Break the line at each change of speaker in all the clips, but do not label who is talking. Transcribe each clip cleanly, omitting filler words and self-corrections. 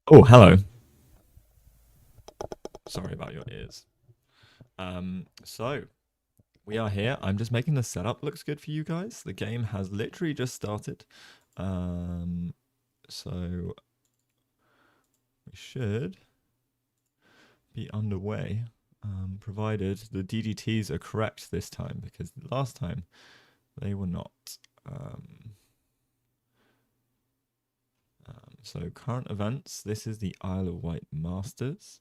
Oh, hello. Sorry about your ears. So we are here. I'm just making the setup looks good for you guys. The game has literally just started. Um, so we should be underway, provided the DDTs are correct this time, because last time they were not. So current events. This is the Isle of Wight Masters.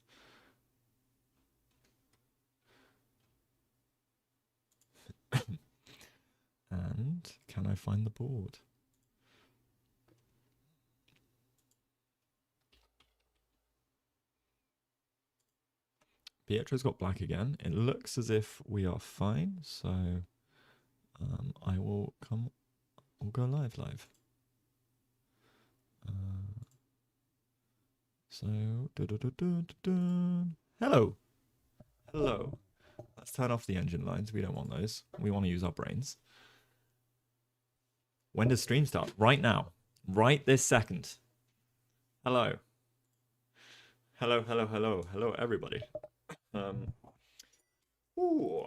And can I find the board? Pietro's got black again. It looks as if we are fine, so I will come. We'll go live. So, hello, hello. Let's turn off the engine lines. We don't want those. We want to use our brains. When does stream start? Right now, right this second. Hello, hello, everybody. Ooh.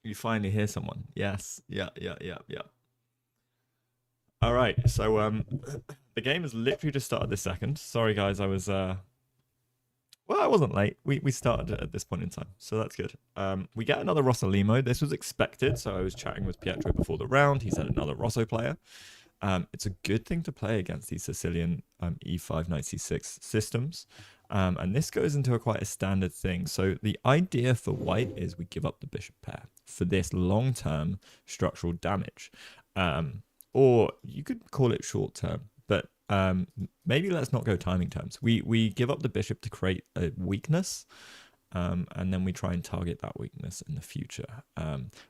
You finally hear someone. Yes. Yeah. All right. So the game has literally just started this second. Sorry guys, I was well, I wasn't late. We started at this point in time, so that's good. We get another Rossolimo. This was expected, so I was chatting with Pietro before the round. He said another Rosso player. It's a good thing to play against these Sicilian e5 knight c6 systems. And this goes into quite a standard thing. So the idea for white is we give up the bishop pair for this long-term structural damage. Or you could call it short-term, but maybe let's not go timing terms. We give up the bishop to create a weakness, and then we try and target that weakness in the future.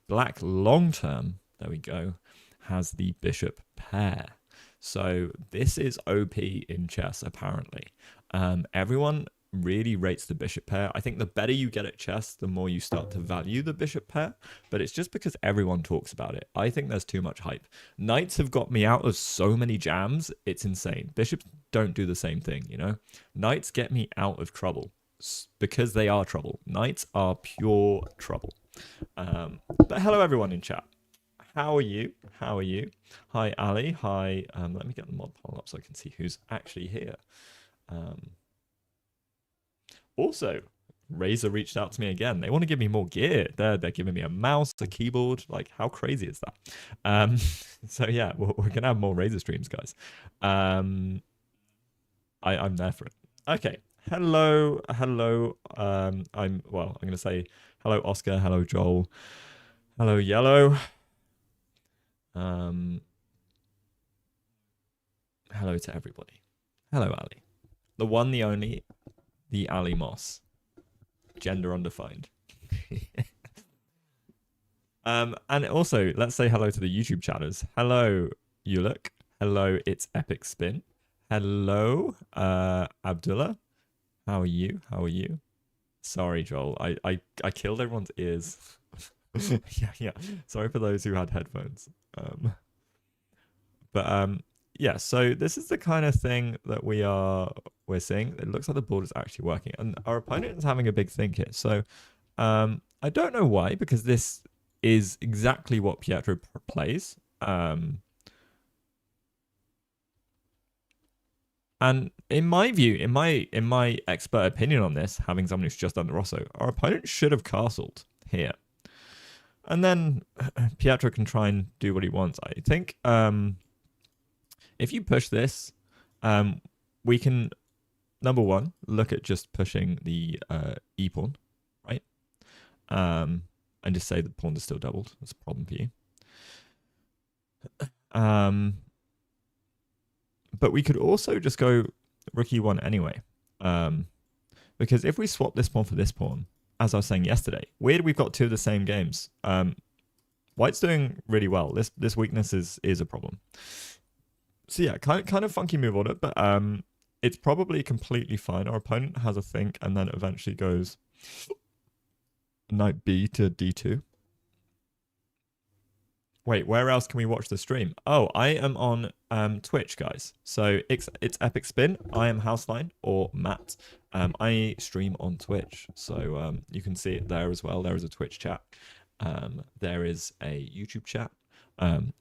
Black long-term, there we go, has the bishop pair. So this is OP in chess, apparently. Everyone really rates the bishop pair. I think the better you get at chess, the more you start to value the bishop pair, but it's just because everyone talks about it. I think there's too much hype. Knights have got me out of so many jams, it's insane. Bishops don't do the same thing, you know? Knights get me out of trouble because they are trouble. Knights are pure trouble. But hello everyone in chat. How are you? How are you? Hi, Ali. Hi. Let me get the mod panel up so I can see who's actually here. Also, Razer reached out to me again. They want to give me more gear. They're giving me a mouse, a keyboard. Like, how crazy is that? So yeah, we're gonna have more Razer streams, guys. I'm there for it. Okay. Hello. I'm gonna say hello, Oscar. Hello, Joel. Hello, Yellow. Hello to everybody. Hello, Ali. The one, the only, the Ali Moss. Gender undefined. And also, let's say hello to the YouTube chatters. Hello, Uluk. Hello, it's Epic Spin. Hello, Abdullah. How are you? Sorry, Joel. I killed everyone's ears. yeah. Sorry for those who had headphones. Yeah, so this is the kind of thing that we're seeing. It looks like the board is actually working, and our opponent is having a big think here. So I don't know why, because this is exactly what Pietro plays. And in my view, in my expert opinion on this, having someone who's just done the Rosso, our opponent should have castled here. And then Pietro can try and do what he wants. I think if you push this, we can, number one, look at just pushing the e-pawn, right? And just say the pawn is still doubled. That's a problem for you. But we could also just go rook e1 anyway. Because if we swap this pawn for this pawn, as I was saying yesterday, weird we've got two of the same games. White's doing really well. This weakness is a problem. So yeah, kind of funky move order, but it's probably completely fine. Our opponent has a think and then eventually goes knight b to d2. Wait, where else can we watch the stream? Oh, I am on Twitch, guys. So it's Epic Spin. I am Houseline or Matt. I stream on Twitch, so you can see it there as well. There is a Twitch chat. There is a YouTube chat.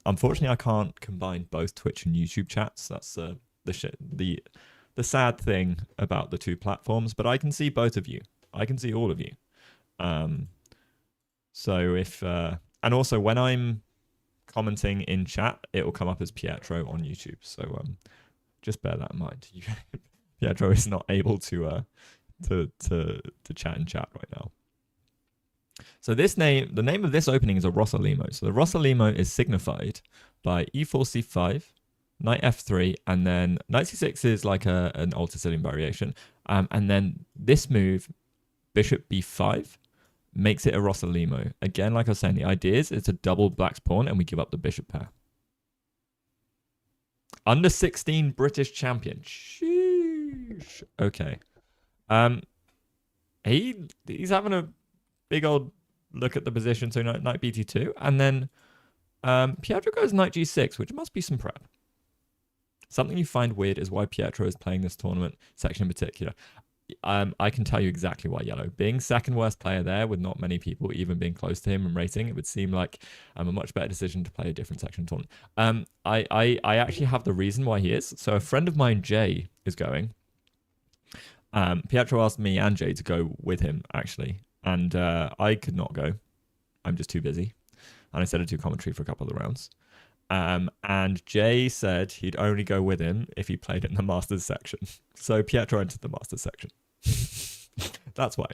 Unfortunately, I can't combine both Twitch and YouTube chats. That's the sad thing about the two platforms. But I can see both of you. I can see all of you. So if and also when I'm commenting in chat, it will come up as Pietro on YouTube. So just bear that in mind. Pietro is not able to chat in chat right now. So the name of this opening is a Rossalimo. So the Rossalimo is signified by e4, c5, knight f3, and then knight c6 is like an old Sicilian variation. And then this move, bishop b5, makes it a Rossalimo. Again, like I was saying, the idea is it's a double black's pawn and we give up the bishop pair. Under 16 British champion. Sheesh. Okay. He's having a big old look at the position. So knight bt2. And then Pietro goes knight g6, which must be some prep. Something you find weird is why Pietro is playing this tournament section in particular. I can tell you exactly why yellow. Being second worst player there with not many people even being close to him and rating, it would seem like a much better decision to play a different section tournament. I actually have the reason why he is. So a friend of mine, Jay, is going. Pietro asked me and Jay to go with him, actually. And I could not go. I'm just too busy. And I said I'd do commentary for a couple of the rounds. And Jay said he'd only go with him if he played in the Masters section. So Pietro entered the Masters section. That's why.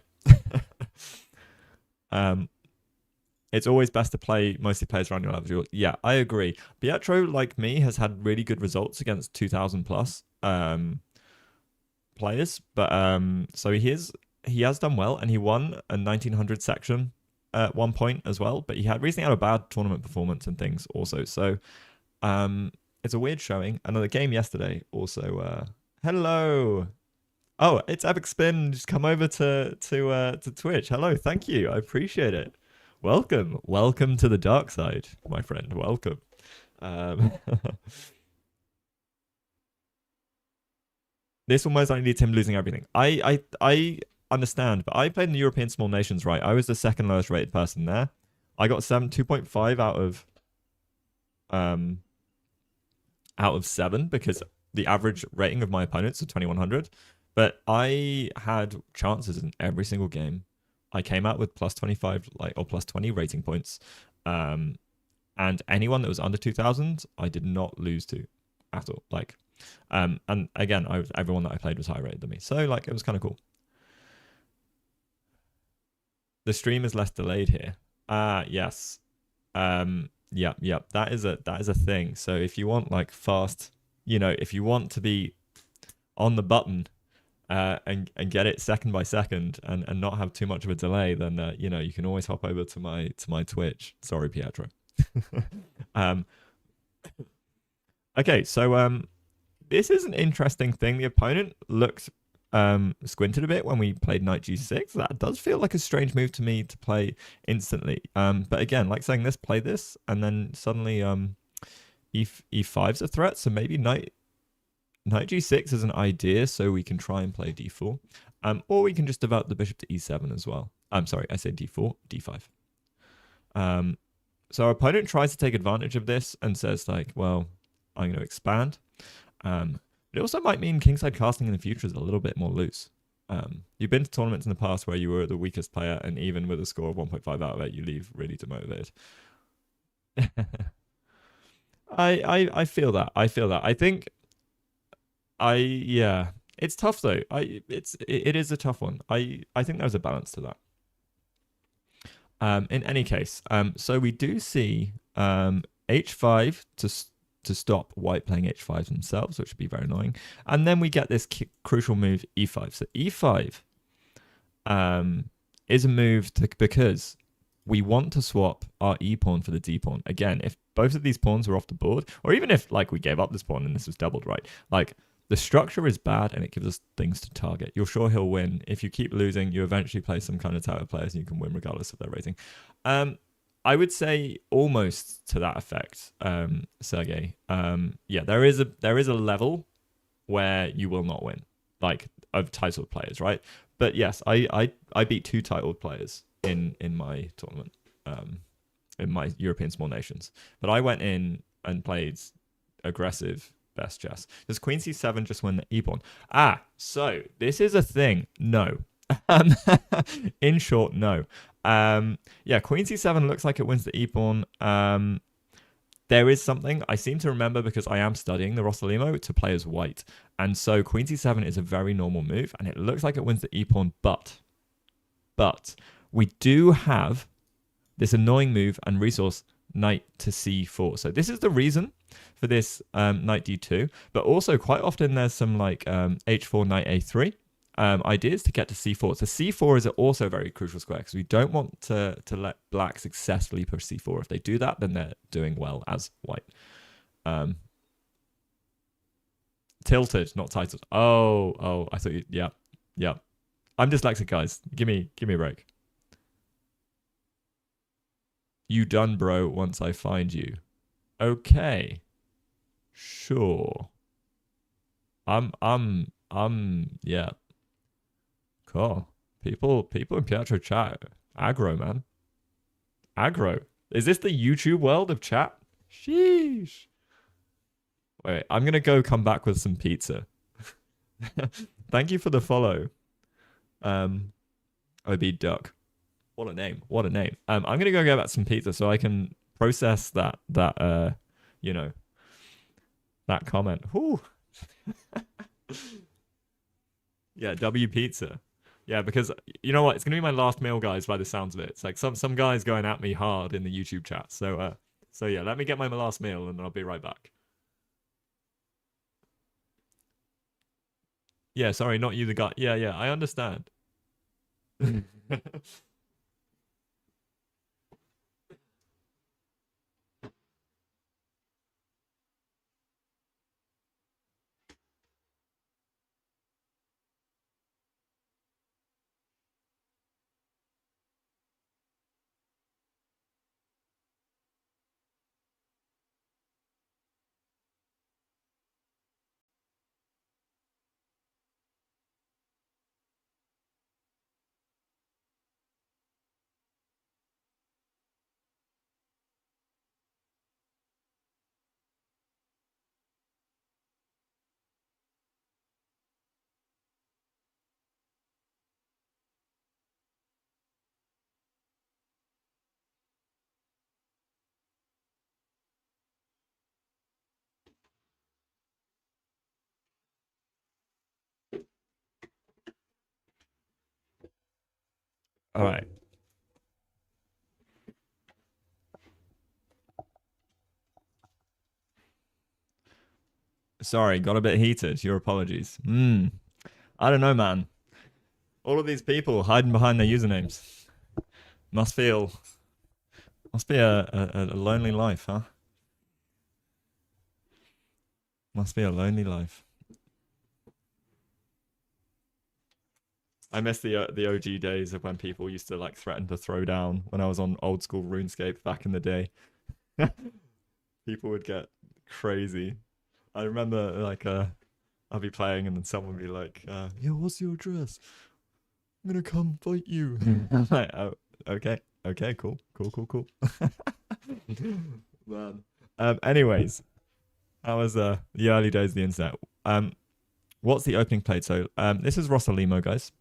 It's always best to play mostly players around your level. Yeah, I agree. Pietro, like me, has had really good results against 2,000 plus players. But so he has done well, and he won a 1900 section at one point as well, but he recently had a bad tournament performance and things also. So it's a weird showing. Another game yesterday also. Hello. Oh, it's Epic Spin. Just come over to Twitch. Hello, thank you. I appreciate it. Welcome to the dark side, my friend. Welcome. This will most likely lead to him losing everything. I understand, but I played in the European Small Nations, right? I was the second lowest rated person there. I got 2.5 out of 7 because the average rating of my opponents are 2100. But I had chances in every single game. I came out with plus 25 or plus 20 rating points. And anyone that was under 2000, I did not lose to at all. And again, everyone that I played was higher rated than me. So it was kind of cool. The stream is less delayed here. Yes. Yeah. That is a thing. So if you want fast, if you want to be on the button and get it second by second and not have too much of a delay, then you can always hop over to my Twitch. Sorry, Pietro. Okay, so this is an interesting thing. The opponent looked squinted a bit when we played knight g6. That does feel like a strange move to me to play instantly. But again, like saying this, play this, and then suddenly e5's a threat. So maybe knight g6 is an idea, so we can try and play d4. Or we can just develop the bishop to e7 as well. I'm sorry, I said d4, d5. So our opponent tries to take advantage of this and says well, I'm going to expand. It also might mean kingside casting in the future is a little bit more loose. You've been to tournaments in the past where you were the weakest player, and even with a score of 1.5 out of 8, you leave really demotivated. I feel that. I think it's tough though. It is a tough one. I think there's a balance to that. In any case, so we do see h5 to stop white playing h5 themselves, which would be very annoying. And then we get this crucial move e5. So e5 is a move because we want to swap our e pawn for the d pawn. Again, if both of these pawns were off the board, or even if we gave up this pawn and this was doubled, right? The structure is bad and it gives us things to target. You're sure he'll win. If you keep losing, you eventually play some kind of tower players and you can win regardless of their rating. I would say almost to that effect, Sergey. Yeah, there is a level where you will not win, like of titled players, right? But yes, I beat two titled players in my tournament, in my European Small Nations. But I went in and played aggressive best chess. Does Queen C7 just win the e-pawn? So this is a thing. No. In short, no. Yeah, Queen C7 looks like it wins the e-pawn. There is something I seem to remember because I am studying the Rossolimo to play as white. And so Queen C7 is a very normal move, and it looks like it wins the e-pawn, but we do have this annoying move and resource knight to c4. So this is the reason for this knight d2, but also quite often there's some like h4, knight a3 ideas to get to c4. So c4 is also a very crucial square because we don't want to let black successfully push c4. If they do that, then they're doing well as white. Tilted, not titled. Oh, I thought you, yeah. I'm dyslexic, guys. Give me a break. You done, bro, once I find you. Okay. Sure. Yeah. Cool. People in Pietro chat. Aggro, man. Aggro. Is this the YouTube world of chat? Sheesh. Wait, I'm going to go come back with some pizza. Thank you for the follow. OB Duck. What a name. What a name. I'm going to go get back some pizza so I can process that you know, that comment. Whew. Yeah, W Pizza. Yeah, because you know what? It's going to be my last meal, guys, by the sounds of it. It's like some guys going at me hard in the YouTube chat. So yeah, let me get my last meal and I'll be right back. Yeah, sorry, not you, the guy. Yeah, I understand. All right. Sorry, got a bit heated. Your apologies. I don't know, man. All of these people hiding behind their usernames must be a lonely life, huh? Must be a lonely life. I miss the OG days of when people used to like threaten to throw down when I was on old school RuneScape back in the day. People would get crazy. I remember like I'll be playing and then someone would be like, "Yo, what's your address? I'm gonna come fight you." I'm like, "Oh, okay, cool." Man. Anyways, that was the early days of the internet. What's the opening plate? So this is Rossolimo, guys.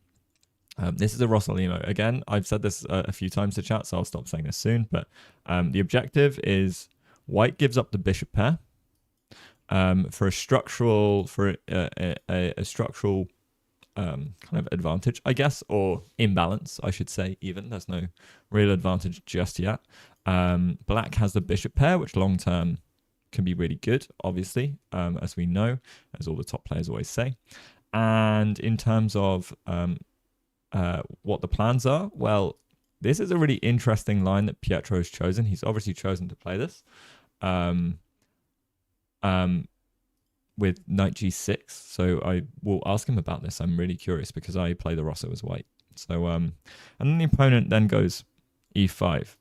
This is a Rossolimo. Again, I've said this a few times to chat, so I'll stop saying this soon. But the objective is white gives up the bishop pair for a structural structural kind of advantage, I guess, or imbalance, I should say. Even there's no real advantage just yet. Black has the bishop pair, which long term can be really good, obviously, as we know, as all the top players always say. And in terms of what the plans are, well, this is a really interesting line that Pietro has chosen. He's obviously chosen to play this with knight g6. So I will ask him about this. I'm really curious because I play the Rosso as white. So and then the opponent then goes e5.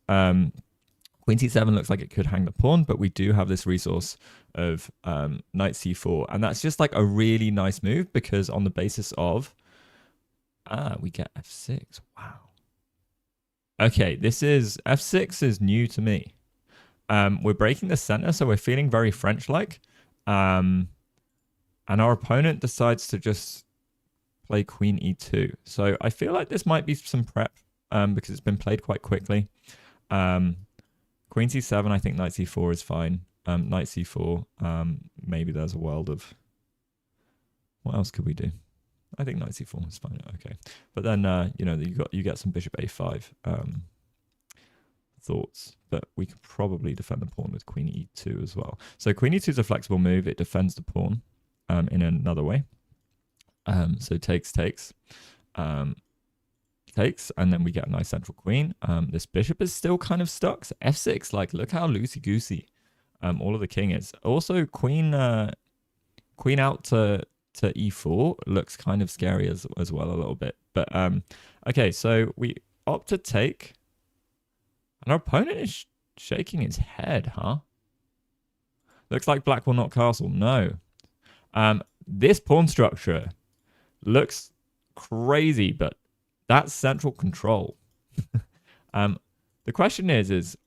Queen c7 looks like it could hang the pawn, but we do have this resource of knight c4. And that's just like a really nice move because on the basis of... we get f6. Wow. Okay, f6 is new to me. We're breaking the center, so we're feeling very French-like. And our opponent decides to just play queen e2. So I feel like this might be some prep because it's been played quite quickly. Queen c7, I think knight c4 is fine. Knight c4, maybe there's a world of... What else could we do? I think knight c4 is fine. Okay. But then, you get some bishop a5 thoughts. But we could probably defend the pawn with queen e2 as well. So queen e2 is a flexible move. It defends the pawn in another way. So takes, and then we get a nice central queen. This bishop is still kind of stuck. So f6, like, look how loosey-goosey all of the king is. Also, queen out to e4 looks kind of scary as well a little bit. But, okay, so we opt to take. And our opponent is shaking his head, huh? Looks like black will not castle. No. This pawn structure looks crazy, but that's central control. The question is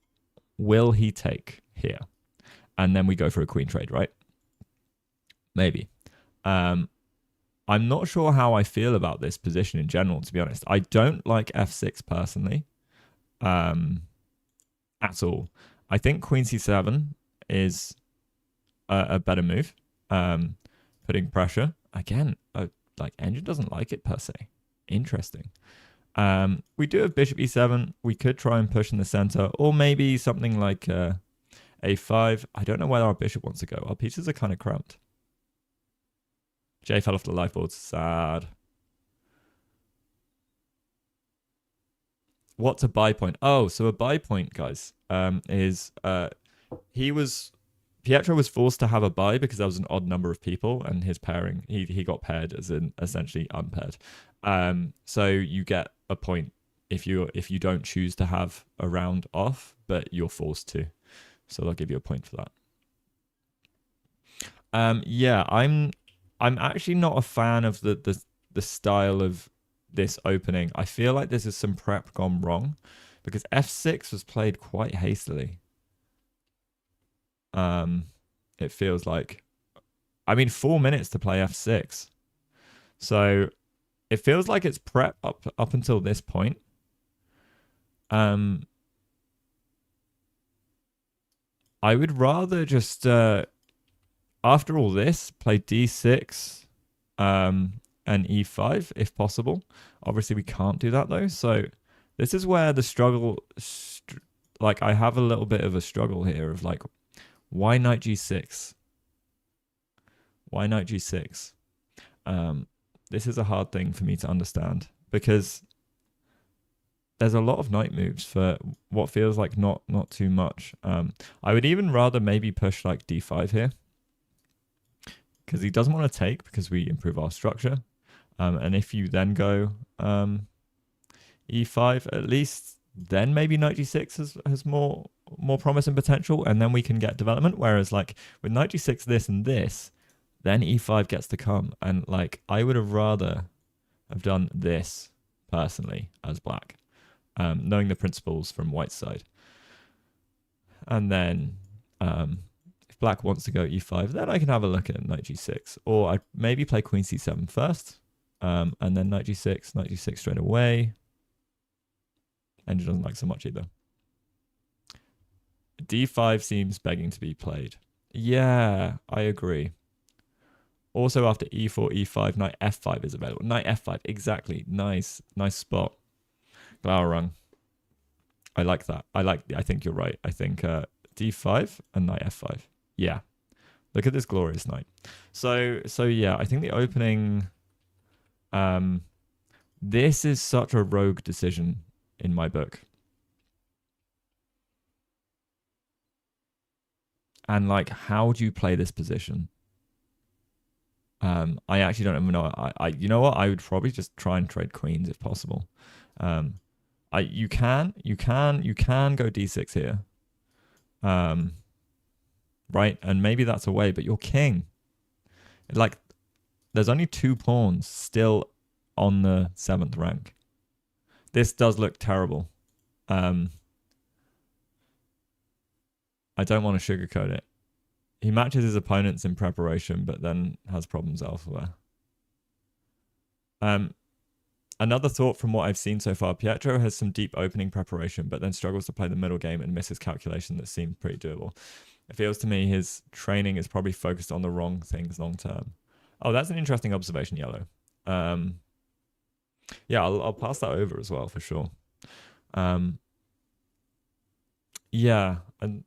will he take here? And then we go for a queen trade, right? Maybe. I'm not sure how I feel about this position in general, to be honest. I don't like f6 personally at all. I think queen c7 is a better move. Putting pressure. Again, like engine doesn't like it per se. Interesting. We do have bishop e7. We could try and push in the center, or maybe something like a5. I don't know where our bishop wants to go. Our pieces are kind of cramped. Jay fell off the life board. Sad. What's a buy point? Oh, so a buy point, guys, is Pietro was forced to have a buy because there was an odd number of people, and his pairing, he got paired as in essentially unpaired. So you get a point if you don't choose to have a round off, but you're forced to. So they'll give you a point for that. Yeah, I'm actually not a fan of the style of this opening. I feel like this is some prep gone wrong because f6 was played quite hastily. It feels like, 4 minutes to play f6. So it feels like it's prep up until this point. I would rather just, after all this, play d6 and e5 if possible. Obviously, we can't do that though. So this is where the struggle, like I have a little bit of a struggle here of like, why knight g6? Why knight g6? This is a hard thing for me to understand because there's a lot of knight moves for what feels like not too much. I would even rather maybe push like d5 here because he doesn't want to take because we improve our structure. And if you then go e5, at least then maybe knight g6 has more promise and potential, and then we can get development. Whereas like with knight g6, this and this, then e5 gets to come. And like I would have rather have done this personally as black, knowing the principles from white's side. And then if black wants to go e5, then I can have a look at knight g6, or I'd maybe play queen c7 first, and then knight g6 straight away. Engine doesn't like so much either. d5 seems begging to be played. Yeah, I agree. Also after e4, e5, knight f5 is available. Knight f5, exactly. Nice spot. Glauerung. I like that. I think you're right. I think d5 and knight f5. Yeah. Look at this glorious knight. So yeah, I think the opening, this is such a rogue decision in my book. And like, how do you play this position? I actually don't even know. You know what? I would probably just try and trade queens if possible. You can go d6 here. Right? And maybe that's a way, but you're king. Like, there's only 2 pawns still on the 7th rank. This does look terrible. I don't want to sugarcoat it. He matches his opponents in preparation, but then has problems elsewhere. Another thought from what I've seen so far, Pietro has some deep opening preparation, but then struggles to play the middle game and misses calculation that seemed pretty doable. It feels to me his training is probably focused on the wrong things long term. Oh, that's an interesting observation, Yellow. Yeah, I'll pass that over as well for sure. Yeah, and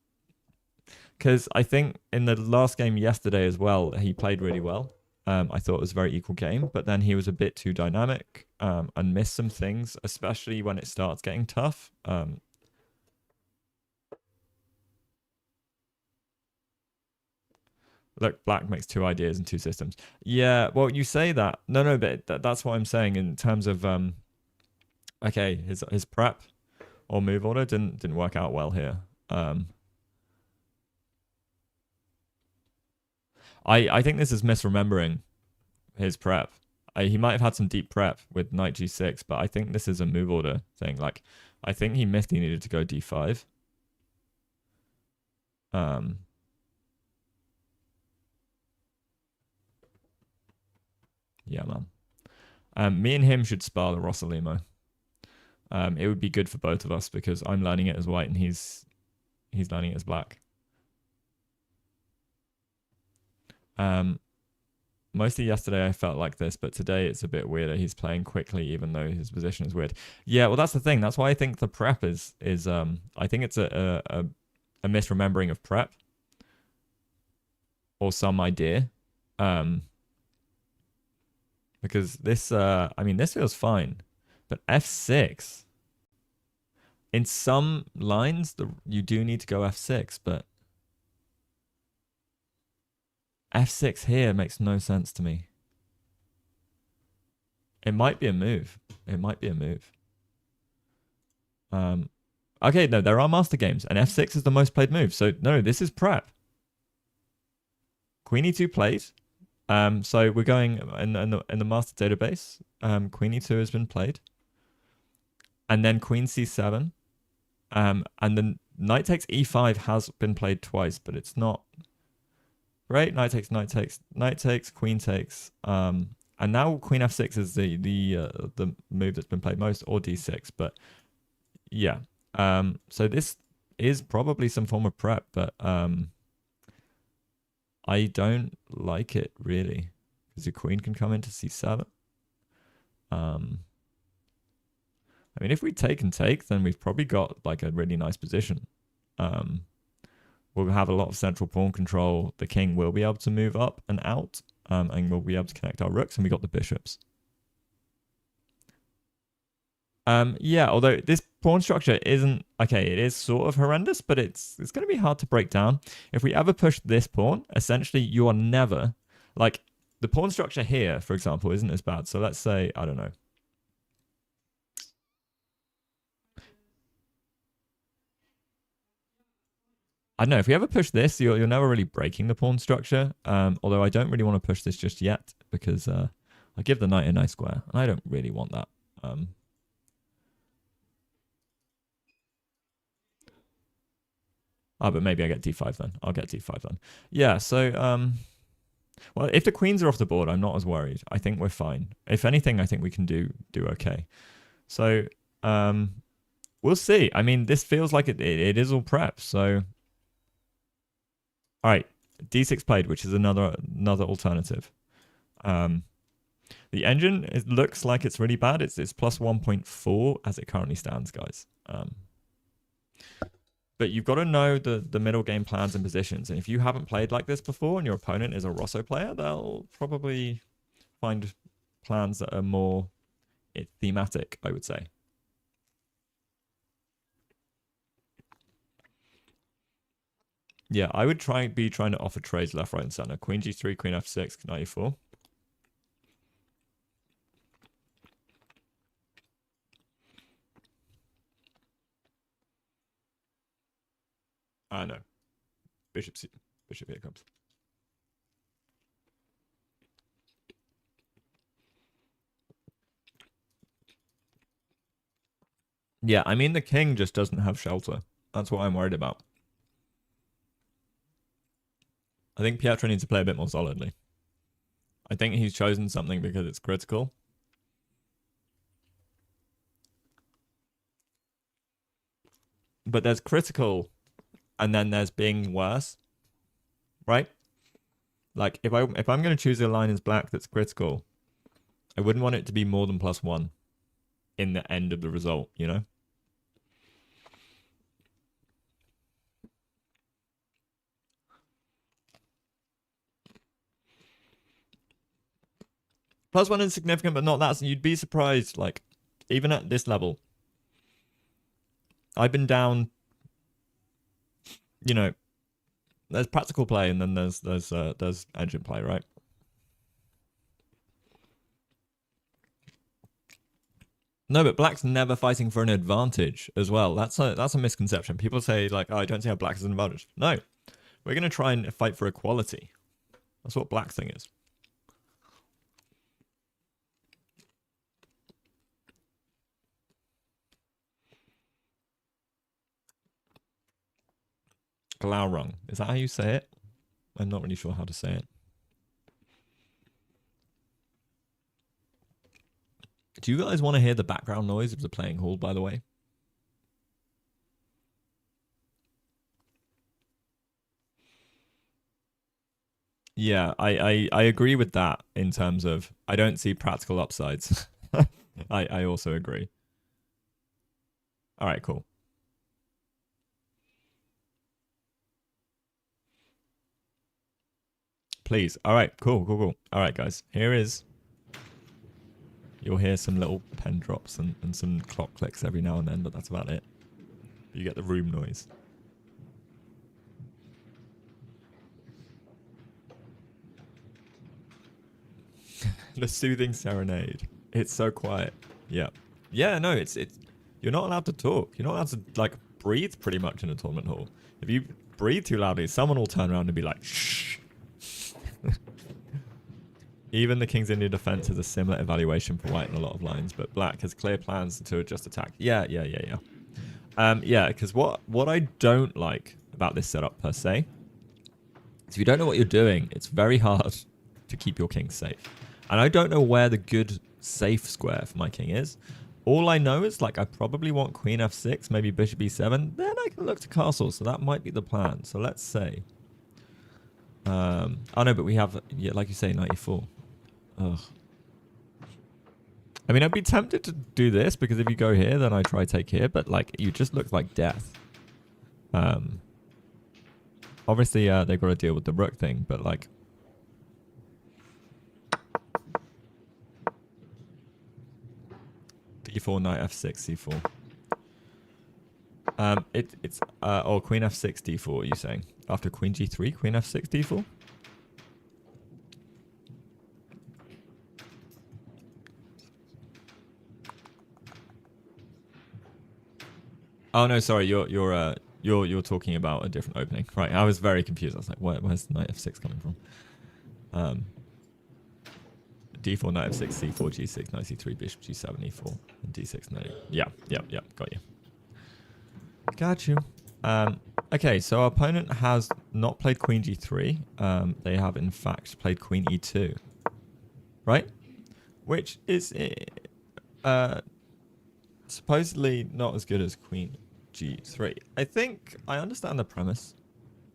because I think in the last game yesterday as well, he played really well. I thought it was a very equal game, but then he was a bit too dynamic and missed some things, especially when it starts getting tough. Look, black makes 2 ideas and 2 systems. Yeah, well, you say that. No, but that's what I'm saying in terms of okay, his prep or move order didn't work out well here. I think this is misremembering his prep. He might have had some deep prep with knight g6, but I think this is a move order thing. Like, I think he missed he needed to go d5. Yeah, man. Me and him should spar the Rossalimo. It would be good for both of us because I'm learning it as white and he's learning it as black. Mostly yesterday I felt like this, but today it's a bit weirder. He's playing quickly even though his position is weird. Yeah, well that's the thing. That's why I think the prep is I think it's a misremembering of prep or some idea. Because this I mean this feels fine. But f6 in some lines you do need to go f6, but f6 here makes no sense to me. It might be a move. It might be a move. Okay, no, there are master games, and f6 is the most played move. So no, this is prep. Queen e2 played. So we're going in the master database. Queen e2 has been played, and then queen c7, and then knight takes e5 has been played twice, but it's not. Right, knight takes, knight takes, knight takes, queen takes, and now queen f6 is the move that's been played most, or d6. But yeah, so this is probably some form of prep, but I don't like it really because your queen can come into c7. I mean, if we take and take, then we've probably got like a really nice position. We'll have a lot of central pawn control. The king will be able to move up and out, and we'll be able to connect our rooks, and we got the bishops. Yeah, although this pawn structure isn't okay, it is sort of horrendous, but it's going to be hard to break down. If we ever push this pawn, essentially you are never like the pawn structure here, for example, isn't as bad. So let's say I don't know. I don't know, if we ever push this, you're never really breaking the pawn structure. Although I don't really want to push this just yet because I give the knight a nice square, and I don't really want that. But maybe I get d5 then. I'll get d5 then. Yeah, so well, if the queens are off the board, I'm not as worried. I think we're fine. If anything, I think we can do okay. So we'll see. I mean, this feels like it is all prep, so all right, d6 played, which is another alternative. The engine, it looks like it's really bad. It's plus 1.4 as it currently stands, guys. But you've got to know the middle game plans and positions. And if you haven't played like this before and your opponent is a Rosso player, they'll probably find plans that are more thematic, I would say. Yeah, I would be trying to offer trades left, right, and center. Queen g3, queen f6, knight e4. Ah, no. Bishop here comes. Yeah, I mean, the king just doesn't have shelter. That's what I'm worried about. I think Pietro needs to play a bit more solidly. I think he's chosen something because it's critical. But there's critical, and then there's being worse, right? Like, if I'm going to choose a line as black that's critical, I wouldn't want it to be more than +1 in the end of the result, you know? +1 is significant, but not that. So you'd be surprised, like, even at this level. I've been down, you know, there's practical play and then there's engine play, right? No, but black's never fighting for an advantage as well. That's a misconception. People say, like, oh, I don't see how black is an advantage. No, we're going to try and fight for equality. That's what black's thing is. Glaurung. Is that how you say it? I'm not really sure how to say it. Do you guys want to hear the background noise of the playing hall, by the way? Yeah, I agree with that in terms of I don't see practical upsides. I also agree. All right, cool. Please. All right, cool. All right, guys. Here is... You'll hear some little pen drops and some clock clicks every now and then, but that's about it. You get the room noise. The soothing serenade. It's so quiet. Yeah. Yeah, no, it's you're not allowed to talk. You're not allowed to, like, breathe pretty much in a tournament hall. If you breathe too loudly, someone will turn around and be like, shh. Even the King's Indian defense has a similar evaluation for white in a lot of lines, but black has clear plans to adjust attack. Yeah. Yeah, because what I don't like about this setup per se is if you don't know what you're doing, it's very hard to keep your king safe. And I don't know where the good safe square for my king is. All I know is, like, I probably want queen f6, maybe bishop e7. Then I can look to castle, so that might be the plan. So let's say... oh no, but we have, yeah, like you say, 94. Ugh. I mean, I'd be tempted to do this because if you go here, then I try take here, but like you just look like death. Obviously, they've got to deal with the rook thing, but like, d4, knight f6, c4. It's or queen f6, d4. Are you saying after queen g3, queen f6, d4? Oh no, sorry. You're talking about a different opening, right? I was very confused. I was like, where's the knight f6 coming from? d4, knight f6, c4, g6, knight c3, bishop g7, e4, and d6, knight. Yeah. Got you. Got you. Okay, so our opponent has not played queen g3. They have in fact played queen e2, right? Which is supposedly not as good as queen g3. I think I understand the premise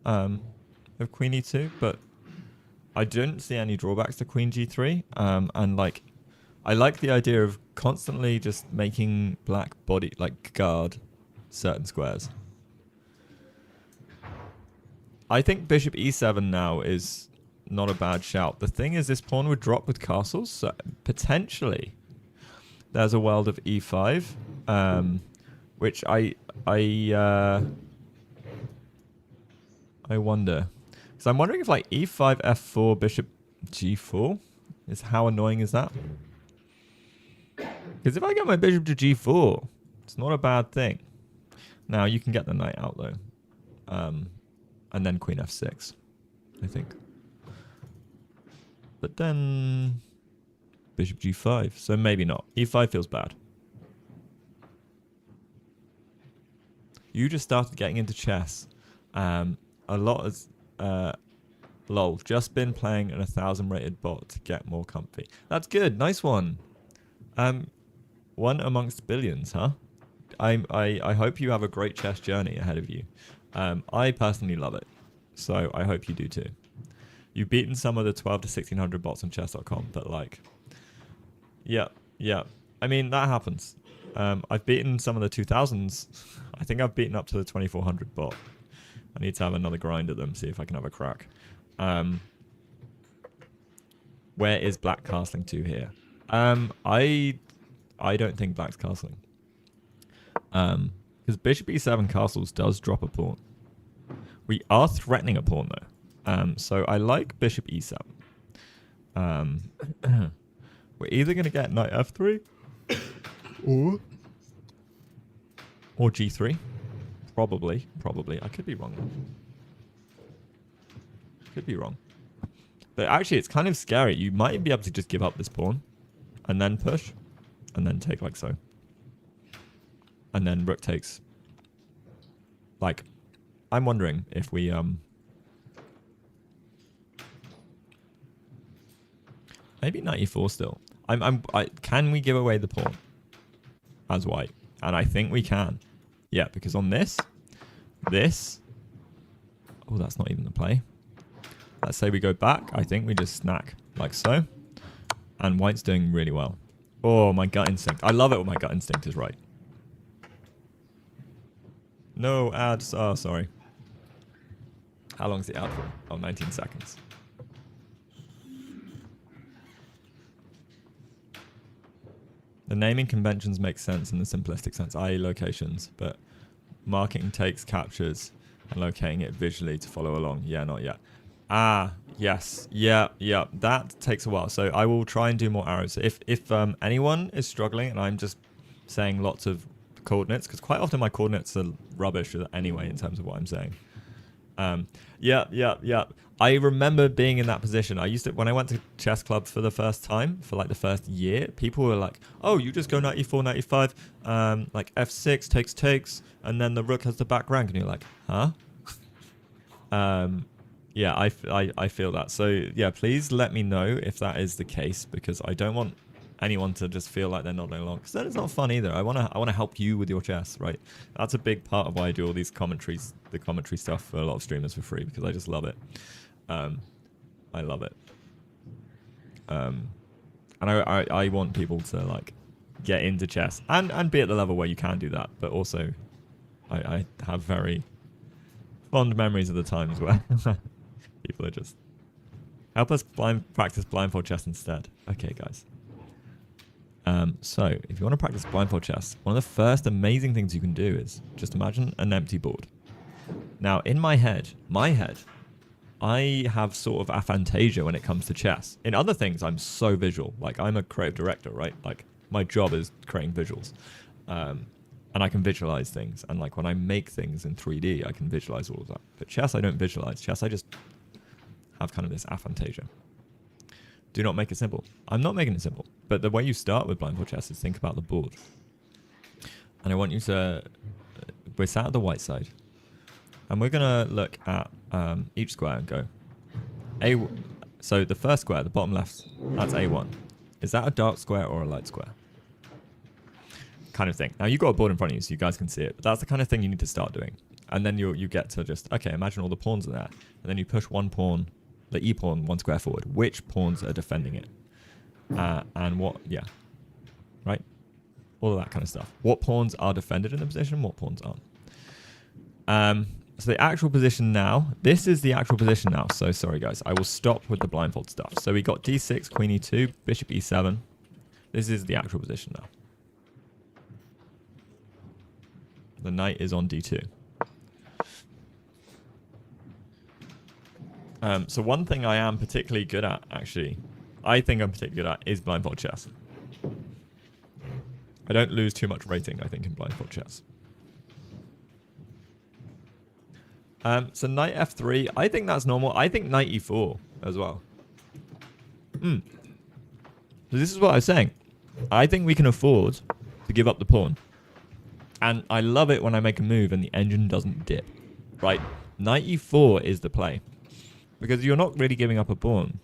of queen e2, but I don't see any drawbacks to queen g3. And like, I like the idea of constantly just making black body, like, guard certain squares. I think bishop e7 now is not a bad shout. The thing is, this pawn would drop with castles, so potentially there's a world of e5, which I wonder. So I'm wondering if, like, e5, f4, bishop g4 is, how annoying is that? Because if I get my bishop to g4, it's not a bad thing. Now, you can get the knight out, though. and then queen f6, I think. But then bishop g5, so maybe not. e5 feels bad. You just started getting into chess. A lot of lol. Just been playing an 1,000 rated bot to get more comfy. That's good. Nice one. One amongst billions, huh? I hope you have a great chess journey ahead of you. I personally love it, so I hope you do too. You've beaten some of the 12 to 1600 bots on chess.com, but like, yeah. I mean, that happens. I've beaten some of the 2000s. I think I've beaten up to the 2400 bot. I need to have another grind at them, see if I can have a crack. Where is black castling to here? I don't think black's castling. Because bishop e7 castles does drop a pawn. We are threatening a pawn though. So I like bishop e7. We're either going to get knight f3 or g3. Probably. I could be wrong. But actually, it's kind of scary. You might be able to just give up this pawn and then push and then take like so. And then rook takes. Like, I'm wondering if we maybe knight e4 still. Can we give away the pawn as white? And I think we can. Yeah, because on this. Oh, that's not even the play. Let's say we go back. I think we just snack like so. And white's doing really well. Oh, my gut instinct. I love it when my gut instinct is right. No ads. Oh, sorry. How long is the ad for? Oh, 19 seconds. The naming conventions make sense in the simplistic sense, i.e. locations, but marking takes captures and locating it visually to follow along. Yeah, not yet. Ah, yes. Yeah. That takes a while. So I will try and do more arrows. So if anyone is struggling and I'm just saying lots of coordinates, because quite often my coordinates are rubbish anyway in terms of what I'm saying. Yeah. I remember being in that position. I used to, when I went to chess club for the first time, for like the first year, people were like, oh, you just go knight e4, knight e5, like f6 takes, and then the rook has the back rank. And you're like, huh? Yeah, I feel that. So yeah, please let me know if that is the case, because I don't want anyone to just feel like they're not going along, because then it's not fun either. I want to help you with your chess, right? That's a big part of why I do all these commentaries, the commentary stuff for a lot of streamers for free, because I just love it. I love it. And I want people to like get into chess and be at the level where you can do that, but also I have very fond memories of the times where people are just help us practice blindfold chess instead. Okay, guys. So if you want to practice blindfold chess, one of the first amazing things you can do is just imagine an empty board. Now, in my head, I have sort of aphantasia when it comes to chess. In other things, I'm so visual. Like, I'm a creative director, right? Like, my job is creating visuals. And I can visualize things. And, like, when I make things in 3D, I can visualize all of that. But chess, I don't visualize. Chess, I just have kind of this aphantasia. Do not make it simple. I'm not making it simple. But the way you start with blindfold chess is think about the board. And I want you to... We're sat at the white side. And we're going to look at each square and go... So the first square, the bottom left, that's A1. Is that a dark square or a light square? Kind of thing. Now, you've got a board in front of you so you guys can see it. But that's the kind of thing you need to start doing. And then you get to just... Okay, imagine all the pawns are there. And then you push one pawn... The e-pawn one square forward. Which pawns are defending it? And what... Yeah. Right? All of that kind of stuff. What pawns are defended in the position? What pawns aren't? So the actual position now... This is the actual position now. So sorry, guys. I will stop with the blindfold stuff. So we got d6, queen e2, bishop e7. This is the actual position now. The knight is on d2. So one thing I am particularly good at, actually, I think I'm particularly good at, is blindfold chess. I don't lose too much rating, I think, in blindfold chess. So knight f3, I think that's normal. I think knight e4 as well. So this is what I was saying. I think we can afford to give up the pawn. And I love it when I make a move and the engine doesn't dip. Right? Knight e4 is the play. Because you're not really giving up a pawn.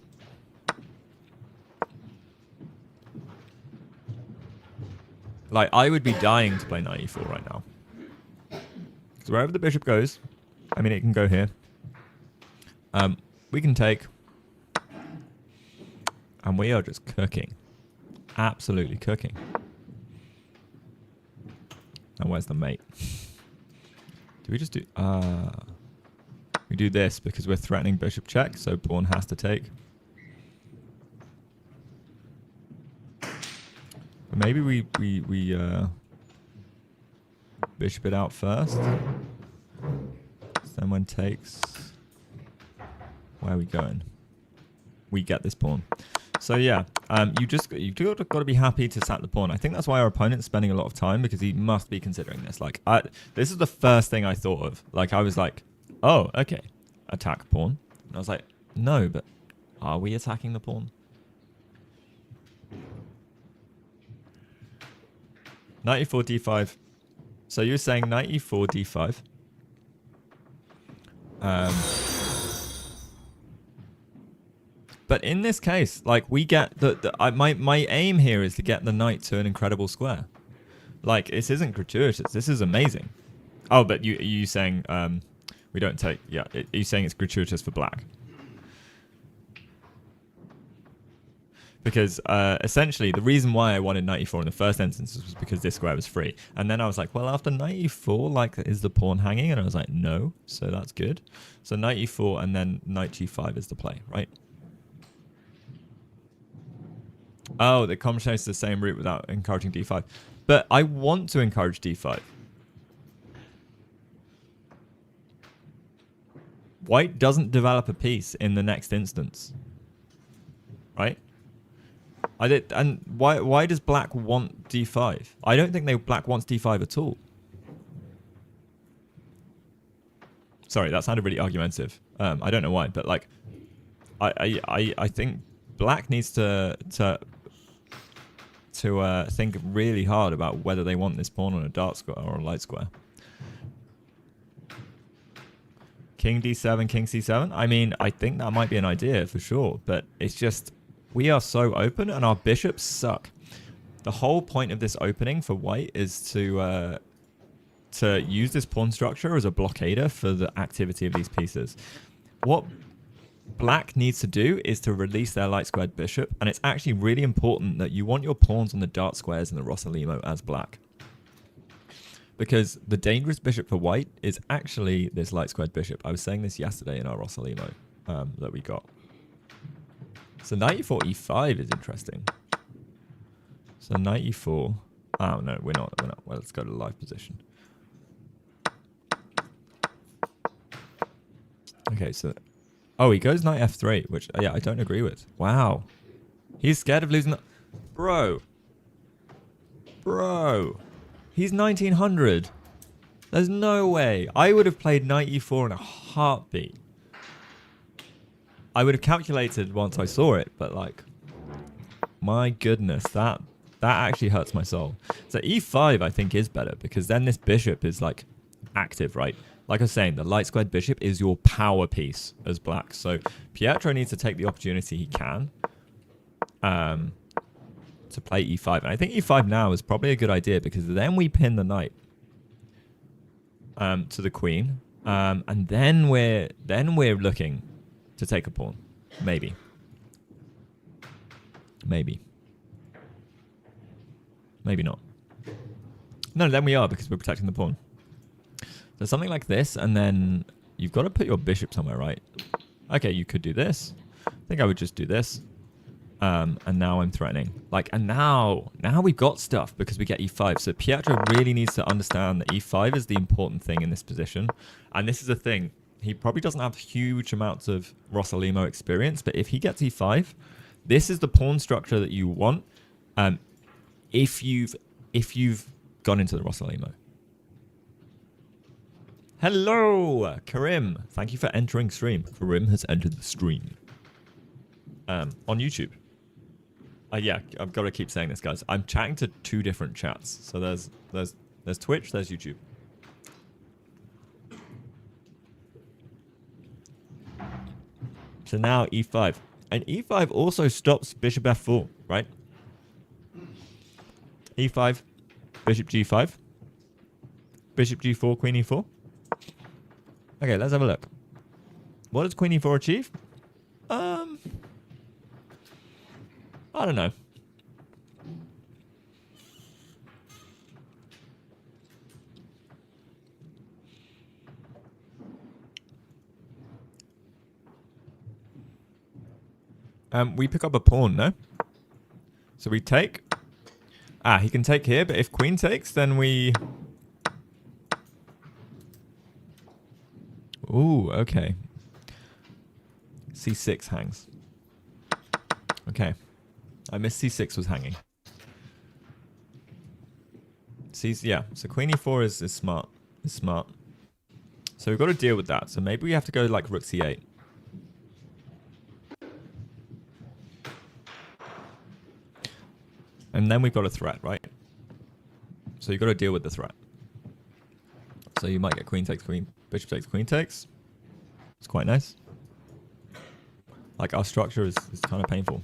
Like, I would be dying to play knight e4 right now. Because wherever the bishop goes, I mean, it can go here. We can take. And we are just cooking. Absolutely cooking. And where's the mate? Do we just do... we do this because we're threatening bishop check, so pawn has to take. But maybe we bishop it out first. Then when takes... Where are we going? We get this pawn. So yeah, you've got to be happy to sack the pawn. I think that's why our opponent's spending a lot of time, because he must be considering this. Like, this is the first thing I thought of. Like, I was like, oh, okay, attack pawn. And I was like, no, but are we attacking the pawn? Knight e4, d5. So you're saying knight e4, d5. But in this case, like, we get my aim here is to get the knight to an incredible square. Like, this isn't gratuitous. This is amazing. Oh, but you saying we don't take? Yeah, you saying it's gratuitous for black? Because essentially, the reason why I wanted knight e4 in the first instance was because this square was free. And then I was like, well, after knight e4, like, is the pawn hanging? And I was like, no. So that's good. So knight e4 and then knight g5 is the play, right? Oh, the combination is the same route without encouraging d5. But I want to encourage d5. White doesn't develop a piece in the next instance. Right? And why does black want d5? I don't think black wants d5 at all. Sorry, that sounded really argumentative. I don't know why, but like, I think black needs to think really hard about whether they want this pawn on a dark square or a light square. King d7, king c7. I mean, I think that might be an idea for sure, but it's just, we are so open and our bishops suck. The whole point of this opening for white is to use this pawn structure as a blockader for the activity of these pieces. What black needs to do is to release their light squared bishop, and it's actually really important that you want your pawns on the dark squares in the Rossolimo as black. Because the dangerous bishop for white is actually this light squared bishop. I was saying this yesterday in our Rossolimo that we got. So knight e4, e5 is interesting. So knight e4. Oh, no, we're not. Well, let's go to the live position. Okay, so... Oh, he goes knight f3, which, yeah, I don't agree with. Wow. He's scared of losing... Bro. He's 1900. There's no way. I would have played knight e4 in a heartbeat. I would have calculated once I saw it, but like... My goodness, that actually hurts my soul. So e5, I think, is better, because then this bishop is, like, active, right? Like I was saying, the light squared bishop is your power piece as black. So Pietro needs to take the opportunity he can to play e5. And I think e5 now is probably a good idea, because then we pin the knight to the queen. And then we're looking to take a pawn. Maybe. Maybe not. No, then we are, because we're protecting the pawn. So something like this, and then you've got to put your bishop somewhere, right? Okay, you could do this. I think I would just do this. And now I'm threatening. Like, and now we've got stuff because we get e5. So Pietro really needs to understand that e5 is the important thing in this position. And this is the thing. He probably doesn't have huge amounts of Rossolimo experience, but if he gets e5, this is the pawn structure that you want if you've gone into the Rossolimo. Hello, Karim. Thank you for entering stream. Karim has entered the stream. On YouTube. Yeah, I've got to keep saying this, guys. I'm chatting to 2 different chats. So there's Twitch, there's YouTube. So now e5. And e5 also stops bishop f4, right? e5, bishop g5, bishop g4, queen e4. Okay, let's have a look. What does queen e4 achieve? I don't know. We pick up a pawn, no? So we take. Ah, he can take here, but if queen takes, then we... Ooh, okay. c6 hangs. Okay. I missed c6 was hanging. Yeah, so queen e4 is smart. Is smart. So we've got to deal with that. So maybe we have to go like rook c8. And then we've got a threat, right? So you've got to deal with the threat. So you might get queen takes, queen, bishop takes, queen takes. It's quite nice. Like our structure is kind of painful.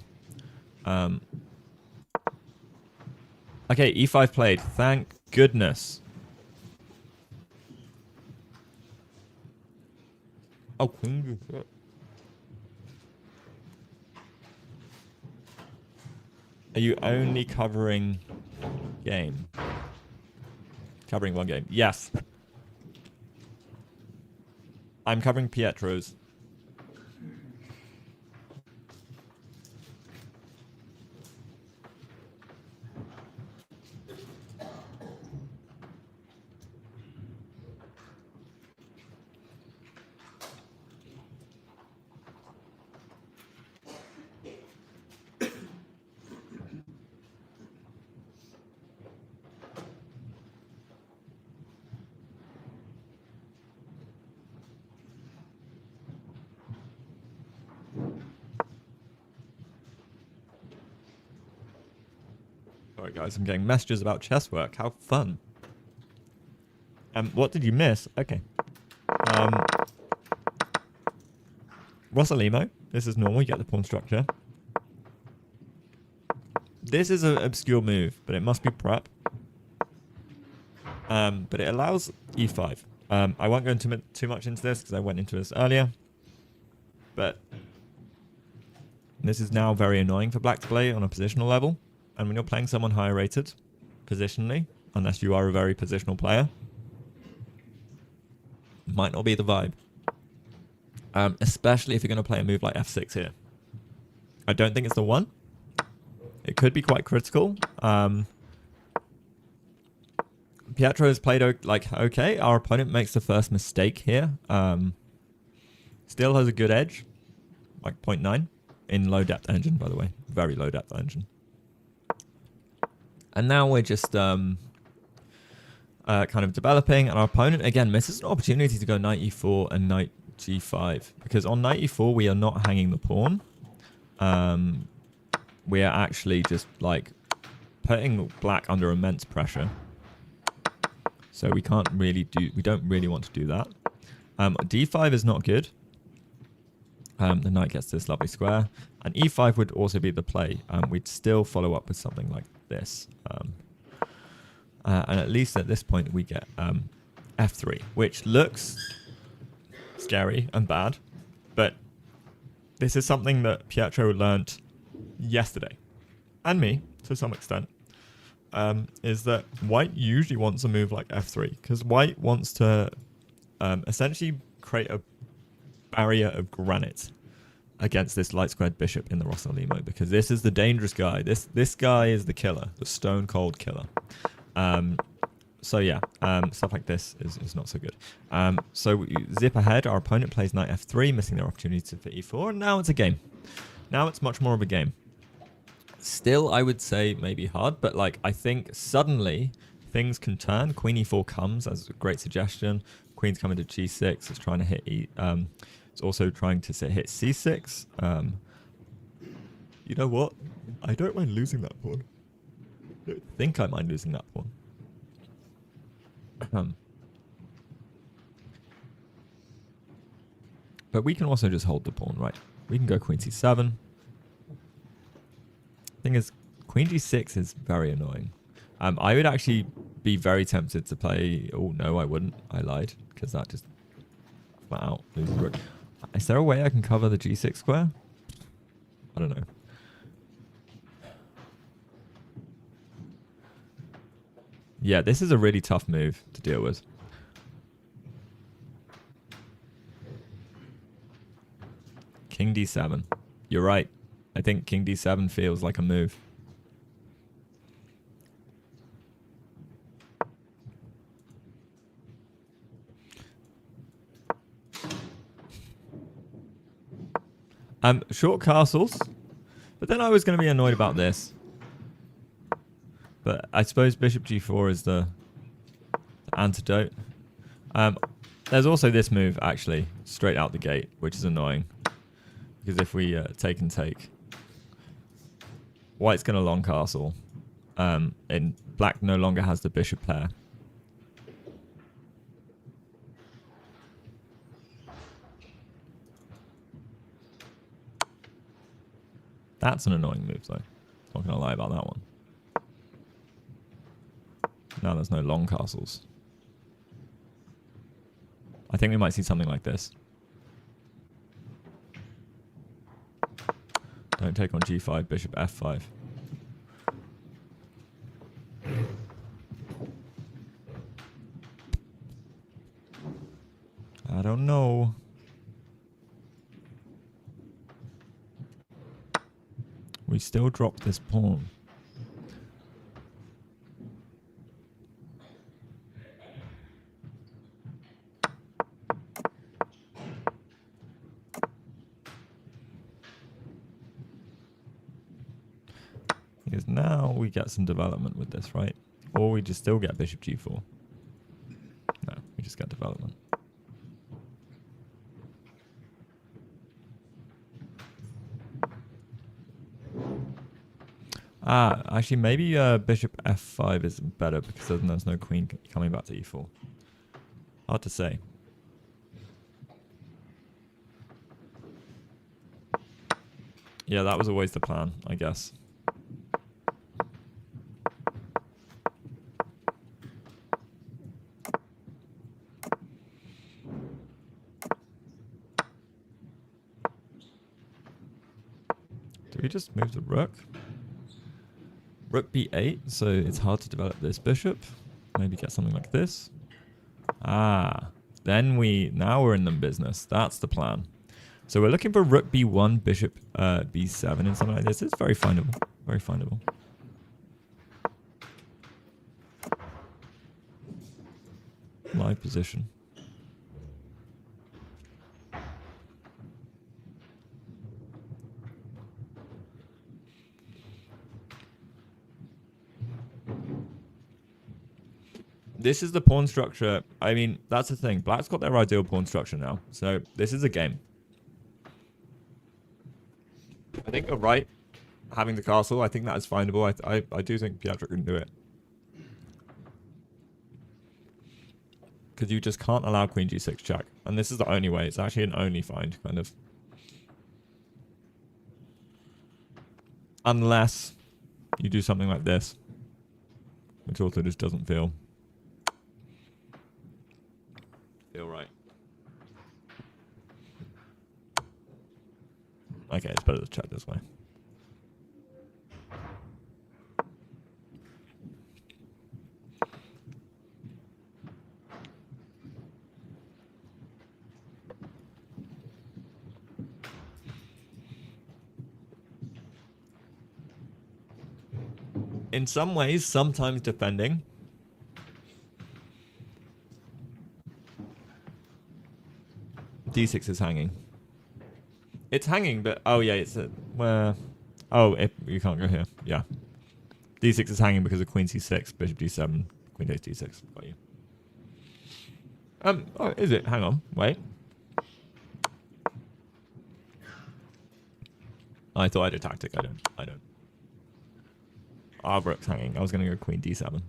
Okay, e5 played. Thank goodness. Oh, queen. Are you only covering game? Covering one game. Yes. I'm covering Pietro's. Alright guys, I'm getting messages about chess work. How fun. What did you miss? Okay. Rosalimo. This is normal, you get the pawn structure. This is an obscure move, but it must be prep. But it allows e5. I won't go into too much into this because I went into this earlier. But this is now very annoying for black to play on a positional level. And when you're playing someone higher rated, positionally, unless you are a very positional player, might not be the vibe. Especially if you're going to play a move like f6 here. I don't think it's the one. It could be quite critical. Pietro has played okay. Our opponent makes the first mistake here. Still has a good edge, like 0.9 in low depth engine, by the way, very low depth engine. And now we're just kind of developing, and our opponent again misses an opportunity to go knight e4 and knight g5 because on knight e4 we are not hanging the pawn. We are actually just like putting black under immense pressure. So we can't really we don't really want to do that. d5 is not good. The knight gets this lovely square. And e5 would also be the play. We'd still follow up with something like this. And at least at this point we get f3, which looks scary and bad. But this is something that Pietro learnt yesterday. And me, to some extent. Is that white usually wants a move like f3. Because white wants to essentially create a barrier of granite against this light squared bishop in the Rosalimo, because this is the dangerous guy. This guy is the killer, the stone cold killer. So yeah, stuff like this is not so good. So we zip ahead. Our opponent plays knight f3, missing their opportunity for e4, and now it's a game. Now it's much more of a game. Still, I would say maybe hard, but like I think suddenly things can turn. Queen e4 comes as a great suggestion. Queen's coming to g6. It's trying to hit it's also trying to hit c6. You know what? I don't mind losing that pawn. I don't think I mind losing that pawn. But we can also just hold the pawn, right? We can go queen c7. Thing is, queen g6 is very annoying. I would actually be very tempted to play... Oh, no, I wouldn't. I lied, because that just flat out loses the rook. Is there a way I can cover the g6 square? I don't know. Yeah, this is a really tough move to deal with. King d7. You're right. I think king d7 feels like a move. Short castles. But then I was going to be annoyed about this. But I suppose bishop g4 is the antidote. There's also this move, actually, straight out the gate, which is annoying. Because if we take and take, white's going to long castle. And black no longer has the bishop pair. That's an annoying move, though. Not going to lie about that one. Now there's no long castles. I think we might see something like this. Don't take on g5, bishop f5. I don't know. We still drop this pawn. Because now we get some development with this, right? Or we just still get bishop g4. No, we just get development. Actually, maybe bishop f5 is better because then there's no queen coming back to e4. Hard to say. Yeah, that was always the plan, I guess. Do we just move the rook? Rook b8, so it's hard to develop this bishop. Maybe get something like this. Then now we're in the business. That's the plan. So we're looking for rook b1, bishop b7, and something like this. It's very findable. Very findable. Live position. This is the pawn structure. I mean, that's the thing. Black's got their ideal pawn structure now. So this is a game. I think you're right. Having the castle, I think that is findable. I do think Pietro can do it. Because you just can't allow queen g6 check. And this is the only way. It's actually an only find, kind of. Unless you do something like this. Which also just doesn't feel right. Okay, it's better to check this way. In some ways, sometimes defending. d6 is hanging. It's hanging, but oh yeah, it's where. Oh, you can't go here. Yeah, d6 is hanging because of queen c6, bishop d7, queen takes d6. Got you. Oh, is it? Hang on. Wait. I thought I had a tactic. I don't. Rook's hanging. I was going to go queen d7.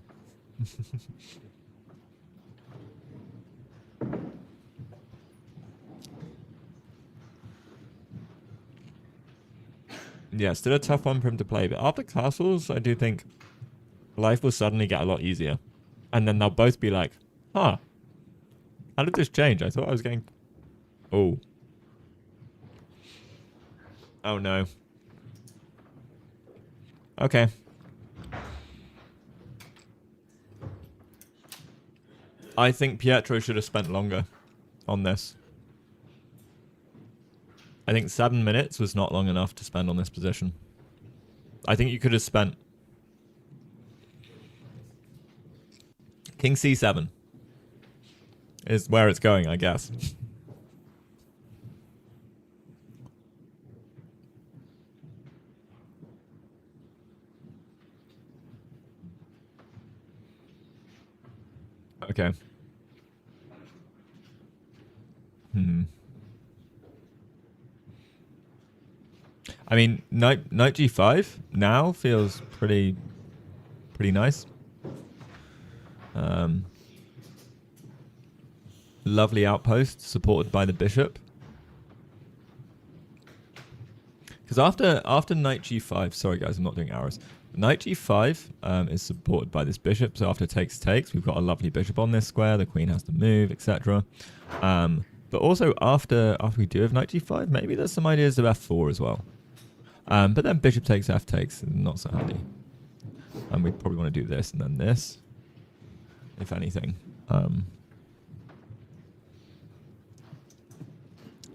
Yeah, still a tough one for him to play. But after castles, I do think life will suddenly get a lot easier. And then they'll both be like, huh, how did this change? I thought I was getting... Oh. Oh, no. Okay. I think Pietro should have spent longer on this. I think 7 minutes was not long enough to spend on this position. I think you could have spent... King c7 is where it's going, I guess. Okay. I mean, knight g5 now feels pretty nice. Lovely outpost supported by the bishop. Because after knight g5, sorry guys, I'm not doing arrows. Knight g5 is supported by this bishop, so after takes, we've got a lovely bishop on this square. The queen has to move, etc. But also after we do have knight g5, maybe there's some ideas of f4 as well. But then bishop takes, f takes, not so handy. And we probably want to do this and then this, if anything.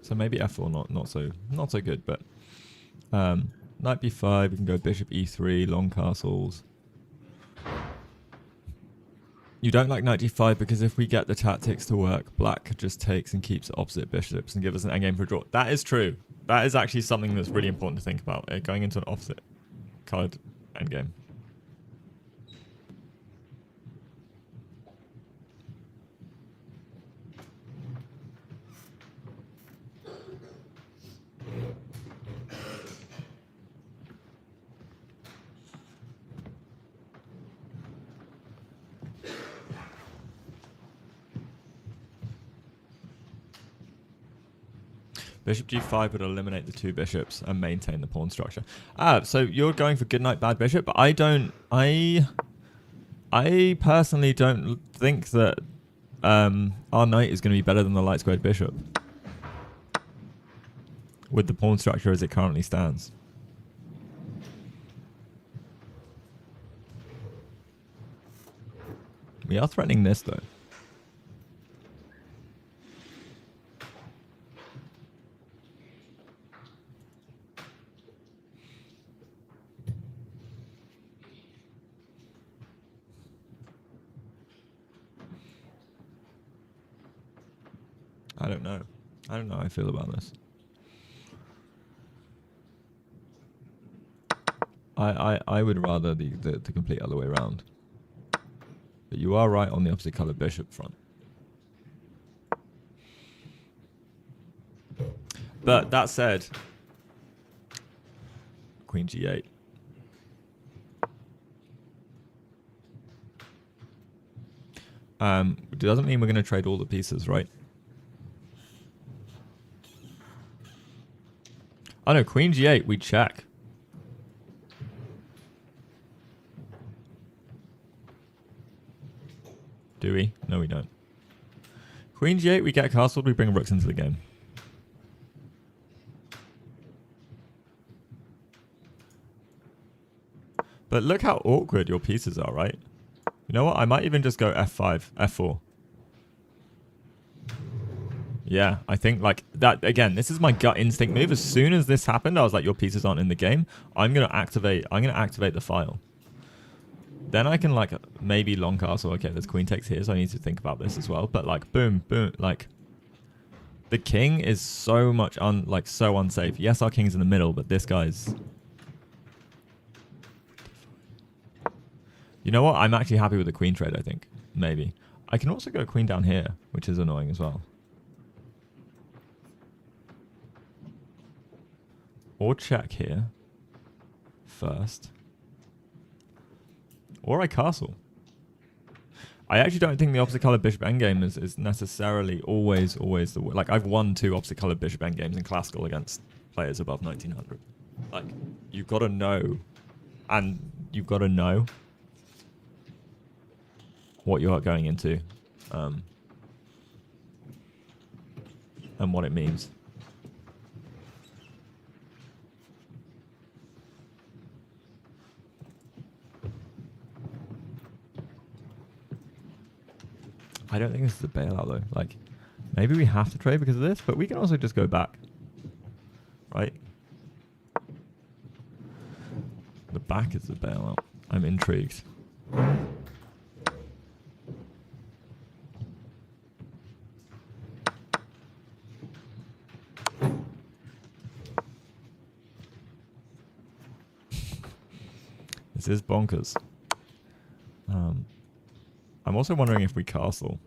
So maybe f4 not so good, but knight b5, we can go bishop e3, long castles. You don't like knight d5 because if we get the tactics to work, black just takes and keeps opposite bishops and gives us an endgame for a draw. That is true. That is actually something that's really important to think about, going into an opposite colored endgame. Bishop g5 would eliminate the two bishops and maintain the pawn structure. So you're going for good knight, bad bishop, but I personally don't think that our knight is going to be better than the light squared bishop with the pawn structure as it currently stands. We are threatening this though. I don't know. I don't know how I feel about this. I would rather the complete other way around. But you are right on the opposite colour bishop front. But that said, queen g8. It doesn't mean we're going to trade all the pieces, right? Oh no, queen g8, we check. Do we? No, we don't. Queen g8, we get castled, we bring rooks into the game. But look how awkward your pieces are, right? You know what? I might even just go f5, f4. Yeah, I think like that again, this is my gut instinct move. As soon as this happened, I was like, your pieces aren't in the game. I'm gonna activate the file. Then I can like maybe long castle. Okay, there's queen takes here, so I need to think about this as well. But like boom, boom, like the king is so much so unsafe. Yes, our king's in the middle, but this guy's... You know what? I'm actually happy with the queen trade, I think. Maybe. I can also go queen down here, which is annoying as well. Or check here first. Or I castle. I actually don't think the opposite color bishop endgame is necessarily always the way. Like, I've won 2 opposite color bishop endgames in classical against players above 1900. Like, you've got to know, and you've got to know what you are going into, and what it means. I don't think this is a bailout though. Like, maybe we have to trade because of this, but we can also just go back. Right? The back is the bailout. I'm intrigued. This is bonkers. I'm also wondering if we castle.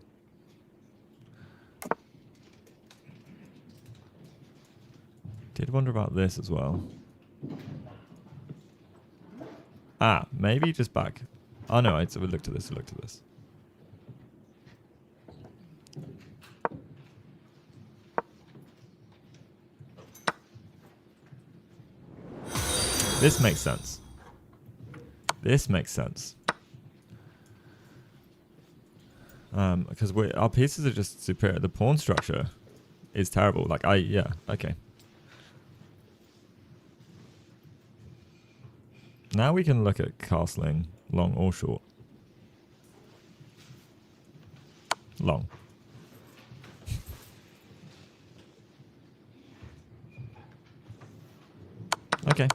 Did wonder about this as well. Ah, maybe just back. Oh no, so we looked at this, we looked at this. This makes sense. This makes sense. Because our pieces are just superior. The pawn structure is terrible. Like, yeah, okay. Now we can look at castling long or short. Long. Okay.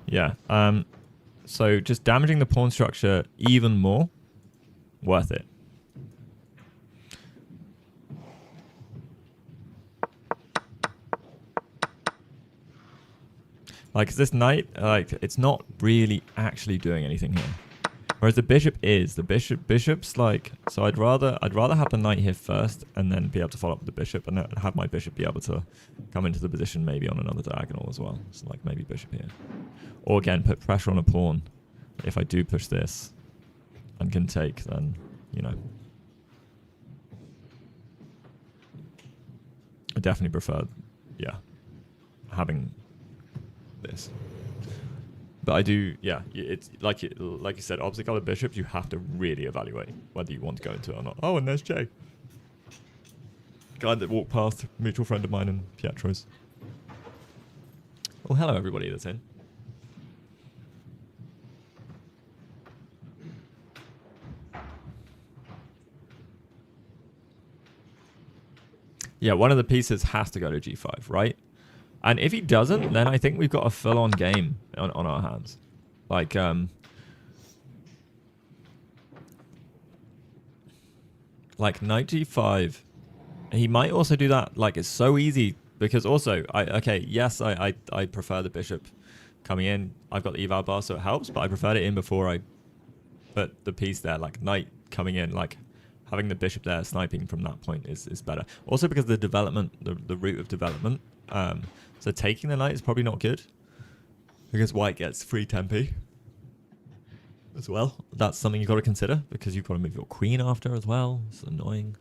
Yeah. So just damaging the pawn structure even more, worth it. Like, this knight, like, it's not really actually doing anything here. Whereas the bishop is. The bishop's like, so I'd rather have the knight here first and then be able to follow up with the bishop and have my bishop be able to come into the position maybe on another diagonal as well. So like maybe bishop here. Or again, put pressure on a pawn. If I do push this and can take, then, you know. I definitely prefer, yeah, having this. But I do, yeah, it's like you said, opposite colored bishops, you have to really evaluate whether you want to go into it or not. Oh, and there's Jay. Guy that walked past, mutual friend of mine and Pietro's. Oh, hello everybody that's in. Yeah, one of the pieces has to go to g5, right? And if he doesn't, then I think we've got a full-on game on our hands. Like, knight g5. He might also do that. Like, it's so easy because also, yes, I prefer the bishop coming in. I've got the eval bar, so it helps, but I preferred it in before I put the piece there. Like, knight coming in, like, having the bishop there sniping from that point is better. Also because the development, the route of development, so taking the knight is probably not good because white gets free tempi as well. That's something you've got to consider because you've got to move your queen after as well. It's annoying.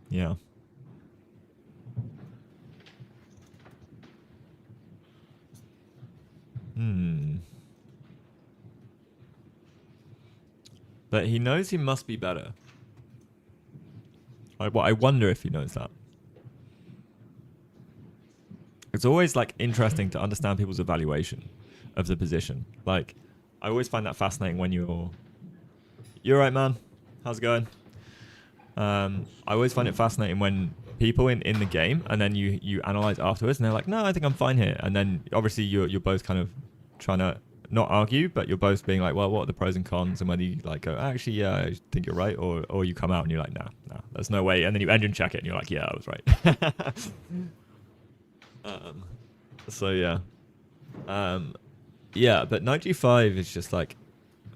Yeah. But he knows he must be better. I wonder if he knows that. It's always like interesting to understand people's evaluation of the position. Like, I always find that fascinating when you're right, man. How's it going? I always find it fascinating when people in the game and then you analyze afterwards and they're like, no, I think I'm fine here. And then obviously you're both kind of trying to not argue, but you're both being like, well, what are the pros and cons, and whether you like go, actually, yeah, I think you're right, or you come out and you're like, nah, there's no way, and then you engine check it and you're like, yeah, I was right. So yeah, yeah, but knight g5 is just like,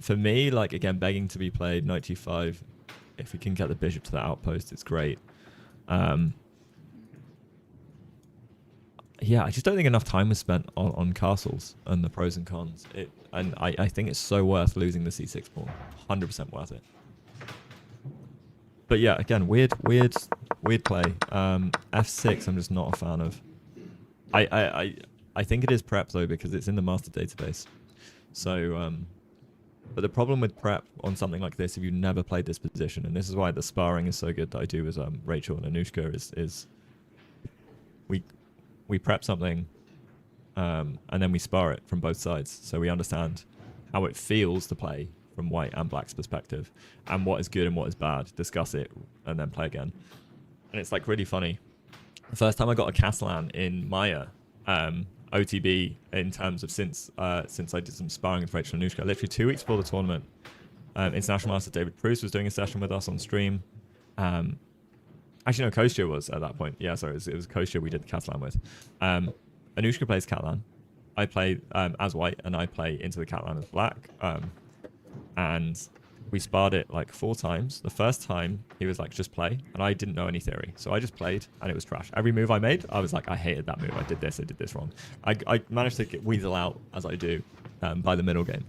for me, like again, begging to be played. Knight g5, if we can get the bishop to the outpost, it's great. Yeah, I just don't think enough time was spent on castles and the pros and cons. I think it's so worth losing the c6 pawn. 100% worth it. But yeah, again, weird play. F6, I'm just not a fan of. I think it is prep though, because it's in the master database. So, but the problem with prep on something like this, if you've never played this position, and this is why the sparring is so good that I do with Rachel and Anushka, is we prep something, and then we spar it from both sides, so we understand how it feels to play from white and black's perspective, and what is good and what is bad. Discuss it and then play again, and it's like really funny. The first time I got a Castellan in Maya, OTB, in terms of since I did some sparring with Rachel and Anushka, literally 2 weeks before the tournament, International Master David Pruce was doing a session with us on stream. Actually, no, Kostya was at that point. Yeah, sorry, it was Kostya we did the Catalan with. Anushka plays Catalan. I play as white, and I play into the Catalan as black. And we sparred it like 4 times. The first time, he was like, just play. And I didn't know any theory. So I just played, and it was trash. Every move I made, I was like, I hated that move. I did this wrong. I managed to weasel out, as I do, by the middle game.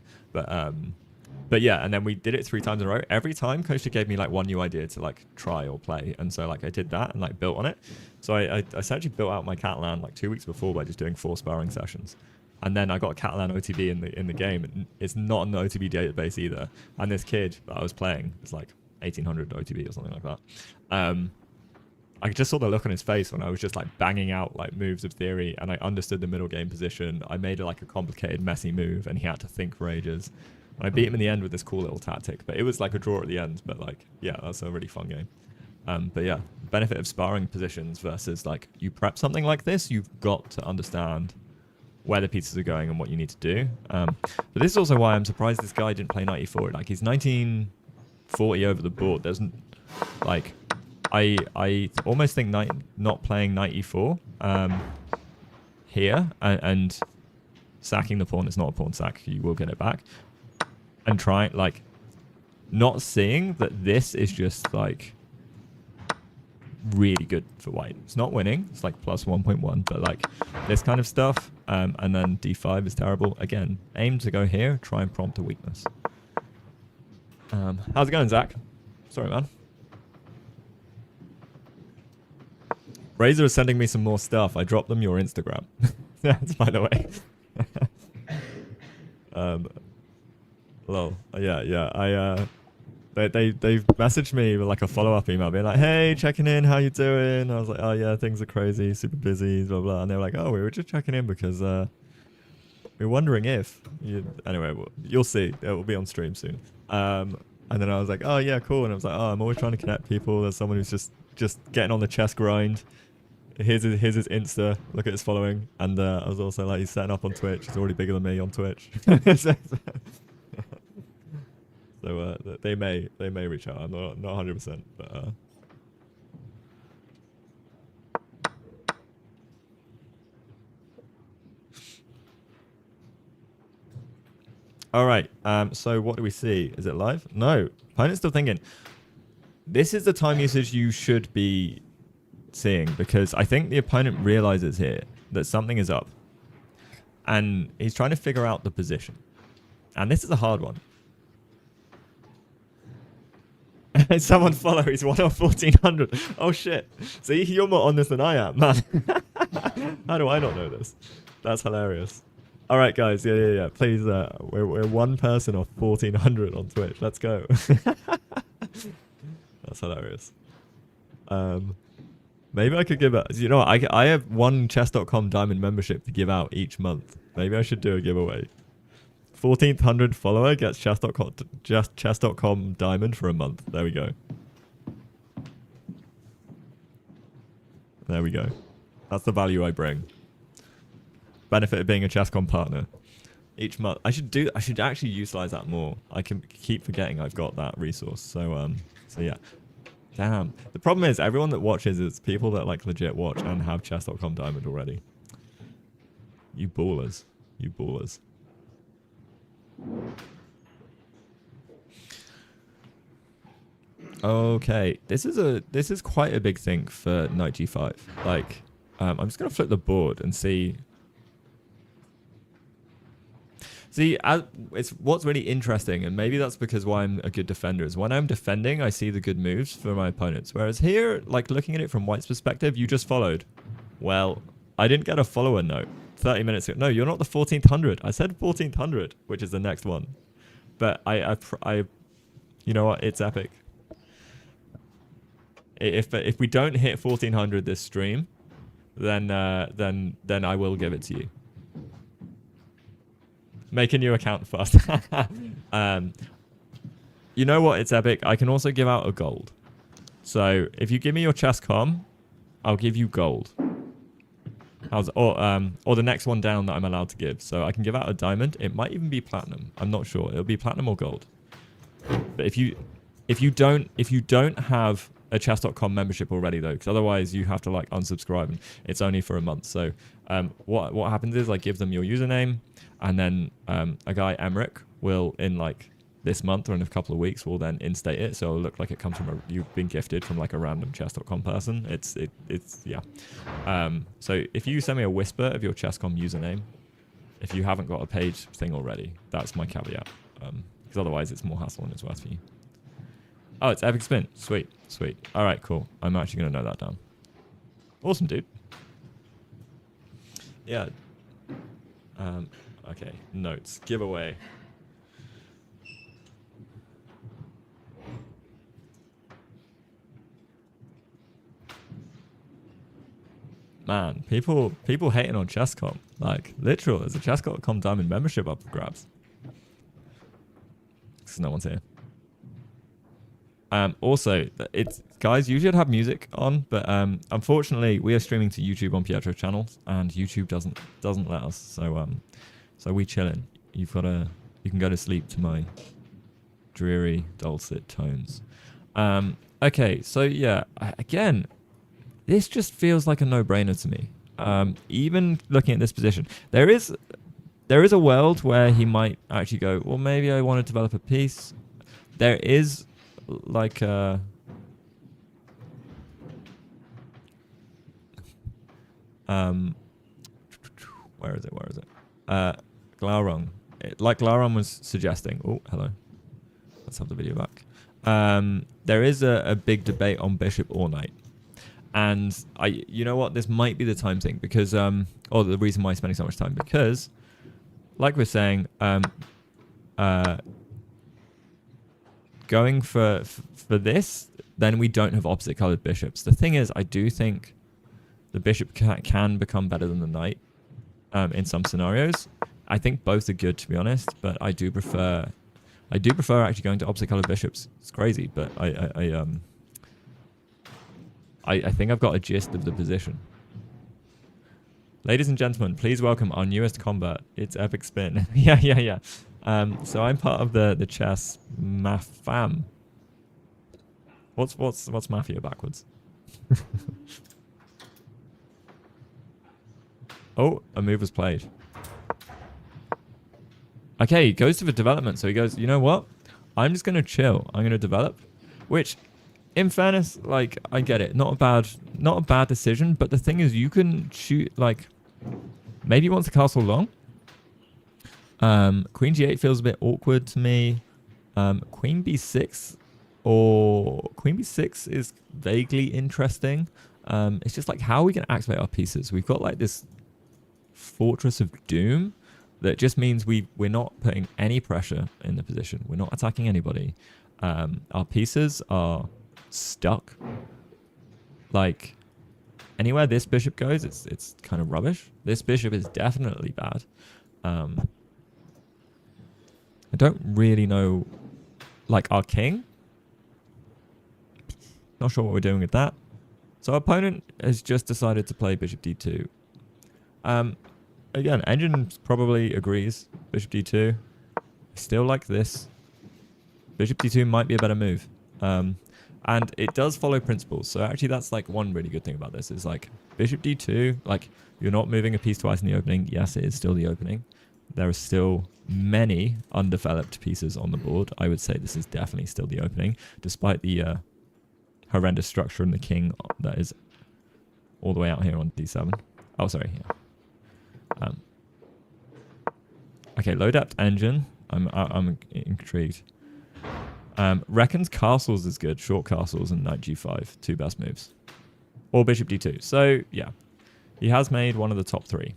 But yeah, and then we did it 3 times in a row. Every time, Kostya gave me like one new idea to like try or play, and so like I did that and like built on it. So I essentially built out my Catalan like 2 weeks before by just doing 4 sparring sessions, and then I got a Catalan OTB in the game. And it's not on the OTB database either. And this kid that I was playing was like 1800 OTB or something like that. I just saw the look on his face when I was just like banging out like moves of theory, and I understood the middle game position. I made like a complicated, messy move, and he had to think for ages. I beat him in the end with this cool little tactic, but it was like a draw at the end. But like, yeah, that's a really fun game. But yeah, benefit of sparring positions versus like, you prep something like this, you've got to understand where the pieces are going and what you need to do. But this is also why I'm surprised this guy didn't play knight e4. Like, he's 1940 over the board. There's like, I almost think not playing knight e4 here and sacking the pawn is not a pawn sack. You will get it back. And trying, like, not seeing that this is just, like, really good for white. It's not winning. It's, like, plus 1.1. But, like, this kind of stuff. And then d5 is terrible. Again, aim to go here. Try and prompt a weakness. How's it going, Zach? Sorry, man. Razor is sending me some more stuff. I dropped them your Instagram. That's by the way. Lol. Yeah. They've messaged me with like a follow-up email being like, hey, checking in, how you doing? I was like, oh yeah, things are crazy, super busy, blah blah. And they were like, oh, we were just checking in because we were wondering if anyway, well, you'll see, it will be on stream soon. And then I was like, oh yeah, cool. And I was like, oh, I'm always trying to connect people. There's someone who's just getting on the chess grind. Here's his Insta. Look at his following. And I was also like, he's setting up on Twitch. He's already bigger than me on Twitch. So they may reach out. I'm not 100%, but all right. So what do we see? Is it live? No. Opponent's still thinking. This is the time usage you should be seeing, because I think the opponent realizes here that something is up, and he's trying to figure out the position. And this is a hard one. Someone follow, he's 1 of 1400. Oh shit. See, you're more on this than I am, man. How do I not know this? That's hilarious. All right, guys. Yeah. Please, we're 1 person off 1400 on Twitch. Let's go. That's hilarious. Maybe I could give a, you know what, I have 1 chess.com diamond membership to give out each month. Maybe I should do a giveaway. 1400 follower gets chess.com diamond for a month. There we go. There we go. That's the value I bring. Benefit of being a chess.com partner. each month. I should actually utilize that more. I can keep forgetting I've got that resource. So yeah. Damn. The problem is everyone that watches is people that like legit watch and have chess.com diamond already. You ballers. You ballers. Okay. This is quite a big thing for knight g5. Like, I'm just gonna flip the board and see. See, it's what's really interesting, and maybe that's because why I'm a good defender, is when I'm defending, I see the good moves for my opponents. Whereas here, like looking at it from White's perspective, you just followed. Well, I didn't get a follower note 30 minutes ago. No, you're not the 1400. I said 1400, which is the next one. But I you know what? It's epic. If we don't hit 1400 this stream, then I will give it to you. Make a new account fast. You know what? It's epic. I can also give out a gold. So if you give me your chess.com, I'll give you gold. Or the next one down that I'm allowed to give. So I can give out a diamond. It might even be platinum. I'm not sure. It'll be platinum or gold. But if you don't have a chess.com membership already though, because otherwise you have to like unsubscribe and it's only for a month. So what happens is I give them your username, and then a guy Emmerich will in like this month or in a couple of weeks will then instate it, so it'll look like it comes from you've been gifted from like a random chess.com person. It's yeah. So if you send me a whisper of your chess.com username, if you haven't got a page thing already, that's my caveat, because otherwise it's more hassle and it's worse for you. Oh, it's epic spin. Sweet. All right, cool. I'm actually going to note that down. Awesome, dude. Yeah. Okay, notes. Giveaway. Man, people hating on chess.com. Like, literal, there's a chess.com diamond membership up for grabs. Because no one's here. Also, guys, you should have music on, but unfortunately, we are streaming to YouTube on Pietro channels, and YouTube doesn't let us. So we chilling. You can go to sleep to my dreary dulcet tones. Okay, so yeah, again, this just feels like a no-brainer to me. Even looking at this position, there is a world where he might actually go, well, maybe I want to develop a piece. There is like where is it? Glaurung. Like Glaurung was suggesting. Oh, hello. Let's have the video back. There is a big debate on bishop or knight. And you know what? This might be the time thing because, or the reason why I'm spending so much time, because, like we're saying, going for this, then we don't have opposite colored bishops. The thing is, I do think the bishop can become better than the knight in some scenarios. I think both are good, to be honest, but I do prefer actually going to opposite colored bishops. It's crazy, but I think I've got a gist of the position. Ladies and gentlemen, please welcome our newest convert. It's Epic Spin. yeah. So I'm part of the chess fam. What's mafia backwards? Oh, a move was played. Okay, he goes to the development. So he goes, you know what? I'm just going to chill. I'm going to develop. Which, in fairness, like, I get it. Not a bad decision. But the thing is, you can shoot, like, maybe he wants the castle long. Queen g8 feels a bit awkward to me. Queen b6 or Queen b6 is vaguely interesting. It's just like, how are we going to activate our pieces? We've got like this Fortress of Doom that just means we're not putting any pressure in the position. We're not attacking anybody. Our pieces are stuck. Like, anywhere this bishop goes, it's kind of rubbish. This bishop is definitely bad. I don't really know, like, our king. Not sure what we're doing with that. So our opponent has just decided to play bishop d2. Again, Engine probably agrees. Bishop d2. Still like this. Bishop d2 might be a better move. And it does follow principles. So actually that's like one really good thing about this is like bishop d2, like you're not moving a piece twice in the opening. Yes, it is still the opening. There are still many undeveloped pieces on the board. I would say this is definitely still the opening, despite the horrendous structure and the king that is all the way out here on d7. Oh, sorry. Yeah. Okay, low depth engine. I'm intrigued. Reckons castles is good. Short castles and knight g5. Two best moves. Or bishop d2. So, yeah. He has made one of the top three.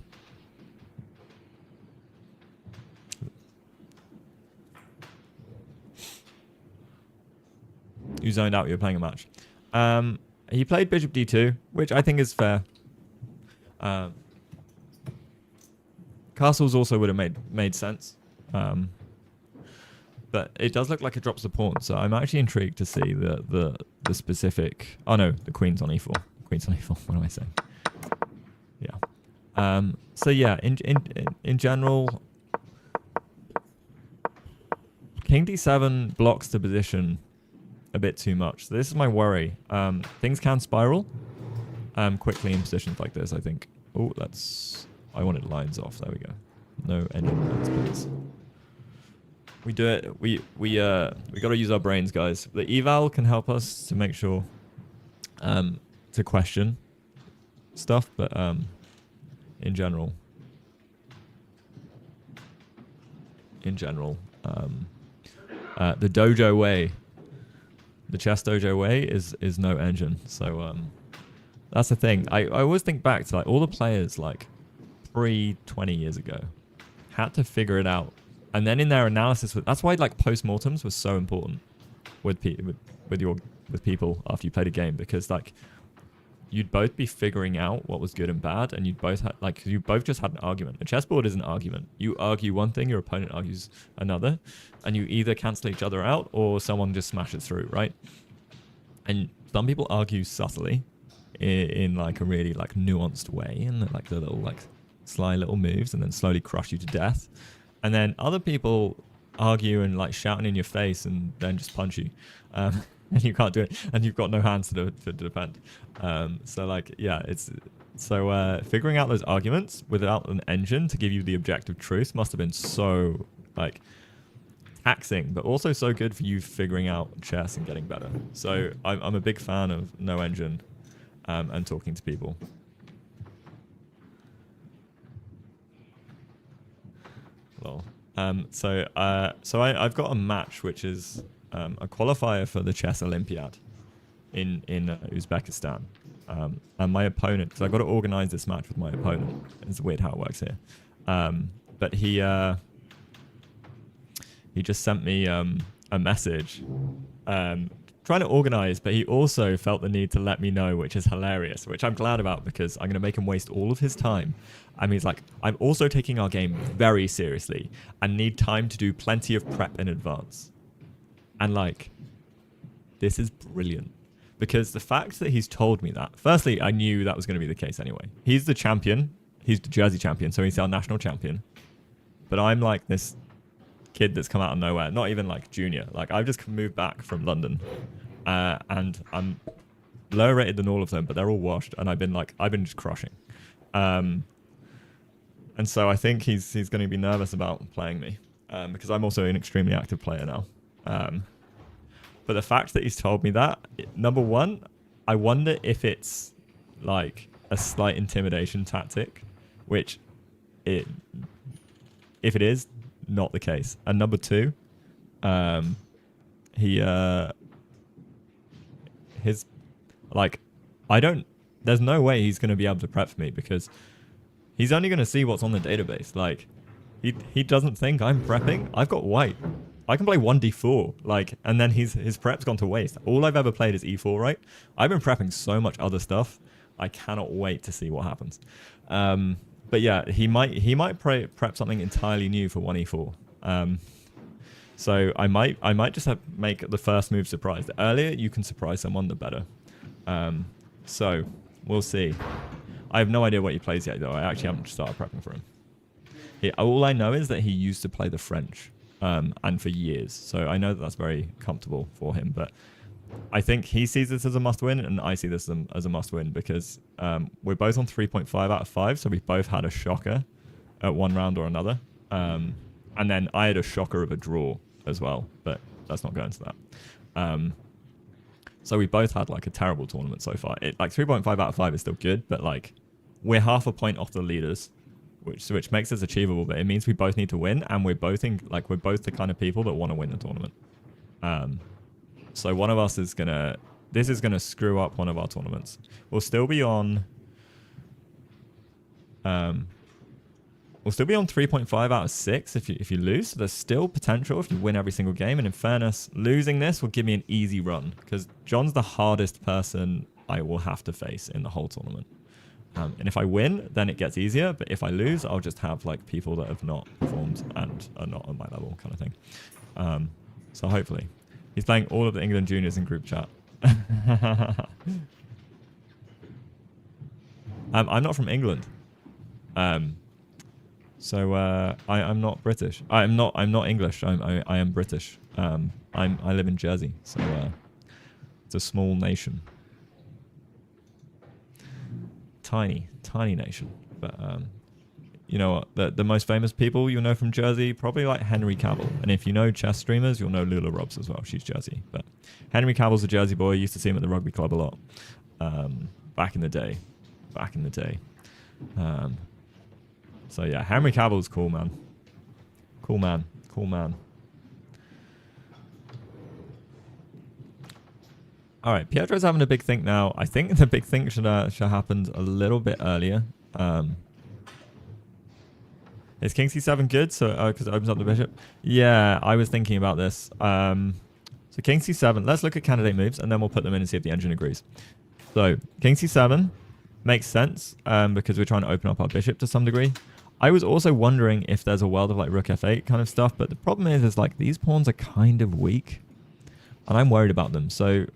You zoned out. You were playing a match. He played bishop d2, which I think is fair. Castles also would have made sense. But it does look like it drops the pawn, so I'm actually intrigued to see the specific... Oh no, the queen's on e4. Queen's on e4, what am I saying? Yeah. So yeah, in general, king d7 blocks the position a bit too much. So this is my worry. Things can spiral quickly in positions like this, I think. Oh, I wanted lines off. There we go. No engine lines, please. We do it. We got to use our brains, guys. The eval can help us to make sure to question stuff, but in general, the dojo way, the chess dojo way is no engine. So that's the thing. I always think back to like all the players like 20 years ago had to figure it out. And then in their analysis, that's why like postmortems was so important with people after you played a game, because like you'd both be figuring out what was good and bad, and you both just had an argument. A chessboard is an argument. You argue one thing, your opponent argues another, and you either cancel each other out or someone just smashes through, right? And some people argue subtly in like a really like nuanced way, and like the little like sly little moves, and then slowly crush you to death. And then other people argue and like shouting in your face and then just punch you. And you can't do it. And you've got no hands to defend. So like, yeah, figuring out those arguments without an engine to give you the objective truth must have been so like taxing, but also so good for you figuring out chess and getting better. So I'm a big fan of no engine and talking to people. Lol. So I've got a match which is a qualifier for the chess Olympiad in Uzbekistan, and my opponent, because I've got to organize this match with my opponent. It's weird how it works here, but he just sent me a message trying to organize, but he also felt the need to let me know, which is hilarious, which I'm glad about, because I'm going to make him waste all of his time. I mean, he's like, I'm also taking our game very seriously and need time to do plenty of prep in advance. And like, this is brilliant, because the fact that he's told me that, firstly, I knew that was going to be the case anyway. He's the champion. He's the Jersey champion, so he's our national champion. But I'm like this kid that's come out of nowhere, not even like junior. Like, I've just moved back from London, and I'm lower rated than all of them, but they're all washed, and I've been just crushing. And so I think he's going to be nervous about playing me, because I'm also an extremely active player now. But the fact that he's told me that, number one, I wonder if it's like a slight intimidation tactic, which if it is, not the case. And number two, there's no way he's going to be able to prep for me, because he's only going to see what's on the database. Like, he doesn't think I'm prepping. I've got white. I can play 1d4, like, and then his prep's gone to waste. All I've ever played is e4, right? I've been prepping so much other stuff. I cannot wait to see what happens. But yeah, he might prep something entirely new for 1e4. So I might just make the first move surprise. The earlier you can surprise someone, the better. So we'll see. I have no idea what he plays yet, though. I actually haven't started prepping for him. All I know is that he used to play the French, and for years. So I know that that's very comfortable for him. But I think he sees this as a must-win, and I see this as a must-win because we're both on 3.5 out of 5, so we both had a shocker at one round or another. And then I had a shocker of a draw as well, but let's not go into that. So we both had like a terrible tournament so far. Like 3.5 out of 5 is still good, but like we're half a point off the leaders, which makes this achievable. But it means we both need to win, and we're both the kind of people that want to win the tournament. So one of us is gonna. This is gonna screw up one of our tournaments. We'll still be on. We'll still be on 3.5 out of 6 if you lose. So there's still potential if you win every single game. And in fairness, losing this will give me an easy run because John's the hardest person I will have to face in the whole tournament. And if I win, then it gets easier. But if I lose, I'll just have like people that have not performed and are not on my level kind of thing. So hopefully. He's playing all of the England juniors in group chat. I'm not from England. So I'm not British. I'm not English. I am British. I live in Jersey, so it's a small nation, tiny nation. But you know what? The most famous people you'll know from Jersey, probably like Henry Cavill. And if you know chess streamers, you'll know Lula Robs as well. She's Jersey, but Henry Cavill's a Jersey boy. Used to see him at the rugby club a lot. Back in the day. So yeah, Henry Cavill's cool, man. Cool man. All right, Pietro's having a big think now. I think the big think should have happened a little bit earlier. Is King C7 good? So because it opens up the bishop. Yeah, I was thinking about this. So King C7. Let's look at candidate moves, and then we'll put them in and see if the engine agrees. So King C7 makes sense because we're trying to open up our bishop to some degree. I was also wondering if there's a world of like Rook F8 kind of stuff, but the problem is like these pawns are kind of weak, and I'm worried about them. So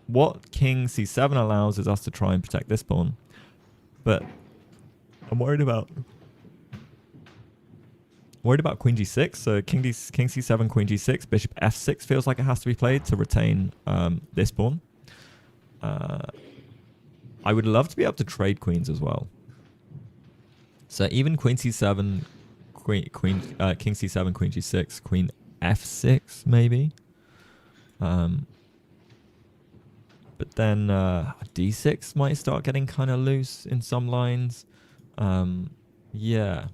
what King C7 allows is us to try and protect this pawn, but I'm worried about Queen G6. So King C7, Queen G6, Bishop F6 feels like it has to be played to retain this pawn. I would love to be able to trade queens as well. So even Queen C7, King C7, Queen G6, Queen F6 maybe. But then D6 might start getting kind of loose in some lines. Yeah.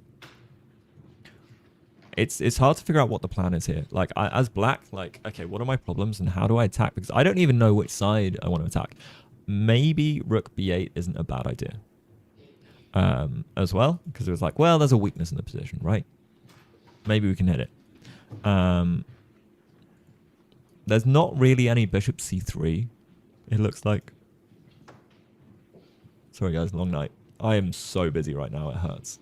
It's hard to figure out what the plan is here. Like as black, like, okay, what are my problems and how do I attack? Because I don't even know which side I want to attack. Maybe Rook B8 isn't a bad idea. As well, because it was like, well, there's a weakness in the position, right? Maybe we can hit it. There's not really any Bishop C3, it looks like. Sorry guys, long night. I am so busy right now, it hurts.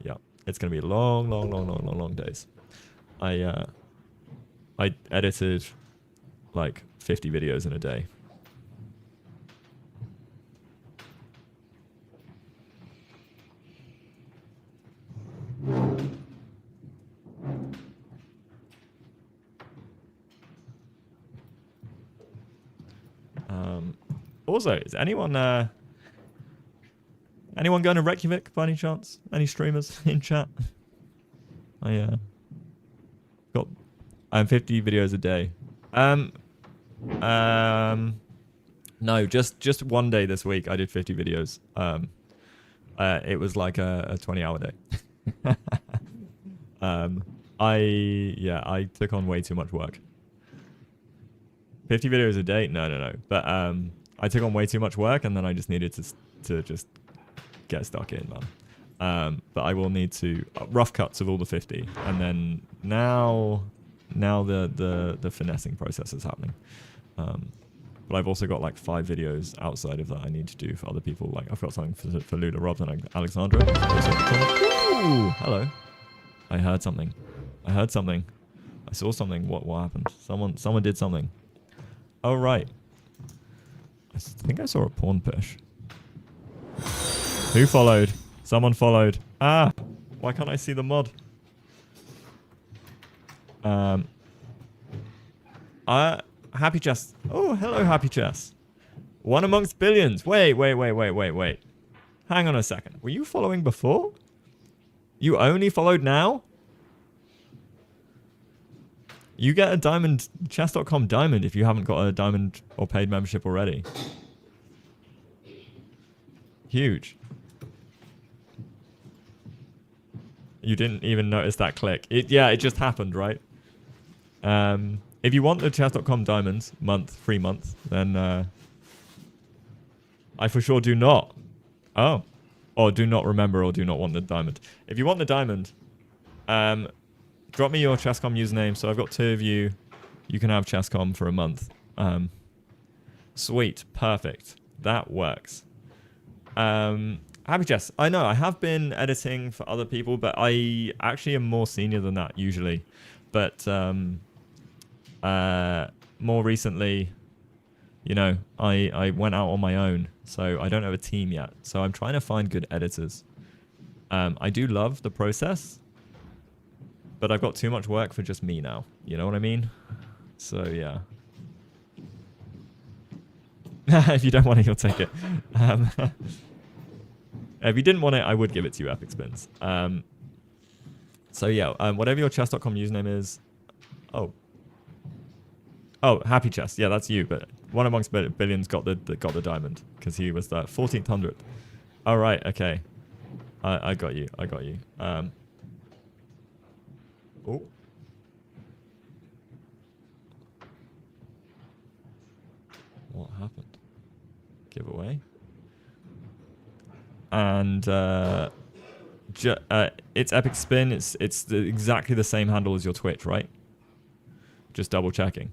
Yeah, it's gonna be long days. I edited like 50 videos in a day. Also, is anyone going to Reykjavik by any chance? Any streamers in chat? I got 50 videos a day. No, just one day this week I did 50 videos. It was like a 20-hour day. I took on way too much work. 50 videos a day? No. But I took on way too much work, and then I just needed to just get stuck in, man. But I will need to rough cuts of all the 50, and then now the finessing process is happening. But I've also got like 5 videos outside of that I need to do for other people. Like I've got something for Lula Robs and Alexandra. Ooh, hello. I heard something. I saw something. What happened? Someone did something. Oh right. I think I saw a pawn push. Who followed? Someone followed. Ah, why can't I see the mod? Happy Chess. Oh, hello, Happy Chess. One amongst billions. Wait. Hang on a second. Were you following before? You only followed now? You get a diamond, chess.com diamond if you haven't got a diamond or paid membership already. Huge. You didn't even notice that click. It just happened, right? If you want the chess.com diamonds free month, then I for sure do not. Oh. Or do not remember or do not want the diamond. If you want the diamond, drop me your chess.com username. So I've got 2 of you. You can have chess.com for a month. Sweet. Perfect. That works. Happy Chess. I know I have been editing for other people, but I actually am more senior than that usually. But more recently, you know, I went out on my own, so I don't have a team yet. So I'm trying to find good editors. I do love the process, but I've got too much work for just me now. You know what I mean? So yeah. If you don't want it, you'll take it. If you didn't want it, I would give it to you, Epic Spins. So yeah, whatever your chess.com username is. Oh, Happy Chess. Yeah, that's you. But one amongst billions got the diamond because he was the 1400. All right. Okay. I got you. Oh. What happened? Giveaway. And it's Epic Spin. It's exactly the same handle as your Twitch, right? Just double checking.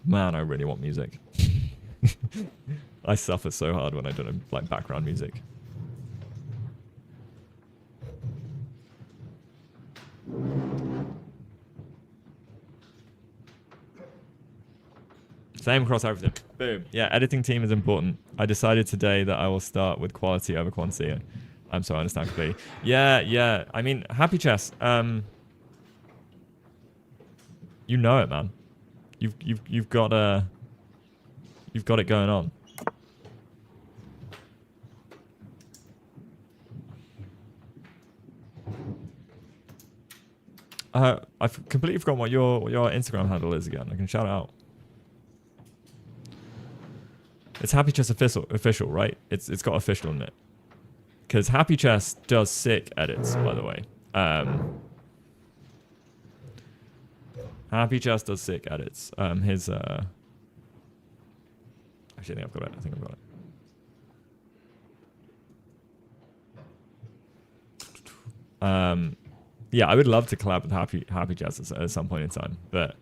Man, I really want music. I suffer so hard when I don't have like background music. Same across everything. Boom. Yeah, editing team is important. I decided today that I will start with quality over quantity. I'm sorry, I understand completely. Yeah. I mean, Happy Chess. You know it, man. You've got it going on. I've completely forgotten what your Instagram handle is again. I can shout it out. It's Happy Chess official, right? It's got official in it. Because Happy Chess does sick edits, by the way. Happy Chess does sick edits. Actually, I think I've got it. Yeah, I would love to collab with Happy Chess at some point in time, but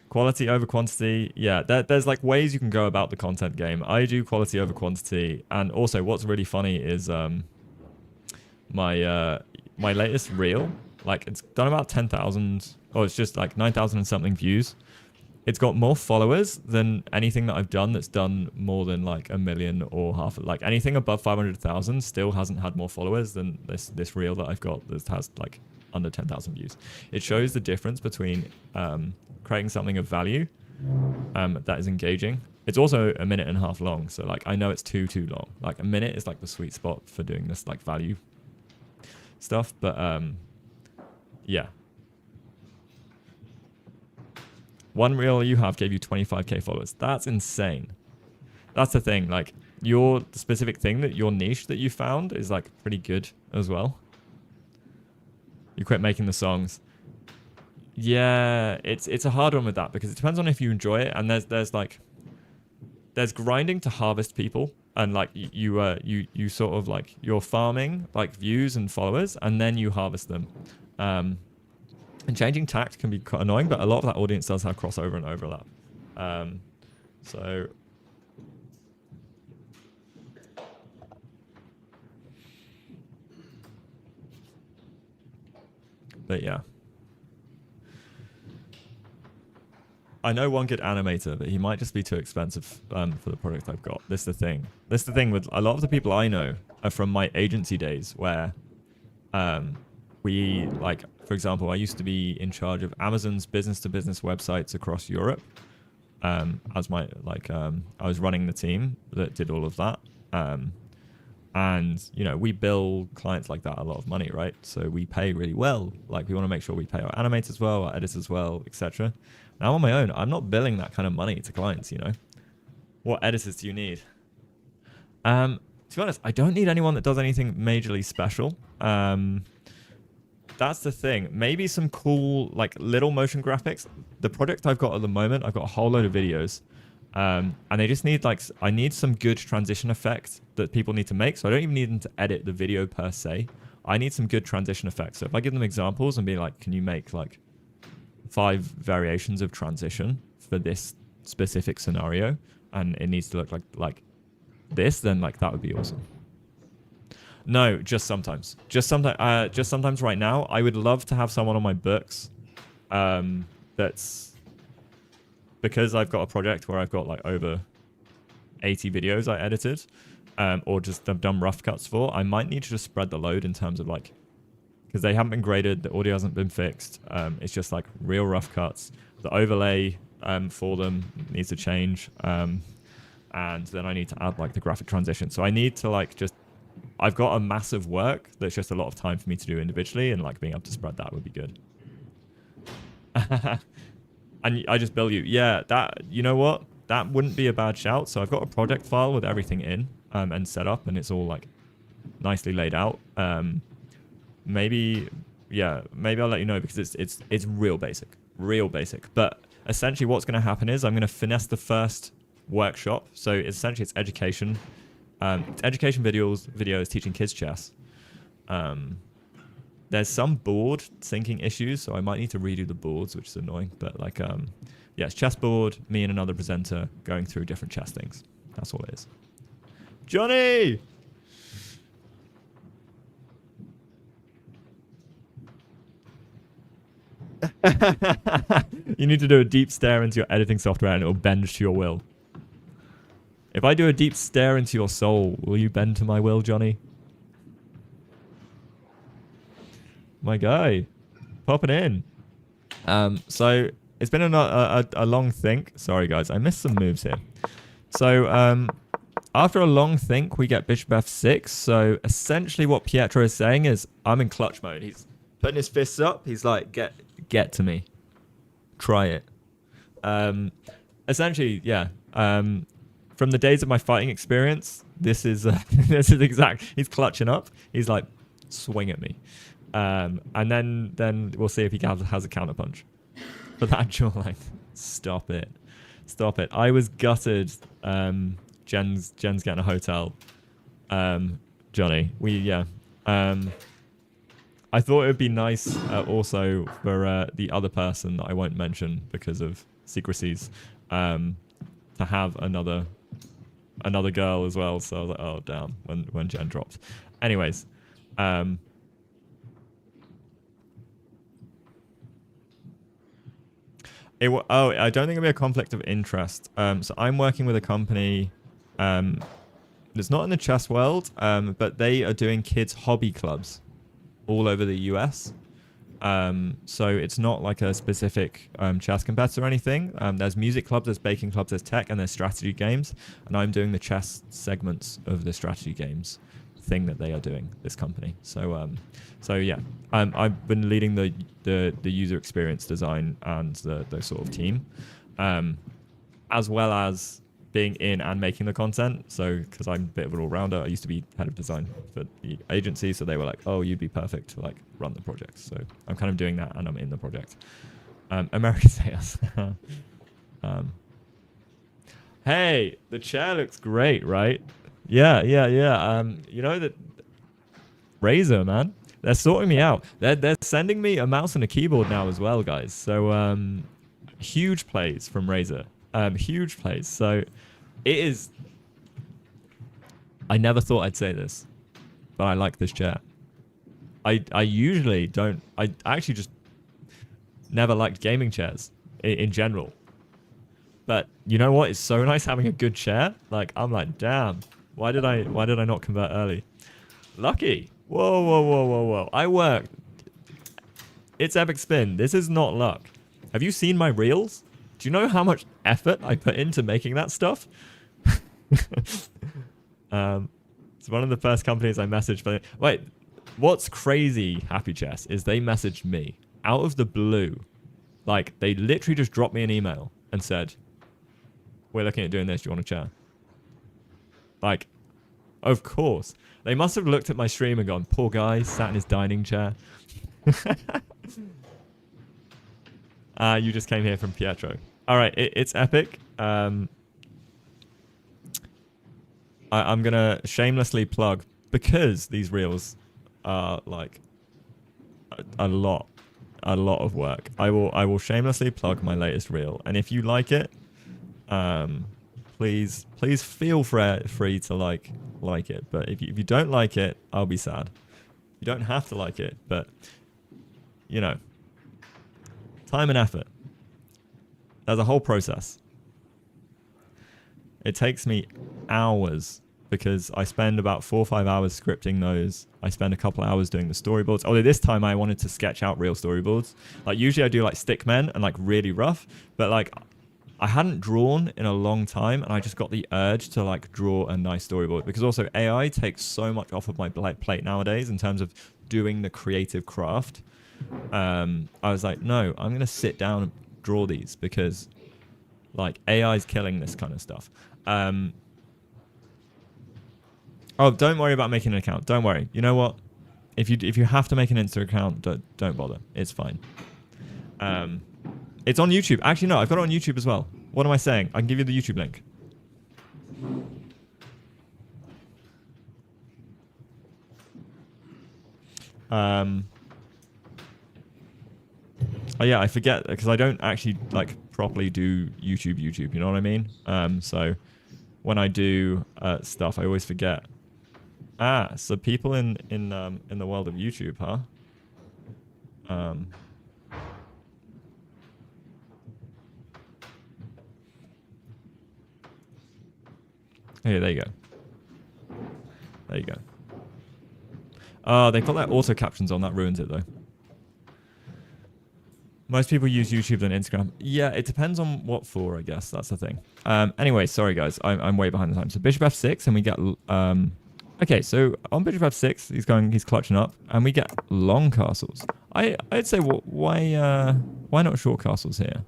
quality over quantity. Yeah, there's like ways you can go about the content game. I do quality over quantity, and also what's really funny is my latest reel, like it's done about 10,000. Oh, it's just like 9,000 and something views. It's got more followers than anything that I've done that's done more than like 1 million or half. Like anything above 500,000 still hasn't had more followers than this reel that I've got that has like under 10,000 views. It shows the difference between creating something of value that is engaging. It's also 1.5 minutes long, so like I know it's too long. Like a minute is like the sweet spot for doing this like value stuff, but yeah. One reel you have gave you 25k followers. That's insane. That's the thing. Like your specific thing, that your niche that you found is like pretty good as well. You quit making the songs. Yeah, it's a hard one with that because it depends on if you enjoy it, and there's grinding to harvest people, and like you sort of like you're farming like views and followers, and then you harvest them. And changing tact can be quite annoying, but a lot of that audience does have crossover and overlap. So but yeah. I know one good animator, but he might just be too expensive for the product I've got. This is the thing. This is the thing with a lot of the people I know are from my agency days where we, like, for example, I used to be in charge of Amazon's business-to-business websites across Europe. As my, like, I was running the team that did all of that. And, you know, we bill clients like that a lot of money, right? So we pay really well. Like, we want to make sure we pay our animators well, our editors well, etc. Now I'm on my own. I'm not billing that kind of money to clients, you know. What editors do you need? To be honest, I don't need anyone that does anything majorly special. That's the thing. Maybe some cool, like, little motion graphics. The project I've got at the moment, I've got a whole load of videos. And they just need, like, I need some good transition effects that people need to make. So I don't even need them to edit the video per se. I need some good transition effects. So if I give them examples and be like, can you make, like, 5 variations of transition for this specific scenario, and it needs to look like this, then, like, that would be awesome. No, just sometimes. Just sometimes right now. I would love to have someone on my books that's... Because I've got a project where I've got, like, over 80 videos I edited, or just I've done rough cuts for, I might need to just spread the load in terms of, like, because they haven't been graded, the audio hasn't been fixed. It's just, like, real rough cuts. The overlay for them needs to change, and then I need to add, like, the graphic transition. So I need to, like, just... I've got a massive work that's just a lot of time for me to do individually, and, like, being able to spread that would be good. And I just bill you. Yeah, that, you know what? That wouldn't be a bad shout. So I've got a project file with everything in and set up, and it's all, like, nicely laid out. Maybe I'll let you know, because it's real basic. But essentially what's going to happen is I'm going to finesse the first workshop. So essentially it's education. It's education videos teaching kids chess. There's some board syncing issues, so I might need to redo the boards, which is annoying. But, like, yeah, it's chessboard, me and another presenter going through different chess things. That's all it is. Johnny! You need to do a deep stare into your editing software and it'll bend to your will. If I do a deep stare into your soul, will you bend to my will, Johnny? My guy, popping in. So it's been a long think. Sorry, guys, I missed some moves here. So after a long think, we get bishop f6. So essentially what Pietro is saying is, I'm in clutch mode. He's putting his fists up. He's like, get to me. Try it. Essentially, yeah. From the days of my fighting experience, this is exact. He's clutching up. He's like, swing at me. And then we'll see if he has a counterpunch. But that jawline, stop it. I was gutted. Jen's getting a hotel. Johnny, I thought it would be nice also for the other person that I won't mention because of secrecies, to have another girl as well. So I was like, oh damn, when Jen dropped. Anyways, I don't think it'll be a conflict of interest. So I'm working with a company that's not in the chess world, but they are doing kids hobby clubs all over the US. So it's not like a specific chess competitor or anything. There's music clubs, there's baking clubs, there's tech, and there's strategy games. And I'm doing the chess segments of the strategy games thing that they are doing, this company. So yeah, I've been leading the user experience design and the sort of team, as well as being in and making the content. So because I'm a bit of an all-rounder, I used to be head of design for the agency, so they were like, oh, you'd be perfect to, like, run the project. So I'm kind of doing that, and I'm in the project. American sales. Hey, the chair looks great, right? Yeah. You know that Razer, man, they're sorting me out. They're sending me a mouse and a keyboard now as well, guys. So huge plays from Razer. Huge plays. So it is. I never thought I'd say this, but I like this chair. I usually don't. I actually just never liked gaming chairs in general. But you know what? It's so nice having a good chair. Like, I'm like, damn. Why did I not convert early? Lucky. Whoa, whoa, whoa, whoa, whoa. I worked. It's epic spin. This is not luck. Have you seen my reels? Do you know how much effort I put into making that stuff? It's one of the first companies I messaged. But wait, what's crazy, Happy Chess, is they messaged me out of the blue. Like, they literally just dropped me an email and said, we're looking at doing this. Do you want a chair? Like, of course. They must have looked at my stream and gone, poor guy, sat in his dining chair. You just came here from Pietro. All right, it's epic. I'm going to shamelessly plug, because these reels are like a lot of work. I will shamelessly plug my latest reel. And if you like it, please feel free to like it. But if you don't like it, I'll be sad. You don't have to like it, but you know, time and effort. There's a whole process. It takes me hours because I spend about 4 or 5 hours scripting those. I spend a couple hours doing the storyboards. Although this time I wanted to sketch out real storyboards. Like usually I do like stick men and like really rough, but like I hadn't drawn in a long time and I just got the urge to like draw a nice storyboard, because also AI takes so much off of my plate nowadays in terms of doing the creative craft. I was like, no, I'm going to sit down and draw these because like AI is killing this kind of stuff. Oh, don't worry about making an account. Don't worry. You know what? If you have to make an Insta account, don't bother. It's fine. It's on YouTube. Actually, no, I've got it on YouTube as well. What am I saying? I can give you the YouTube link. Oh yeah, I forget because I don't actually like properly do YouTube. You know what I mean? So when I do stuff, I always forget. So people in the world of YouTube, huh? Here, there you go. There you go. Oh, they've got their auto captions on. That ruins it though. Most people use YouTube than Instagram. Yeah, it depends on what for, I guess. That's the thing. Anyway, sorry guys, I'm way behind the time. So bishop f6, and we get okay. So on bishop f6, he's clutching up, and we get long castles. I'd say why not short castles here?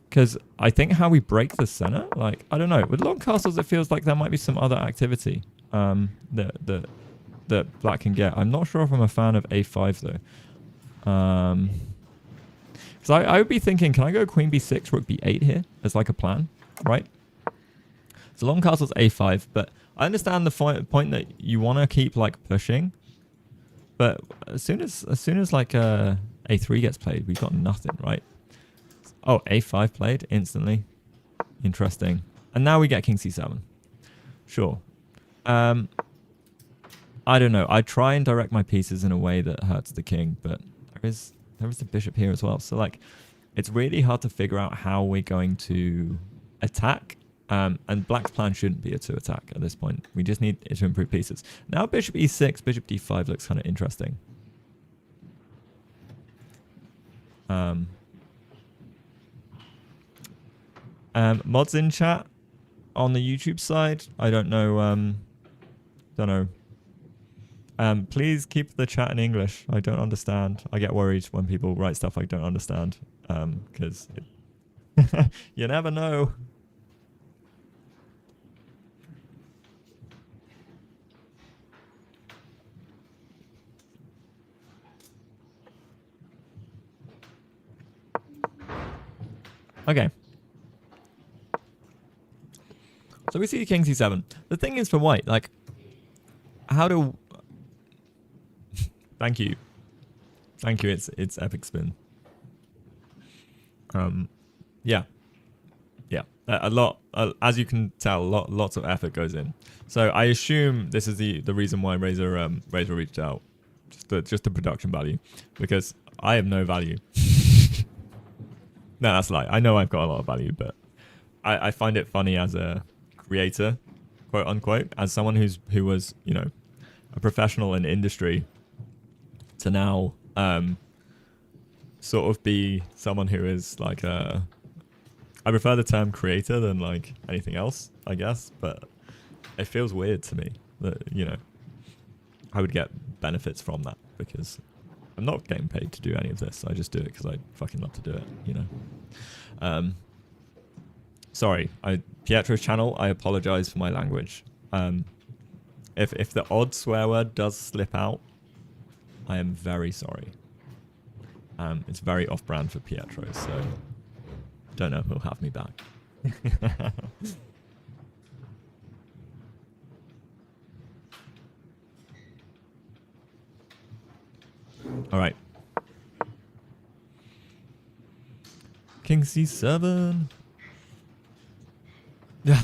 Because I think how we break the center, like I don't know, with long castles, it feels like there might be some other activity that black can get. I'm not sure if I'm a fan of a5 though. Because I would be thinking, can I go queen b6, rook b8 here as like a plan, right? So long castle's a5, but I understand the point that you want to keep like pushing, but as soon as like a3 gets played, we've got nothing, right? Oh, a5 played instantly. Interesting. And now we get king c7. Sure. I don't know. I try and direct my pieces in a way that hurts the king, but there is the bishop here as well. So like, it's really hard to figure out how we're going to attack. And black's plan shouldn't be to attack at this point. We just need to improve pieces. Now bishop e6, bishop d5 looks kind of interesting. Mods in chat on the YouTube side. I don't know. Please keep the chat in English. I don't understand. I get worried when people write stuff I don't understand. Because you never know. Okay. So we see king c7. The thing is for white, like, how do... Thank you. Thank you, it's epic spin. Yeah. Yeah, a lot, as you can tell, lots of effort goes in. So I assume this is the reason why Razor reached out. Just the production value. Because I have no value. No, that's a lie. I know I've got a lot of value, but I find it funny as a creator, quote unquote, as someone who was, you know, a professional in industry to now sort of be someone who is like a... I prefer the term creator than like anything else, I guess, but it feels weird to me that, you know, I would get benefits from that because I'm not getting paid to do any of this. I just do it because I fucking love to do it, you know. Sorry, Pietro's channel, I apologize for my language. If the odd swear word does slip out, I am very sorry. It's very off-brand for Pietro, so don't know if he'll have me back. All right. King C7. Yeah.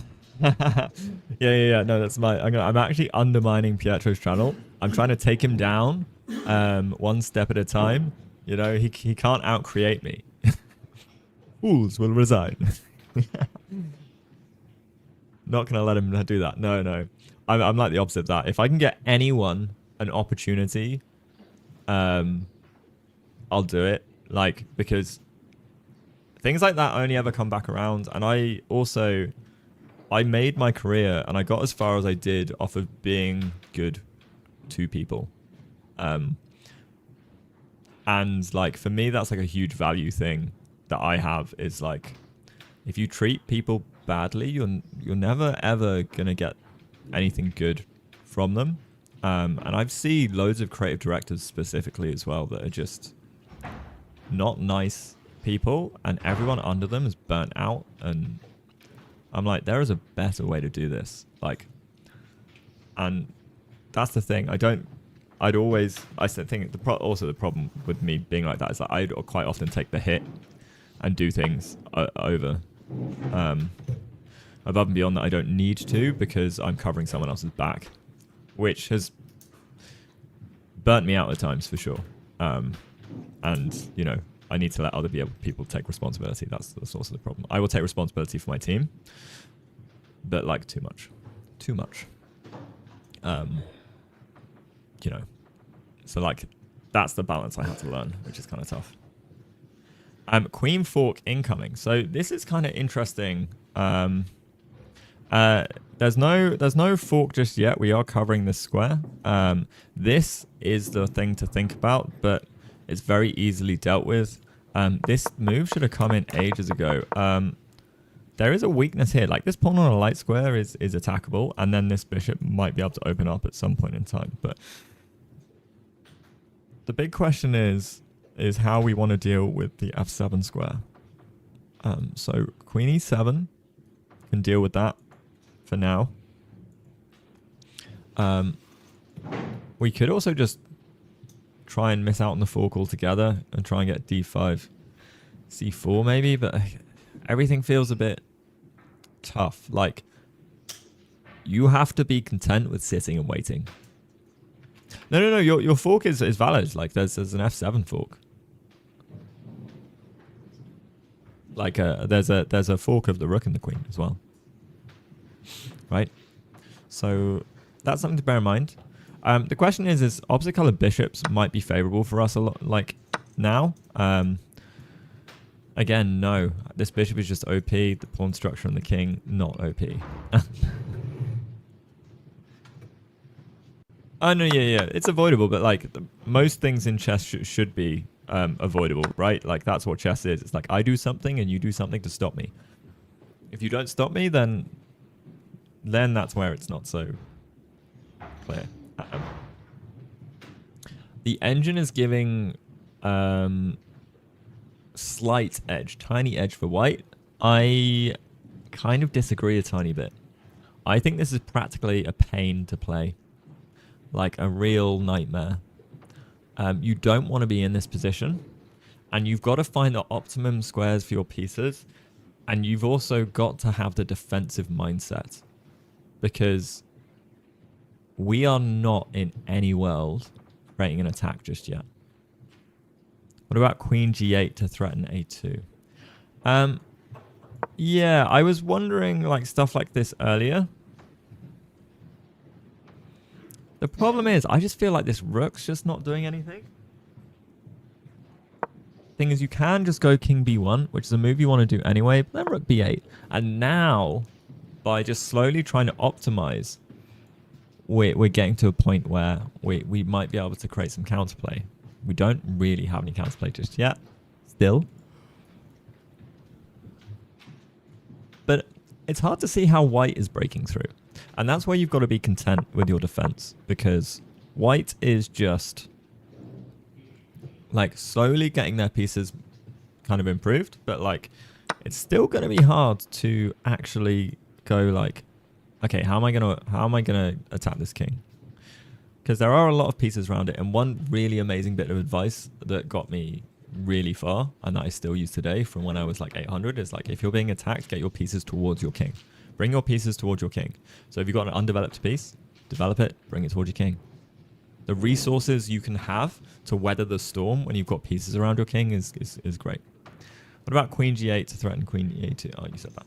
yeah. No, that's my... I'm actually undermining Pietro's channel. I'm trying to take him down one step at a time. You know, he can't out-create me. Fools will resign. Not going to let him do that. No. I'm like the opposite of that. If I can get anyone an opportunity, I'll do it. Like, because things like that only ever come back around. And I made my career and I got as far as I did off of being good to people. And like, for me, that's like a huge value thing that I have is like, if you treat people badly, you're never ever gonna get anything good from them. And I've seen loads of creative directors specifically as well that are just not nice people, and everyone under them is burnt out. And I'm like, there is a better way to do this. Like, and that's the thing. I think also the problem with me being like that is that I quite often take the hit and do things over above and beyond that I don't need to, because I'm covering someone else's back, which has burnt me out at times for sure. And you know, I need to let other people take responsibility. That's also the problem. I will take responsibility for my team, but like too much. You know, so like that's the balance I have to learn, which is kind of tough. Queen fork incoming. So this is kind of interesting. There's no fork just yet. We are covering this square. This is the thing to think about, but it's very easily dealt with. This move should have come in ages ago. There is a weakness here. Like, this pawn on a light square is attackable, and then this bishop might be able to open up at some point in time. But the big question is how we want to deal with the f7 square. So queen e7 can deal with that for now. We could also just try and miss out on the fork altogether and try and get d5, c4 maybe, but everything feels a bit tough. Like, you have to be content with sitting and waiting. No, your fork is valid. Like, there's an f7 fork. Like, there's a fork of the rook and the queen as well, right? So that's something to bear in mind. The question is opposite color bishops might be favorable for us a lot, like now. Again, no. This bishop is just OP. The pawn structure and the king, not OP. Oh, no, yeah. It's avoidable, but like most things in chess should be avoidable, right? Like, that's what chess is. It's like, I do something and you do something to stop me. If you don't stop me, then that's where it's not so clear. The engine is giving slight edge, tiny edge for white. I kind of disagree a tiny bit. I think this is practically a pain to play, like a real nightmare. You don't want to be in this position, and you've got to find the optimum squares for your pieces, and you've also got to have the defensive mindset, because we are not in any world creating an attack just yet. What about queen g8 to threaten a2? Yeah, I was wondering like stuff like this earlier. The problem is, I just feel like this rook's just not doing anything. Thing is, you can just go king b1, which is a move you want to do anyway, but then rook b8. And now, by just slowly trying to optimize, we're getting to a point where we might be able to create some counterplay. We don't really have any counterplay just yet, still. But it's hard to see how white is breaking through. And that's where you've got to be content with your defense, because white is just like slowly getting their pieces kind of improved, but like it's still going to be hard to actually go like, okay, how am I gonna attack this king? Because there are a lot of pieces around it. And one really amazing bit of advice that got me really far, and that I still use today from when I was like 800, is like, if you're being attacked, get your pieces towards your king. Bring your pieces towards your king. So if you've got an undeveloped piece, develop it, bring it towards your king. The resources you can have to weather the storm when you've got pieces around your king is great. What about queen g8 to threaten queen e8? Oh, you said that.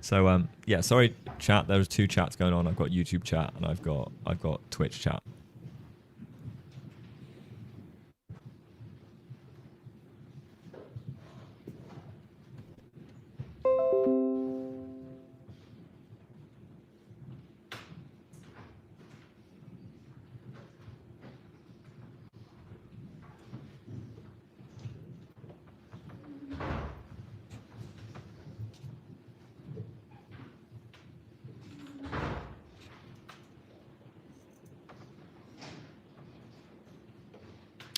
So yeah, sorry chat, there was two chats going on. I've got YouTube chat and I've got Twitch chat.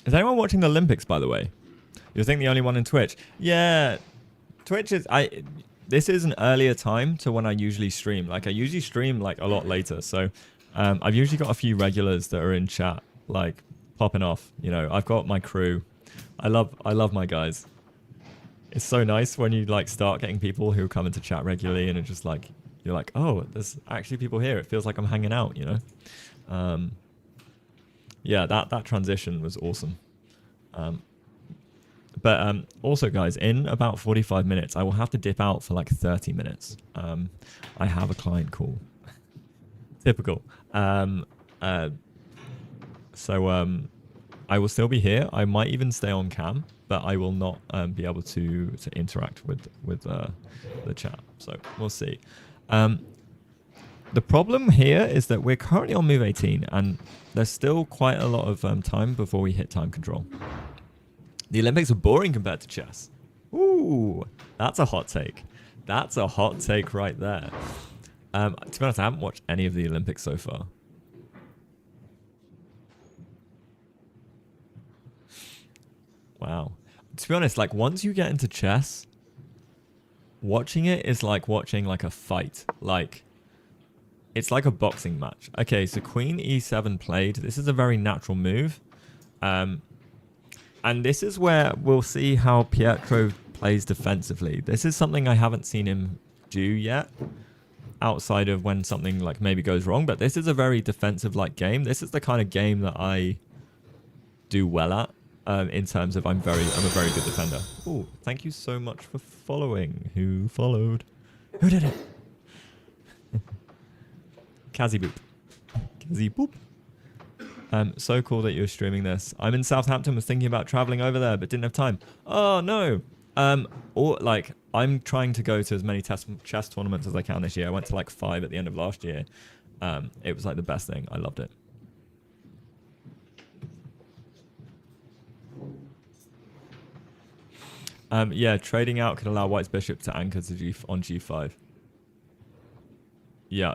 Is anyone watching the Olympics, by the way? You think the only one in Twitch? Yeah, Twitch is... This is an earlier time to when I usually stream. Like, I usually stream, like, a lot later. So, I've usually got a few regulars that are in chat, like, popping off. You know, I've got my crew. I love my guys. It's so nice when you, like, start getting people who come into chat regularly and it's just, like... You're like, oh, there's actually people here. It feels like I'm hanging out, you know? Yeah, that transition was awesome. But also, guys, in about 45 minutes, I will have to dip out for like 30 minutes. I have a client call. Typical. So I will still be here. I might even stay on cam, but I will not be able to interact with the chat. So we'll see. The problem here is that we're currently on move 18, and there's still quite a lot of time before we hit time control. The Olympics are boring compared to chess. Ooh, that's a hot take. That's a hot take right there. To be honest, I haven't watched any of the Olympics so far. Wow. To be honest, like once you get into chess, watching it is like watching like a fight. Like... It's like a boxing match. Okay, so queen e7 played. This is a very natural move. And this is where we'll see how Pietro plays defensively. This is something I haven't seen him do yet, outside of when something like maybe goes wrong. But this is a very defensive-like game. This is the kind of game that I do well at, in terms of I'm a very good defender. Oh, thank you so much for following. Who followed? Who did it? Kazi Boop. Kazi Boop. So cool that you're streaming this. I'm in Southampton, was thinking about traveling over there, but didn't have time. Oh, no. Or like, I'm trying to go to as many chess tournaments as I can this year. I went to like 5 at the end of last year. It was like the best thing. I loved it. Yeah, trading out can allow White's bishop to anchor to on g5. Yeah.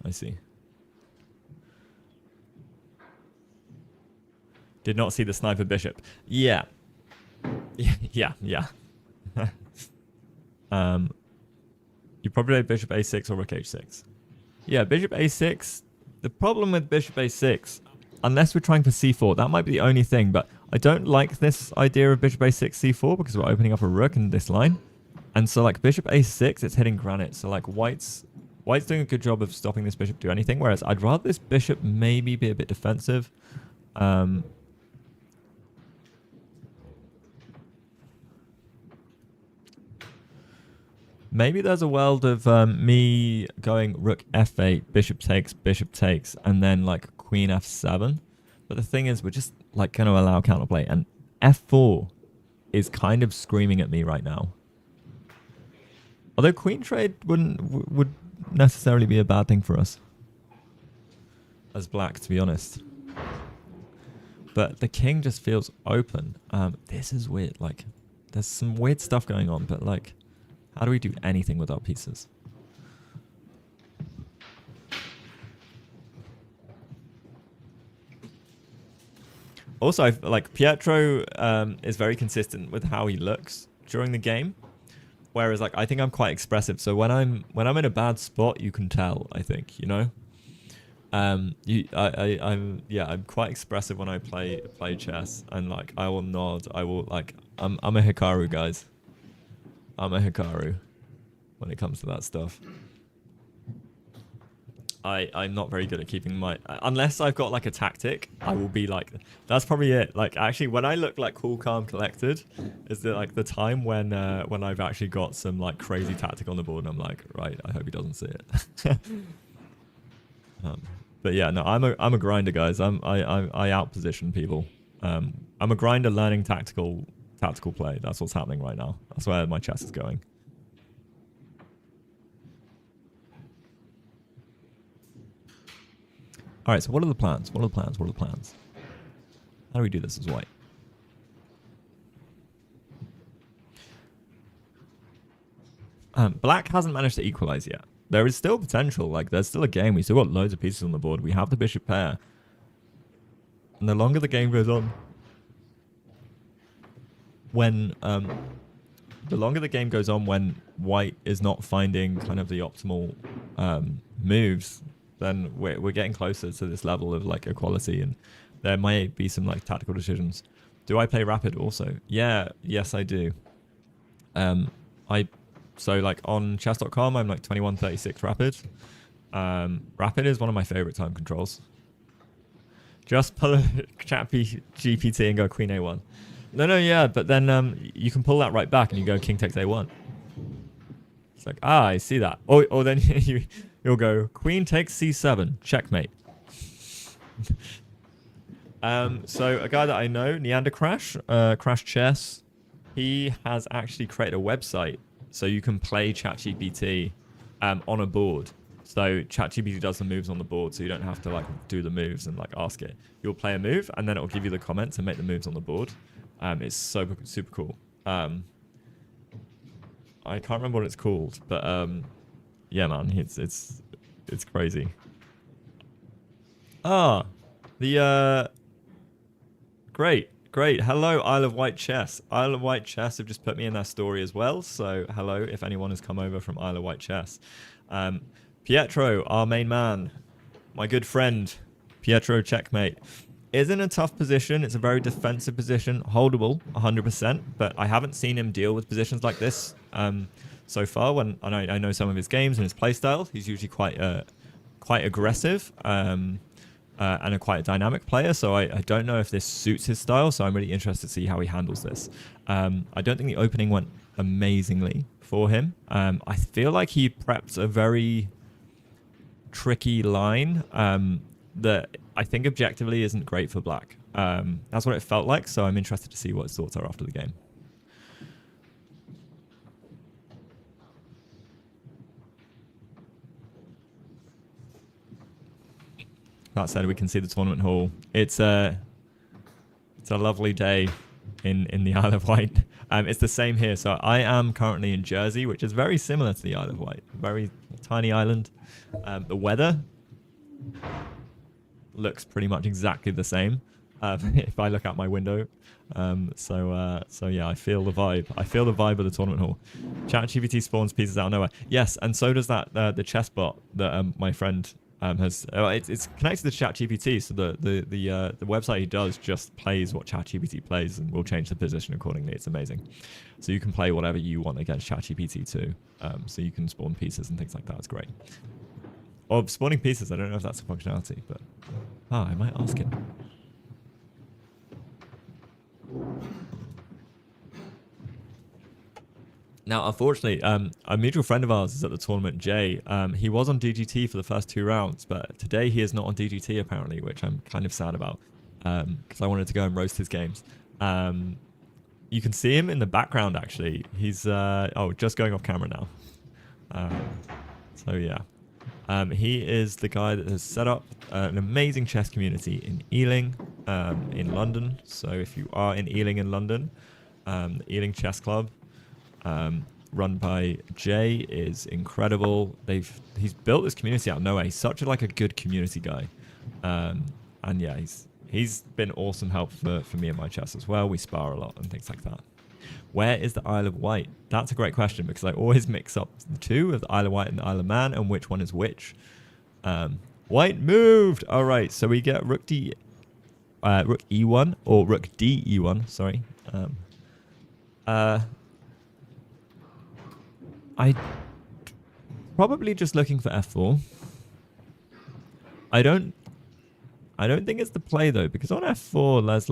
I see. Did not see the sniper bishop. Yeah. Yeah. You probably play bishop a6 or rook h6. Yeah, bishop a6. The problem with bishop a6, unless we're trying for c4, that might be the only thing, but I don't like this idea of bishop a6 c4 because we're opening up a rook in this line. And so like bishop a6, it's hitting granite. So like White's doing a good job of stopping this bishop do anything, whereas I'd rather this bishop maybe be a bit defensive. Maybe there's a world of me going rook f8, bishop takes, and then like queen f7. But the thing is, we're just like going to allow counterplay, and f4 is kind of screaming at me right now. Although queen trade would necessarily be a bad thing for us as black, to be honest. But the king just feels open. This is weird. Like, there's some weird stuff going on, but like, how do we do anything with our pieces? Also, like Pietro is very consistent with how he looks during the game, whereas like I think I'm quite expressive. So when I'm in a bad spot, you can tell. I think, you know. I'm quite expressive when I play chess, and like I will nod. I will like I'm a Hikaru, guys. I'm a Hikaru when it comes to that stuff. I'm not very good at keeping my... Unless I've got like a tactic, I will be like... That's probably it. Like actually when I look like cool, calm, collected is like the time when I've actually got some like crazy tactic on the board and I'm like, right, I hope he doesn't see it. But yeah, no, I'm a grinder, guys. I outposition people. I'm a grinder learning tactical play. That's what's happening right now. That's where my chess is going. All right, so what are the plans? What are the plans? What are the plans? How do we do this as white? Black hasn't managed to equalize yet. There is still potential. Like, there's still a game. We still got loads of pieces on the board. We have the bishop pair. And the longer the game goes on, when the longer the game goes on, when white is not finding kind of the optimal moves, then we're getting closer to this level of like equality, and there might be some like tactical decisions. Do I play rapid also? Yeah, yes I do. So like on chess.com I'm like 2136 rapid. Rapid is one of my favorite time controls. Just pull a chat GPT and go queen a1. No, yeah, but then you can pull that right back and you go king takes a1. It's like, I see that. Or then you'll go queen takes c7, checkmate. So a guy that I know, Neander Crash Chess, he has actually created a website so you can play ChatGPT on a board. So ChatGPT does the moves on the board, so you don't have to like do the moves and like ask it. You'll play a move, and then it'll give you the comments and make the moves on the board. It's super cool. I can't remember what it's called, but yeah, man, it's crazy. Great. Hello, Isle of Wight Chess. Isle of Wight Chess have just put me in their story as well. So hello, if anyone has come over from Isle of Wight Chess. Pietro, our main man, my good friend, Pietro checkmate, is in a tough position. It's a very defensive position, holdable 100%, but I haven't seen him deal with positions like this so far. When I know some of his games and his playstyle, he's usually quite aggressive and quite a dynamic player. So I don't know if this suits his style. So I'm really interested to see how he handles this. I don't think the opening went amazingly for him. I feel like he prepped a very tricky line that I think objectively isn't great for black. That's what it felt like, so I'm interested to see what his thoughts are after the game. That said, we can see the tournament hall. It's a lovely day in the Isle of Wight. It's the same here. So I am currently in Jersey, which is very similar to the Isle of Wight. Very tiny island. The weather looks pretty much exactly the same if I look out my window. So yeah, I feel the vibe. I feel the vibe of the tournament hall. ChatGPT spawns pieces out of nowhere. Yes, and so does that the chess bot that my friend has. It's connected to ChatGPT, so the website he does just plays what ChatGPT plays and will change the position accordingly. It's amazing. So you can play whatever you want against ChatGPT too. So you can spawn pieces and things like that. It's great. Or spawning pieces, I don't know if that's a functionality, but I might ask it. Now, unfortunately, a mutual friend of ours is at the tournament, Jay. He was on DGT for the first 2 rounds, but today he is not on DGT apparently, which I'm kind of sad about because I wanted to go and roast his games. You can see him in the background, actually. He's, just going off camera now. So, yeah. He is the guy that has set up an amazing chess community in Ealing, in London. So, if you are in Ealing in London, the Ealing Chess Club, run by Jay, is incredible. He's built this community out of nowhere. He's such a good community guy. And yeah, he's been awesome help for me and my chess as well. We spar a lot and things like that. Where is the Isle of Wight? That's a great question because I always mix up the two of the Isle of Wight and the Isle of Man and which one is which. White moved. All right, so we get rook e1 or rook d e1. Sorry. I probably just looking for f4. I don't think it's the play though, because on f4 there's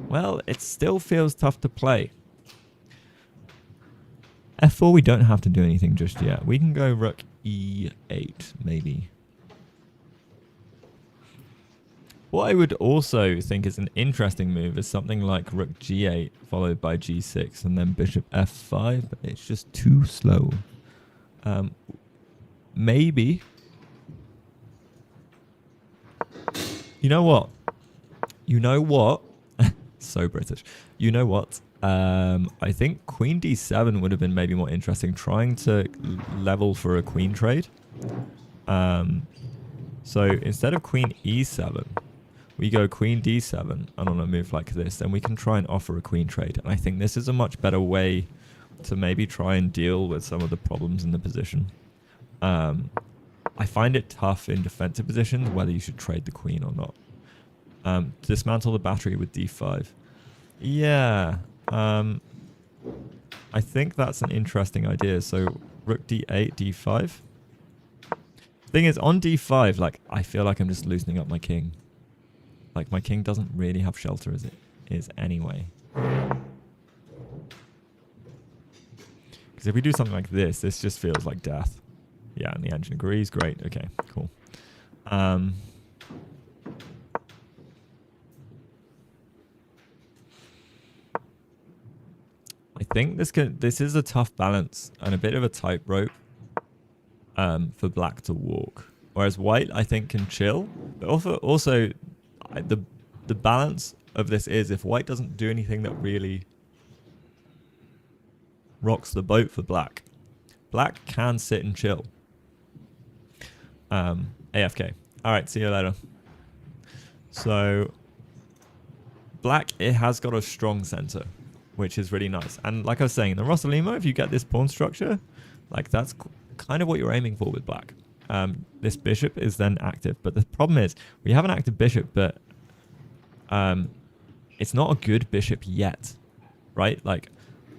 well, it still feels tough to play. f4 we don't have to do anything just yet. We can go rook e8 maybe. What I would also think is an interesting move is something like rook g8 followed by g6 and then bishop f5, but it's just too slow. Maybe. You know what? So British. You know what? I think queen d7 would have been maybe more interesting, trying to level for a queen trade. So instead of queen e7, we go queen d7 and on a move like this, then we can try and offer a queen trade. And I think this is a much better way to maybe try and deal with some of the problems in the position. I find it tough in defensive positions whether you should trade the queen or not. Dismantle the battery with d5. Yeah. I think that's an interesting idea. So rook d8, d5. Thing is, on d5, I feel like I'm just loosening up my king. My king doesn't really have shelter as it is anyway. Because if we do something like this just feels like death. Yeah, and the engine agrees. Great. Okay, cool. I think this is a tough balance and a bit of a tightrope for black to walk. Whereas white, I think, can chill. But also the balance of this is if white doesn't do anything that really rocks the boat for black, black can sit and chill. AFK. All right, see you later. So black, it has got a strong center, which is really nice. And like I was saying, in the Rossolimo, if you get this pawn structure, that's kind of what you're aiming for with black. This bishop is then active, but the problem is we have an active bishop, but it's not a good bishop yet, right?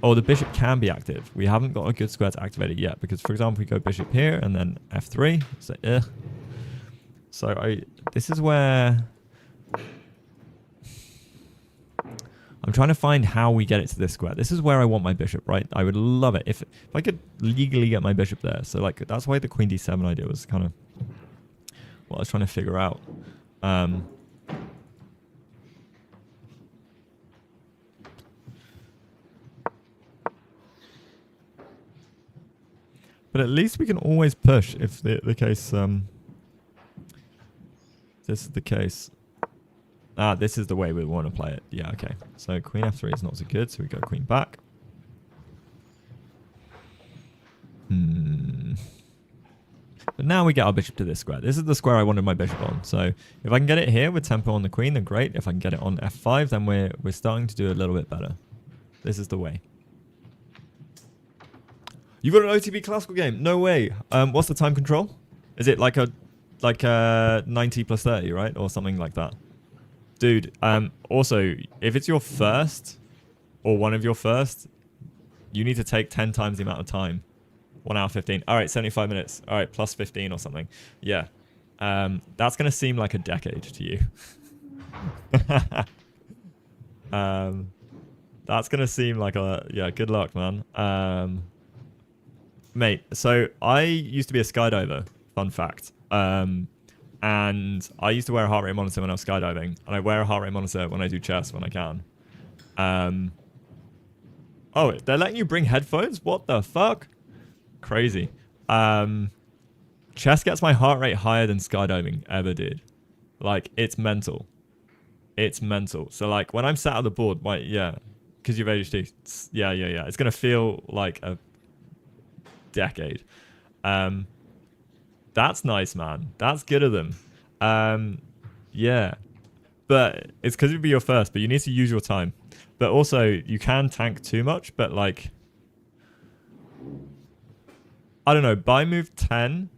The bishop can be active. We haven't got a good square to activate it yet because, for example, we go bishop here and then f3. So this is where I'm trying to find how we get it to this square. This is where I want my bishop, right? I would love it if I could legally get my bishop there. So that's why the queen d7 idea was kind of what I was trying to figure out. But at least we can always push if the case, this is the case. This is the way we want to play it. Yeah, okay. So queen f3 is not so good, so we go queen back. But now we get our bishop to this square. This is the square I wanted my bishop on. So if I can get it here with tempo on the queen, then great. If I can get it on f5, then we're starting to do a little bit better. This is the way. You've got an OTB classical game? No way. What's the time control? Is it like a 90 plus 30, right? Or something like that. Dude, also, if it's your first or one of your first, you need to take 10 times the amount of time. 1 hour 15. All right, 75 minutes. All right, plus 15 or something. Yeah. That's going to seem like a decade to you. That's gonna seem like a yeah. Good luck, man. Mate. So I used to be a skydiver. Fun fact. And I used to wear a heart rate monitor when I was skydiving, and I wear a heart rate monitor when I do chess when I can. Oh, they're letting you bring headphones? What the fuck? Crazy. Chess gets my heart rate higher than skydiving ever did. Like, it's mental. It's mental. So, like, when I'm sat at the board, yeah, because you've ADHD, yeah. It's going to feel like a decade. That's nice, man. That's good of them. Yeah. But it's because it'd be your first, but you need to use your time. But also, you can tank too much, but like, I don't know, by move 10,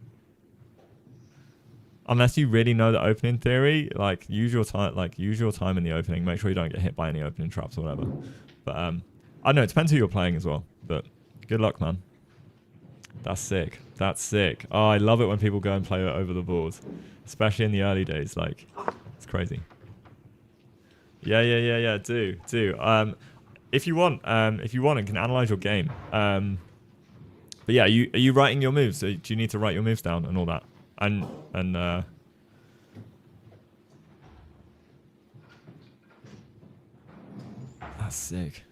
unless you really know the opening theory, like use your time in the opening. Make sure you don't get hit by any opening traps or whatever. But I don't know, it depends who you're playing as well. But good luck, man. That's sick. That's sick. Oh, I love it when people go and play over the board, especially in the early days. Like, it's crazy. Yeah. Do. If you want, it can analyze your game. But yeah, are you writing your moves? Do you need to write your moves down and all that? And that's sick.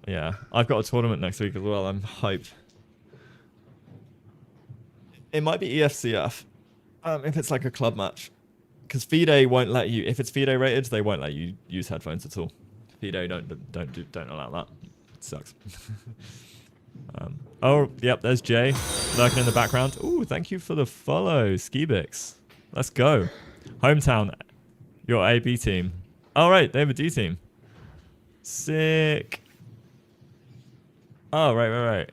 Yeah, I've got a tournament next week as well. I'm hyped. It might be EFCF, if it's like a club match, because FIDE won't let you. If it's FIDE rated, they won't let you use headphones at all. FIDE don't allow that. It sucks. Oh, yep, there's Jay lurking in the background. Ooh, thank you for the follow, Skibix. Let's go. Hometown, your AB team. All right, they have a D team. Sick. Oh, right.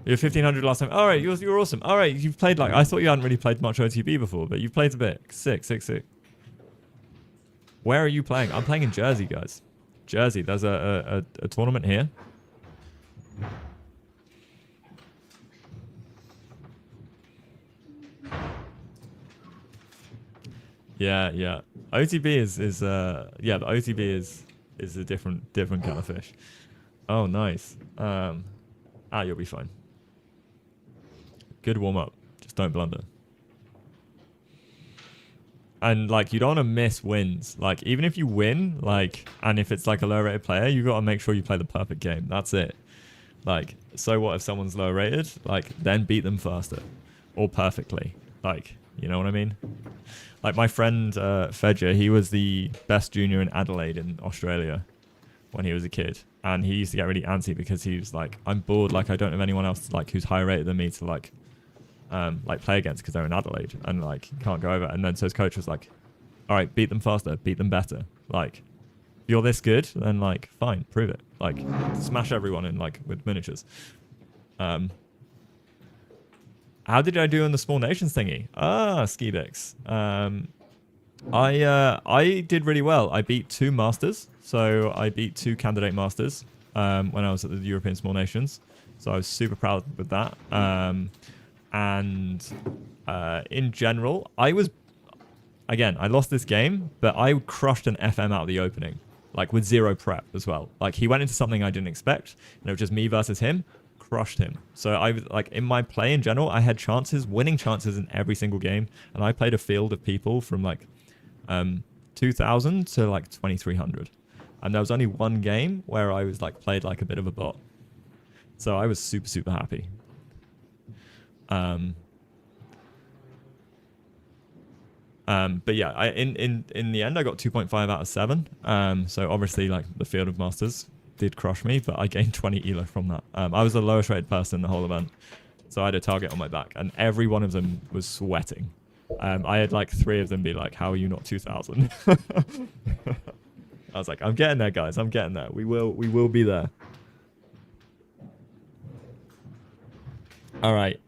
You were 1500 last time. All right, you're awesome. All right, you've played like, I thought you hadn't really played much OTB before, but you've played a bit. Sick. Where are you playing? I'm playing in Jersey, guys. Jersey, there's a tournament here. Yeah. OTB is yeah, the OTB is a different kind of fish. Oh, nice. You'll be fine. Good warm up. Just don't blunder. And like, you don't want to miss wins. Like, even if you win, like, and if it's like a low rated player, you got to make sure you play the perfect game. That's it. Like, so what if someone's low rated? Like, then beat them faster or perfectly. Like, you know what I mean? Like my friend Fedja, he was the best junior in Adelaide in Australia when he was a kid, and he used to get really antsy because he was like, I'm bored, like I don't have anyone else like who's higher rated than me to like play against because they're in Adelaide and like can't go over. And then so his coach was like, all right, beat them faster, beat them better. Like, you're this good, then like fine, prove it. Like, smash everyone in like with miniatures. How did I do in the Small Nations thingy? Skibix. I did really well. I beat 2 Masters. So I beat 2 candidate Masters when I was at the European Small Nations. So I was super proud with that. And in general, I lost this game, but I crushed an FM out of the opening, like with 0 prep as well. Like, he went into something I didn't expect, and it was just me versus him. Crushed him. So I was like, in my play in general, I had winning chances in every single game, and I played a field of people from like 2000 to like 2300, and there was only one game where I was like played like a bit of a bot. So I was super happy. But yeah, in the end I got 2.5 out of 7. So obviously like the field of masters did crush me, but I gained 20 elo from that. I was the lowest rated person in the whole event, so I had a target on my back, and every one of them was sweating. I had like 3 of them be like, how are you not 2000? I was like, I'm getting there, guys, I'm getting there. We will be there. All right,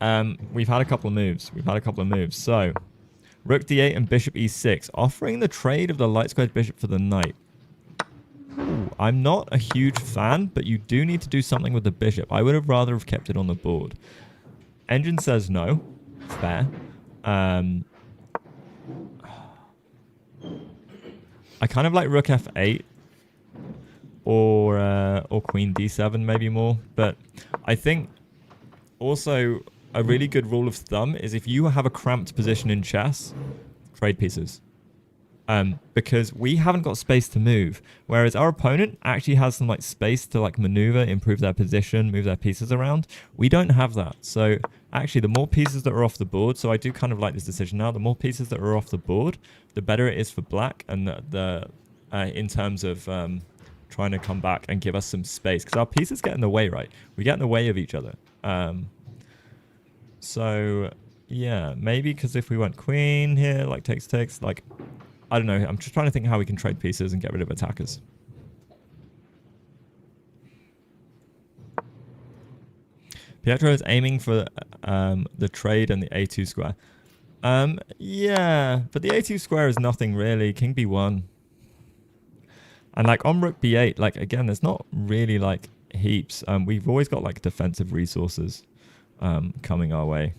we've had a couple of moves. So rook d8 and bishop e6, offering the trade of the light squared bishop for the knight. Ooh, I'm not a huge fan, but you do need to do something with the bishop. I would have rather have kept it on the board. Engine says no. Fair. I kind of like rook f8 or queen d7 maybe more. But I think also a really good rule of thumb is if you have a cramped position in chess, trade pieces. Because we haven't got space to move, whereas our opponent actually has some like space to like maneuver, improve their position, move their pieces around. We don't have that. So actually the more pieces that are off the board, so I do kind of like this decision now, the more pieces that are off the board, the better it is for black, and in terms of trying to come back and give us some space, because our pieces get in the way, right? We get in the way of each other. So yeah, maybe because if we went queen here, like takes, like, I don't know. I'm just trying to think how we can trade pieces and get rid of attackers. Pietro is aiming for the trade and the a2 square. Yeah, but the a2 square is nothing really. King b1. And like on rook b8, like again, there's not really like heaps. We've always got like defensive resources coming our way.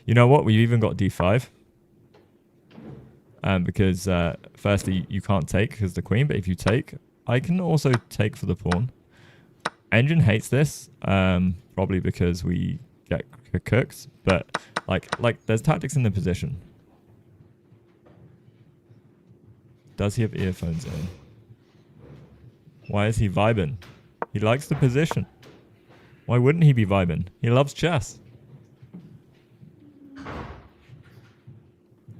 You know what? We've even got d5. Because firstly, you can't take because the queen, but if you take, I can also take for the pawn. Engine hates this, probably because we get cooked, but like there's tactics in the position. Does he have earphones in? Why is he vibing? He likes the position. Why wouldn't he be vibing? He loves chess.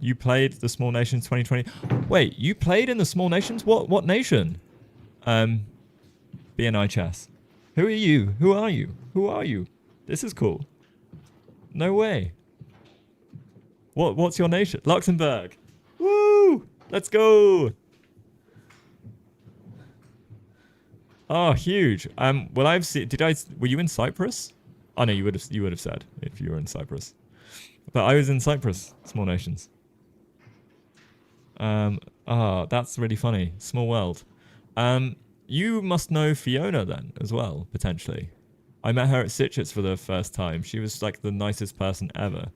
You played the Small Nations 2020. Wait, you played in the Small Nations? What nation? BNI chess. Who are you? Who are you? Who are you? This is cool. No way. What's your nation? Luxembourg. Woo! Let's go. Oh, huge. Well, I've seen. Were you in Cyprus? Oh no, you would have said if you were in Cyprus. But I was in Cyprus. Small Nations. Oh, that's really funny. Small world. You must know Fiona then as well, potentially. I met her at Citrus for the first time. She was like the nicest person ever.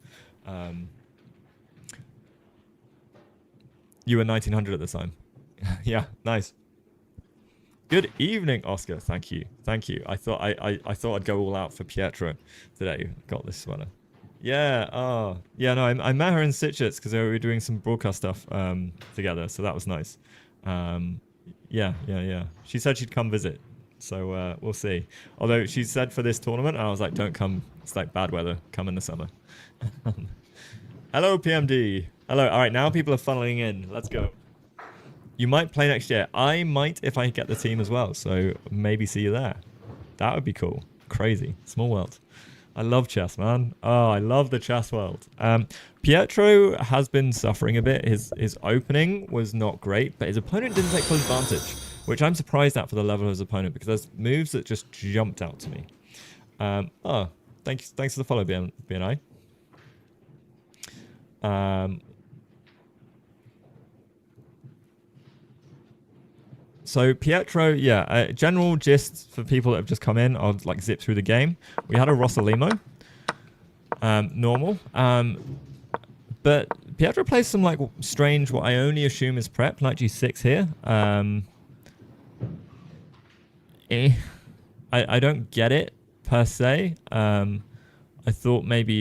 You were 1900 at the time. Yeah, nice. Good evening, Oscar. Thank you. Thank you. I thought I'd go all out for Pietro today. Got this sweater. Yeah, oh. Yeah, no, I met her in Citrus because we were doing some broadcast stuff together, so that was nice. Yeah. She said she'd come visit, so we'll see. Although she said for this tournament, and I was like, don't come, it's like bad weather, come in the summer. Hello, PMD. Hello, all right, now people are funneling in. Let's go. You might play next year. I might if I get the team as well, so maybe see you there. That would be cool. Crazy. Small world. I love chess, man. Oh, I love the chess world. Pietro has been suffering a bit. His opening was not great, but his opponent didn't take full advantage, which I'm surprised at for the level of his opponent because there's moves that just jumped out to me. Oh, thanks for the follow, BNI. So Pietro, yeah, general gist for people that have just come in, I'll like zip through the game. We had a Rossalimo, normal, but Pietro plays some like strange, what I only assume is prep, knight g6 here. I don't get it per se. I thought maybe,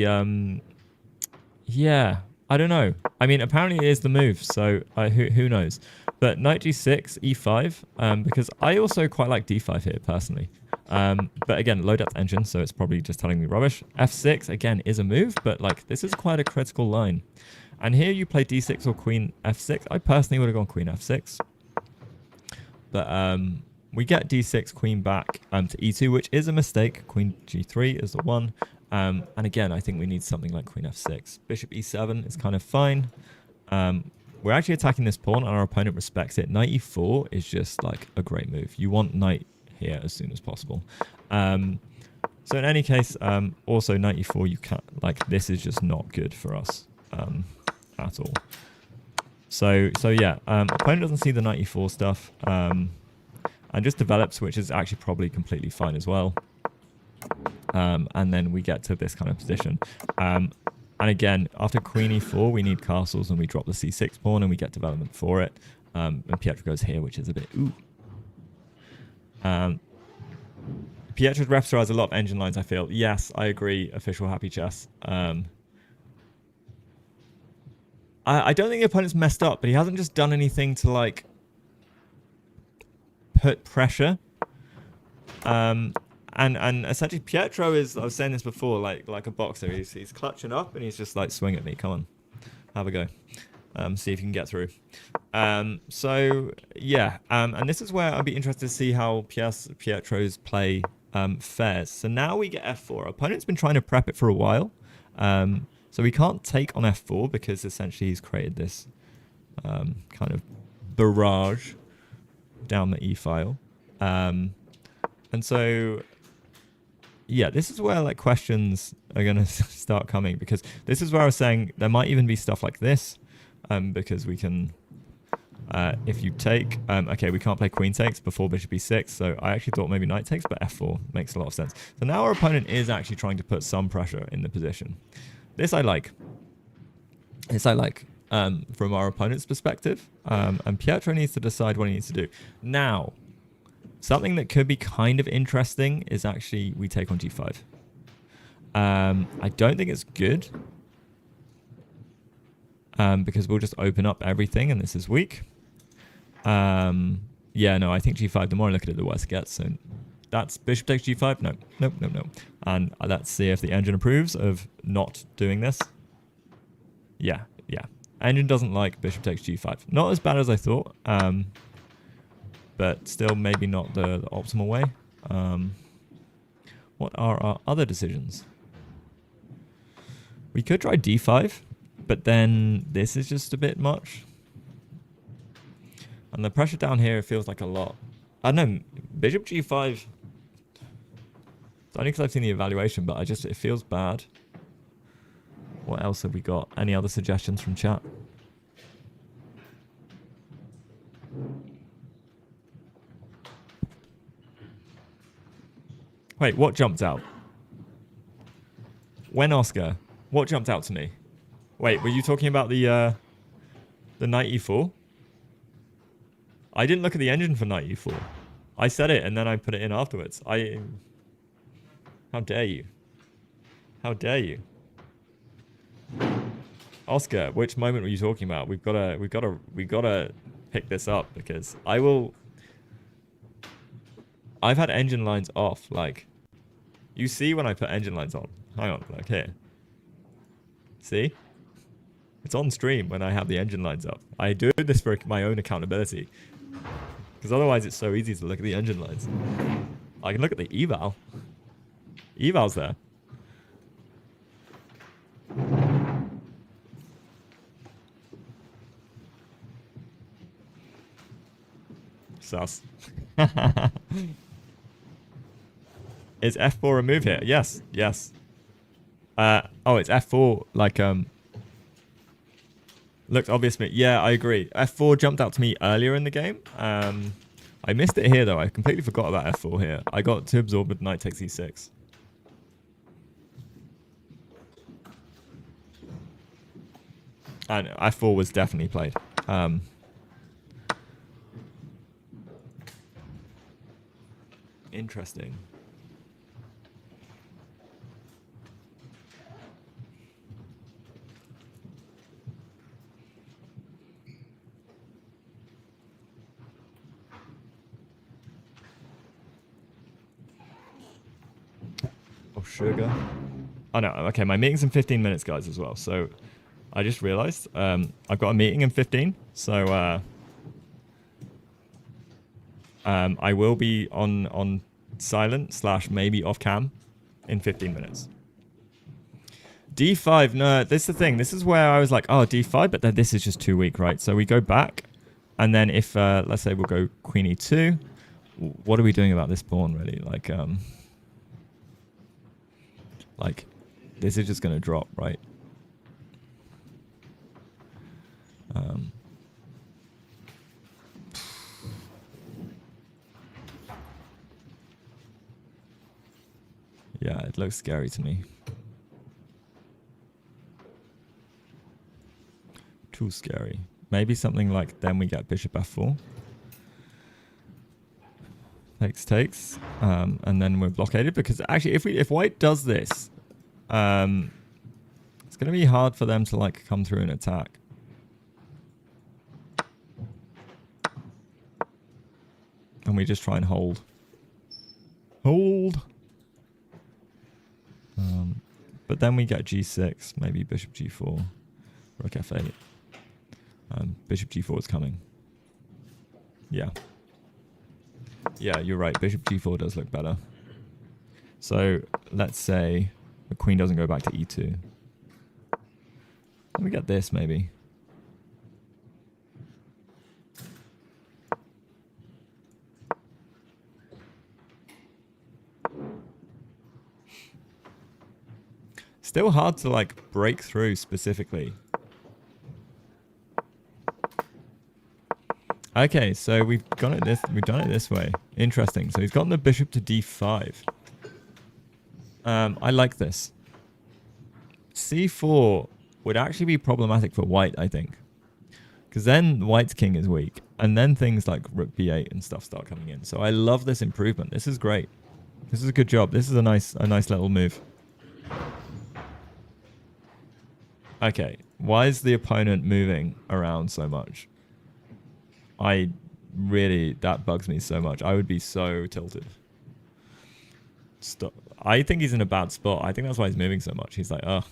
yeah, I don't know. I mean, apparently it is the move, so who knows? But knight g6, e5, because I also quite like d5 here, personally. But again, low depth engine, so it's probably just telling me rubbish. f6, again, is a move, but like this is quite a critical line. And here you play d6 or queen f6. I personally would have gone queen f6. But we get d6, queen back to e2, which is a mistake. Queen g3 is the one. And again, I think we need something like queen f6. Bishop e7 is kind of fine. We're actually attacking this pawn, and our opponent respects it. Knight e4 is just like a great move. You want knight here as soon as possible. So in any case, also knight e4, you can't, like, this is just not good for us at all. So yeah, opponent doesn't see the knight e4 stuff, and just develops, which is actually probably completely fine as well. And then we get to this kind of position. And And again, after queen e4, we need castles, and we drop the c6 pawn, and we get development for it. And Pietro goes here, which is a bit ooh. Pietro's repertoire has a lot of engine lines, I feel. Yes, I agree. Official happy chess. I don't think the opponent's messed up, but he hasn't just done anything to like put pressure. And essentially Pietro is, I was saying this before, like a boxer. He's clutching up and he's just like, swing at me. Come on, have a go. See if you can get through. So yeah, and this is where I'd be interested to see how Pietro's play fares. So now we get f4. Our opponent's been trying to prep it for a while. So we can't take on f4 because essentially he's created this kind of barrage down the e-file. And so, yeah, this is where like questions are going to start coming, because this is where I was saying there might even be stuff like this, because we can, if you take, okay, we can't play queen takes before bishop e6, so I actually thought maybe knight takes, but f4 makes a lot of sense. So now our opponent is actually trying to put some pressure in the position. This I like. This I like from our opponent's perspective, and Pietro needs to decide what he needs to do. Now, something that could be kind of interesting is actually we take on g5. I don't think it's good, because we'll just open up everything, and this is weak. Yeah, no, I think g5, the more I look at it, the worse it gets. So that's bishop takes g5. No, nope, nope, nope. And let's see if the engine approves of not doing this. Yeah, yeah. Engine doesn't like bishop takes g5. Not as bad as I thought, but still maybe not the optimal way. What are our other decisions? We could try d5, but then this is just a bit much. And the pressure down here feels like a lot. I don't know, bishop g5... It's only because I've seen the evaluation, but it feels bad. What else have we got? Any other suggestions from chat? Wait, what jumped out? When, Oscar? What jumped out to me? Wait, were you talking about the knight e4? I didn't look at the engine for knight e4. I said it and then I put it in afterwards. How dare you? How dare you? Oscar, which moment were you talking about? We've gotta pick this up, because I've had engine lines off, like, you see when I put engine lines on. Hang on, like here. See? It's on stream when I have the engine lines up. I do this for my own accountability, because otherwise it's so easy to look at the engine lines. I can look at the eval. Eval's there. Sus. Is f4 a move here? Yes, yes. Oh, it's f4, like, looked obvious to me. Yeah, I agree. f4 jumped out to me earlier in the game. I missed it here, though. I completely forgot about f4 here. I got too absorbed with knight takes e6. And f4 was definitely played. Interesting. Oh, sugar. Oh, no. Okay, my meeting's in 15 minutes, guys, as well. So I just realized I've got a meeting in 15. So I will be on silent / maybe off cam in 15 minutes. D5, no, this is the thing. This is where I was like, oh, D5, but then this is just too weak, right? So we go back, and then if, let's say we'll go Queen E2, what are we doing about this pawn, really? Like, this is just going to drop, right? Yeah, it looks scary to me. Too scary. Maybe something like then we get bishop f4. Takes. And then we're blockaded because actually if white does this, it's going to be hard for them to like come through and attack. And we just try and hold. Hold! But then we get g6, maybe bishop g4, rook f8. Bishop g4 is coming. Yeah. Yeah, you're right. Bishop g4 does look better. So let's say the queen doesn't go back to e2. Let me get this maybe. Still hard to like break through specifically. Okay, so we've done it this way. Interesting. So he's gotten the bishop to d5. I like this. c4 would actually be problematic for white, I think. Because then white's king is weak. And then things like rook b8 and stuff start coming in. So I love this improvement. This is great. This is a good job. This is a nice little move. Okay, why is the opponent moving around so much? That bugs me so much. I would be so tilted. Stop. I think he's in a bad spot. I think that's why he's moving so much. He's like, ugh.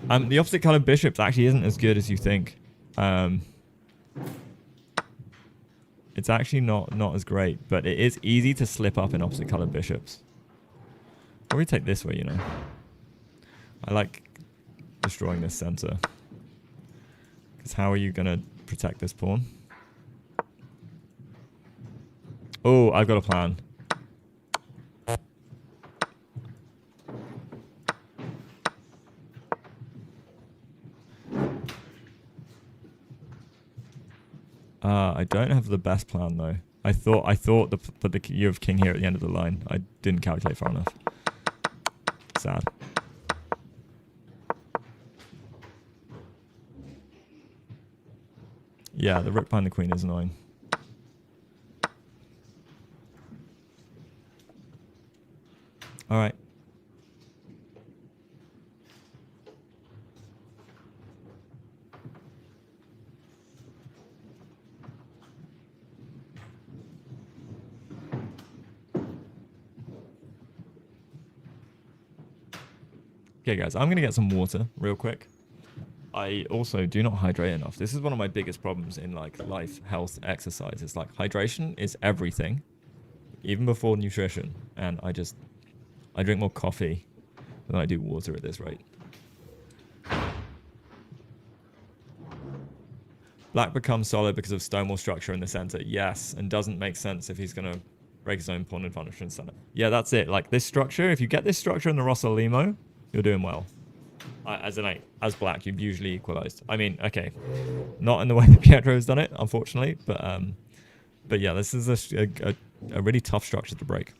The opposite colored bishops actually isn't as good as you think. It's actually not as great, but it is easy to slip up in opposite colored bishops. Or we take this way, you know. I like destroying this center. Because how are you going to protect this pawn? Oh, I've got a plan. I don't have the best plan though. I thought you have king here at the end of the line. I didn't calculate far enough. Sad. Yeah, the rook behind the queen is annoying. All right. Okay, guys, I'm going to get some water real quick. I also do not hydrate enough. This is one of my biggest problems in like life, health, exercise. It's like hydration is everything, even before nutrition. And I drink more coffee than I do water at this rate. Black becomes solid because of stone wall structure in the center. Yes, and doesn't make sense if he's going to break his own pawn advantage in the center. Yeah, that's it. Like this structure, if you get this structure in the Rossolimo, you're doing well. As black, you've usually equalized. I mean, okay, not in the way that Pietro has done it, unfortunately, but yeah, this is a really tough structure to break.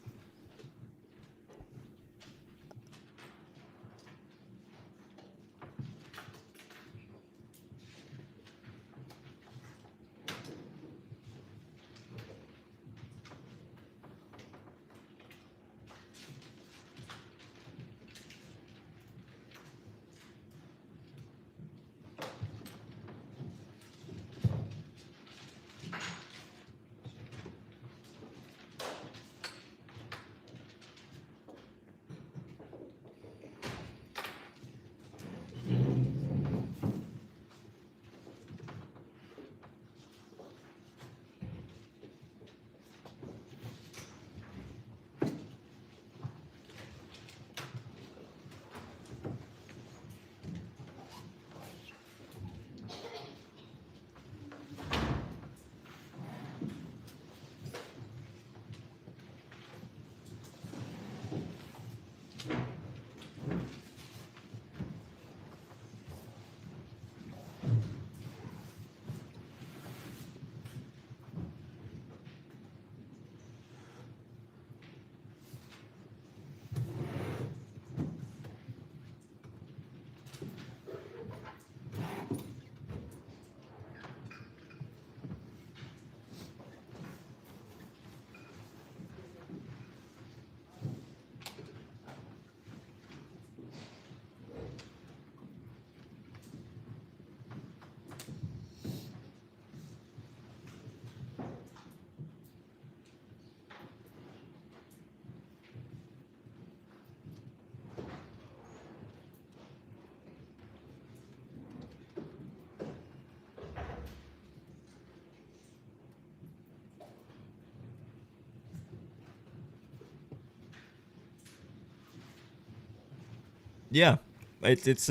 Yeah, it's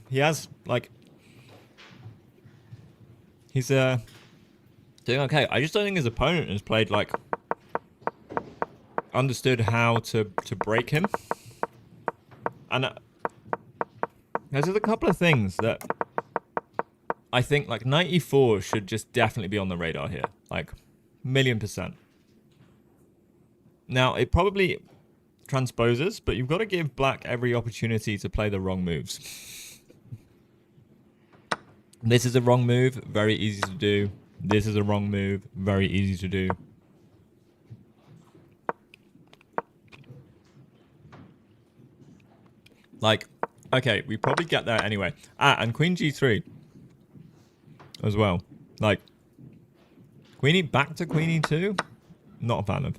he has like he's doing okay. I just don't think his opponent has played like understood how to break him. And there's a couple of things that I think like 94 should just definitely be on the radar here, like 1,000,000%. Now it probably transposes, but you've got to give black every opportunity to play the wrong moves. This is a wrong move, very easy to do. This is a wrong move, very easy to do. Like, okay, we probably get there anyway. And queen g3 as well. Like, queenie back to queen e2, not a fan of.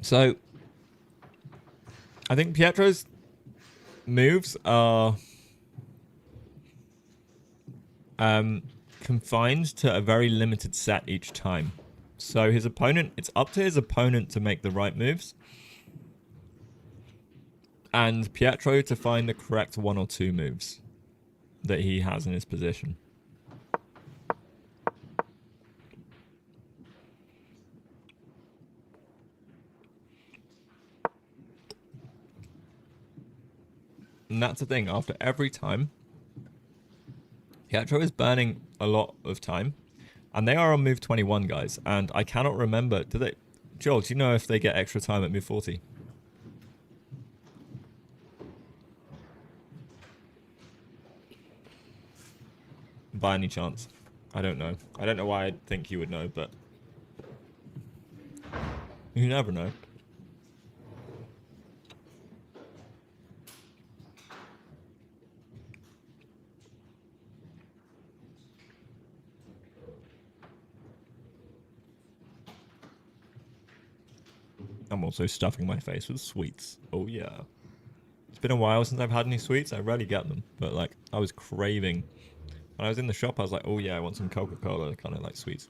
So, I think Pietro's moves are confined to a very limited set each time. So his opponent, it's up to his opponent to make the right moves, and Pietro to find the correct 1 or 2 moves that he has in his position. And that's the thing, after every time, Pietro is burning a lot of time. And they are on move 21, guys. And I cannot remember, do they... Joel, do you know if they get extra time at move 40? By any chance? I don't know. I don't know why I think you would know, but... You never know. I'm also stuffing my face with sweets. Oh yeah. It's been a while since I've had any sweets. I rarely get them. But like, I was craving. When I was in the shop, I was like, oh yeah, I want some Coca-Cola, kind of like sweets.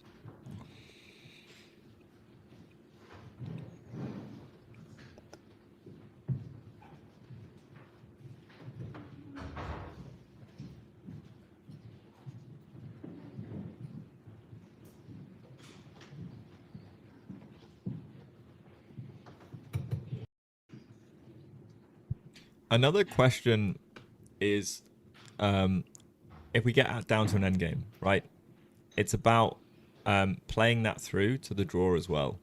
Another question is, if we get down to an endgame, right? It's about playing that through to the draw as well.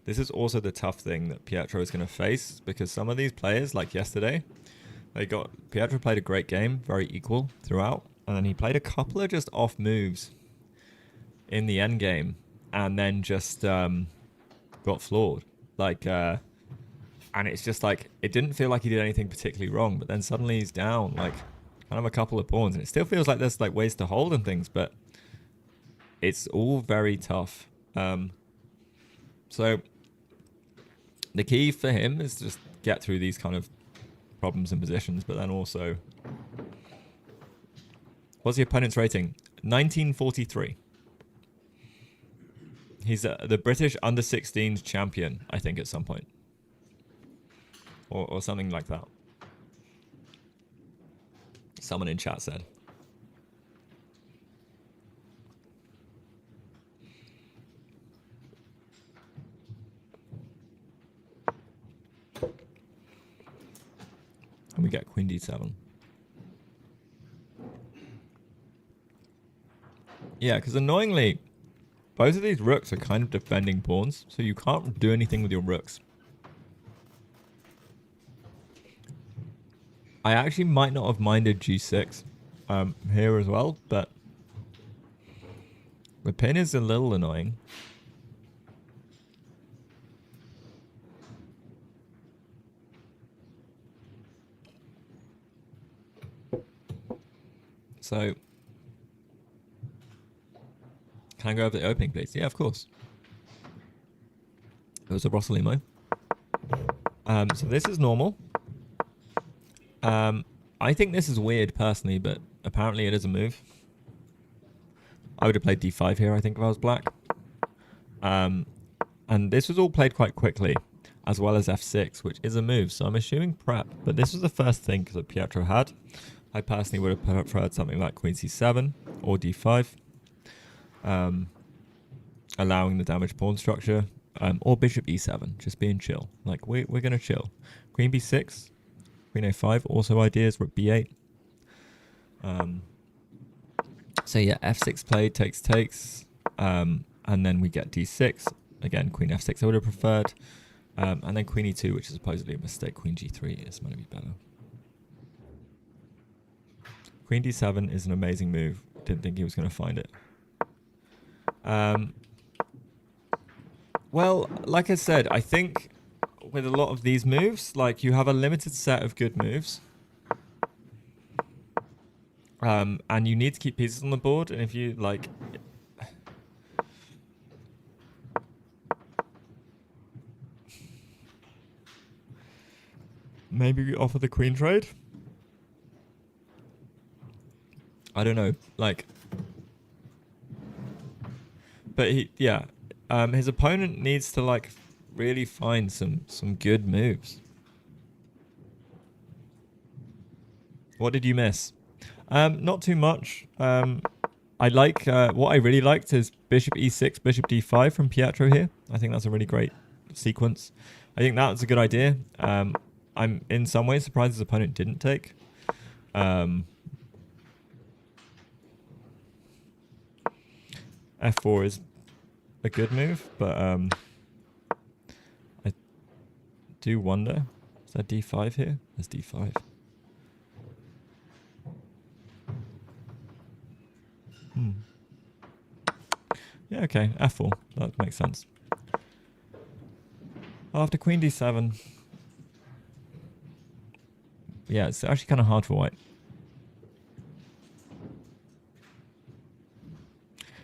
This is also the tough thing that Pietro is going to face, because some of these players, like yesterday, Pietro played a great game, very equal throughout, and then he played a couple of just off moves in the end game, and then just got floored. Like, and it's just like, it didn't feel like he did anything particularly wrong, but then suddenly he's down like kind of a couple of pawns, and it still feels like there's like ways to hold and things, but it's all very tough. So the key for him is just get through these kind of problems and positions, but then also, what's the opponent's rating? 1943. He's the British under-16s champion, I think, at some point. Or something like that. Someone in chat said. And we get queen d7. Yeah, because annoyingly, both of these rooks are kind of defending pawns, so you can't do anything with your rooks. I actually might not have minded g6 here as well, but the pin is a little annoying. So, can I go over the opening, please? Yeah, of course. It was a Rossalimo. So this is normal. I think this is weird personally, but apparently it is a move. I would have played d5 here, I think, if I was black. And this was all played quite quickly, as well as f6, which is a move. So I'm assuming prep, but this was the first thing that Pietro had. I personally would have preferred something like queen c7 or d5, allowing the damaged pawn structure, or bishop e7, just being chill. Like, we're going to chill. Queen b6, queen a5, also ideas, rook b8. So yeah, f6 played, takes, and then we get d6. Again, queen f6 I would have preferred. And then queen e2, which is supposedly a mistake. Queen g3 is going to be better. Queen d7 is an amazing move. Didn't think he was going to find it. Well, like I said, I think with a lot of these moves, like, you have a limited set of good moves. And you need to keep pieces on the board. And if you, like... Maybe we offer the queen trade? I don't know. Like... But he, yeah. His opponent needs to, like, really find some good moves. What did you miss? Not too much. I like, what I really liked is bishop e6, bishop d5 from Pietro here. I think that's a really great sequence. I think that's a good idea. I'm in some ways surprised his opponent didn't take. F4 is a good move, but I do wonder. Is that d5 here? There's d5. Yeah, okay, f4. That makes sense. After queen d7. Yeah, it's actually kind of hard for white.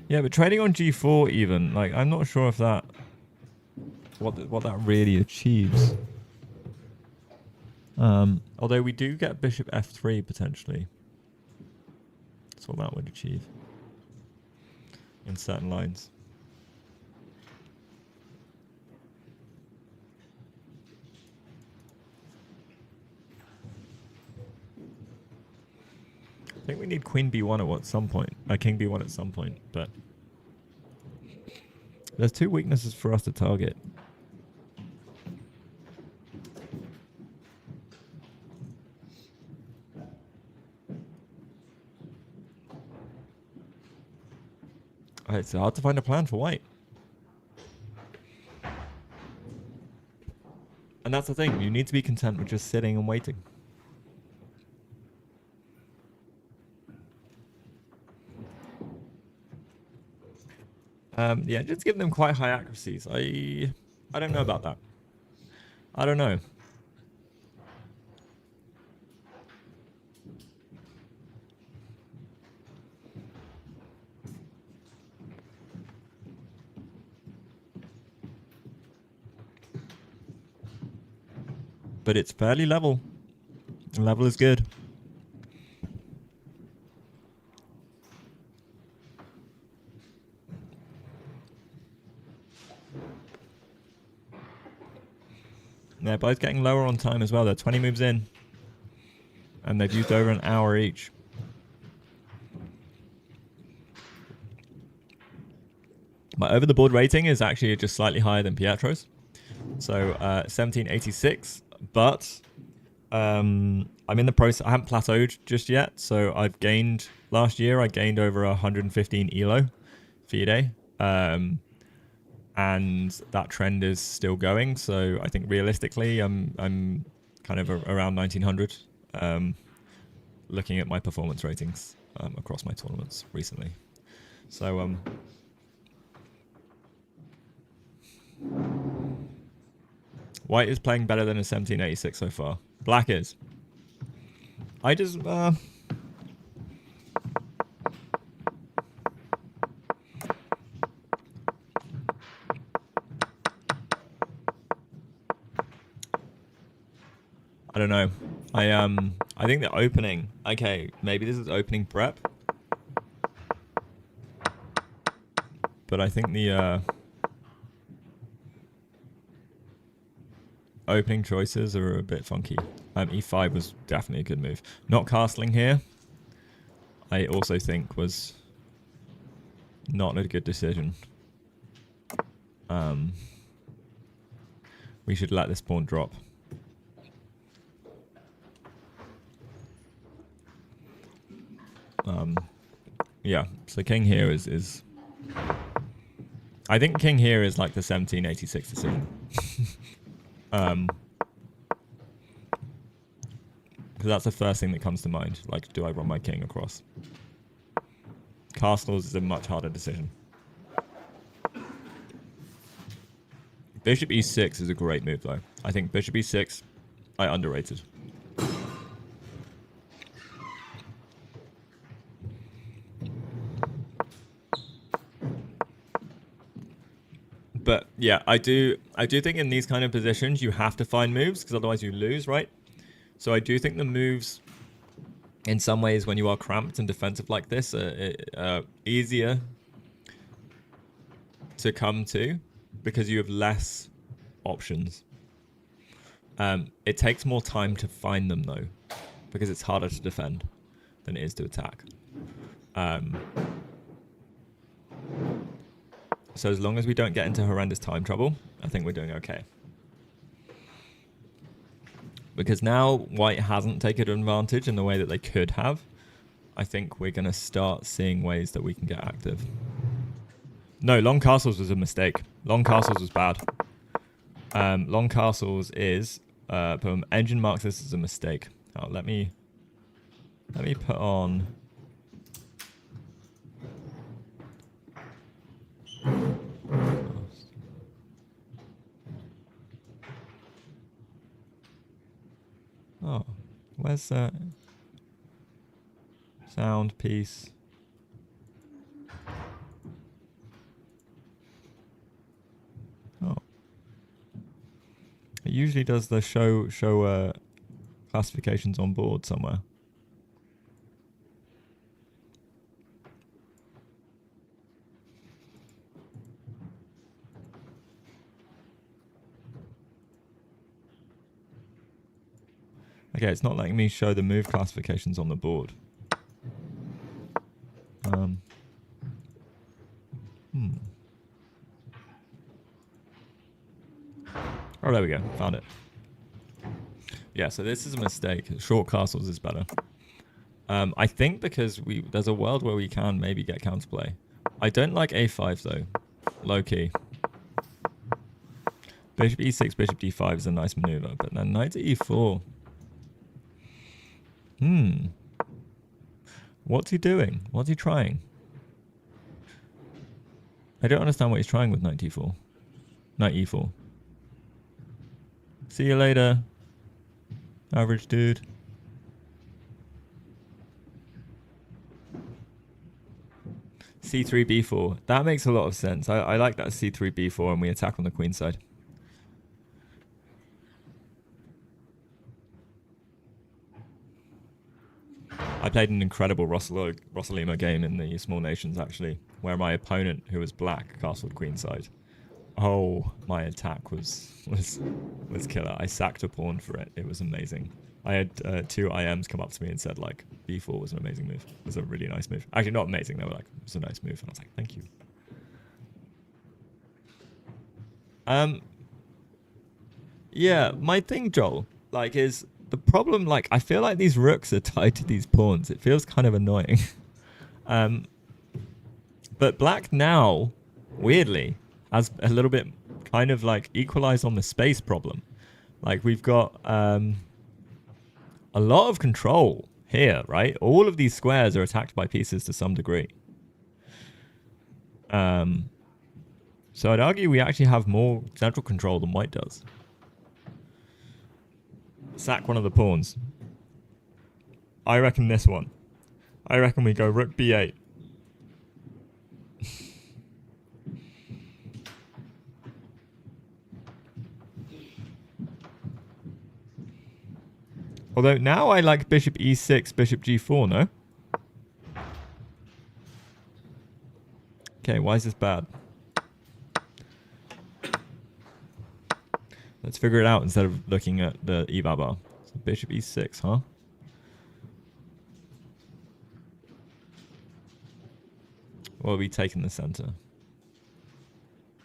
Yeah, but trading on g4 even, like, I'm not sure if that... What that really achieves. Although we do get bishop f3 potentially. That's what that would achieve. In certain lines. I think we need queen b1 at some point. King b1 at some point, but... There's two weaknesses for us to target. It's hard to find a plan for white. And that's the thing. You need to be content with just sitting and waiting. Yeah, just give them quite high accuracies. I don't know about that. I don't know. But it's fairly level. The level is good. They're both getting lower on time as well. They're 20 moves in. And they've used over an hour each. My over the board rating is actually just slightly higher than Pietro's. So 1786. But I'm in the process. I haven't plateaued just yet. So I've gained, last year I gained over 115 elo FIDE. And that trend is still going. So I think realistically, I'm kind of around 1900. Looking at my performance ratings across my tournaments recently. So white is playing better than a 1786 so far. Black is. I just I don't know. I think the opening. Okay, maybe this is opening prep. But I think the opening choices are a bit funky. E5 was definitely a good move. Not castling here, I also think was not a good decision. We should let this pawn drop. Yeah, so king here is I think king here is like the 1786 decision. Because that's the first thing that comes to mind. Like, do I run my king across? Castles is a much harder decision. Bishop e6 is a great move, though. I think bishop e6, I underrated. But yeah, I do think in these kind of positions you have to find moves because otherwise you lose, right? So I do think the moves, in some ways, when you are cramped and defensive like this, are easier to come to because you have less options. It takes more time to find them though, because it's harder to defend than it is to attack. So as long as we don't get into horrendous time trouble, I think we're doing okay. Because now White hasn't taken advantage in the way that they could have. I think we're going to start seeing ways that we can get active. No, long castles was a mistake. Long castles was bad. Long castles is... engine marks this as a mistake. Oh, let me put on... Oh, where's that? Sound piece. Oh. It usually does the show classifications on board somewhere. Okay, it's not letting me show the move classifications on the board. Oh, there we go. Found it. Yeah, so this is a mistake. Short castles is better. I think because there's a world where we can maybe get counterplay. I don't like a5 though. Low key. Bishop e6, bishop d5 is a nice maneuver, but then knight to e4. What's he doing? What's he trying? I don't understand what he's trying with knight d4. Knight e4. See you later, average dude. c3, b4. That makes a lot of sense. I like that c3, b4, and we attack on the queen side. I played an incredible Rossalima game in the Small Nations, actually, where my opponent, who was black, castled queenside. Oh, my attack was killer. I sacked a pawn for it. It was amazing. I had two IMs come up to me and said, like, b4 was an amazing move. It was a really nice move. Actually, not amazing. They were like, it was a nice move. And I was like, thank you. Yeah, my thing, Joel, like, is... The problem, like, I feel like these rooks are tied to these pawns. It feels kind of annoying. But black now, weirdly, has a little bit kind of, like, equalized on the space problem. Like, we've got a lot of control here, right? All of these squares are attacked by pieces to some degree. So I'd argue we actually have more central control than white does. Sack one of the pawns. I reckon this one. I reckon we go rook b8. Although now I like bishop e6, bishop g4, no? Okay, why is this bad? Let's figure it out instead of looking at the eval bar. So bishop e6, huh? Or are we taking the center?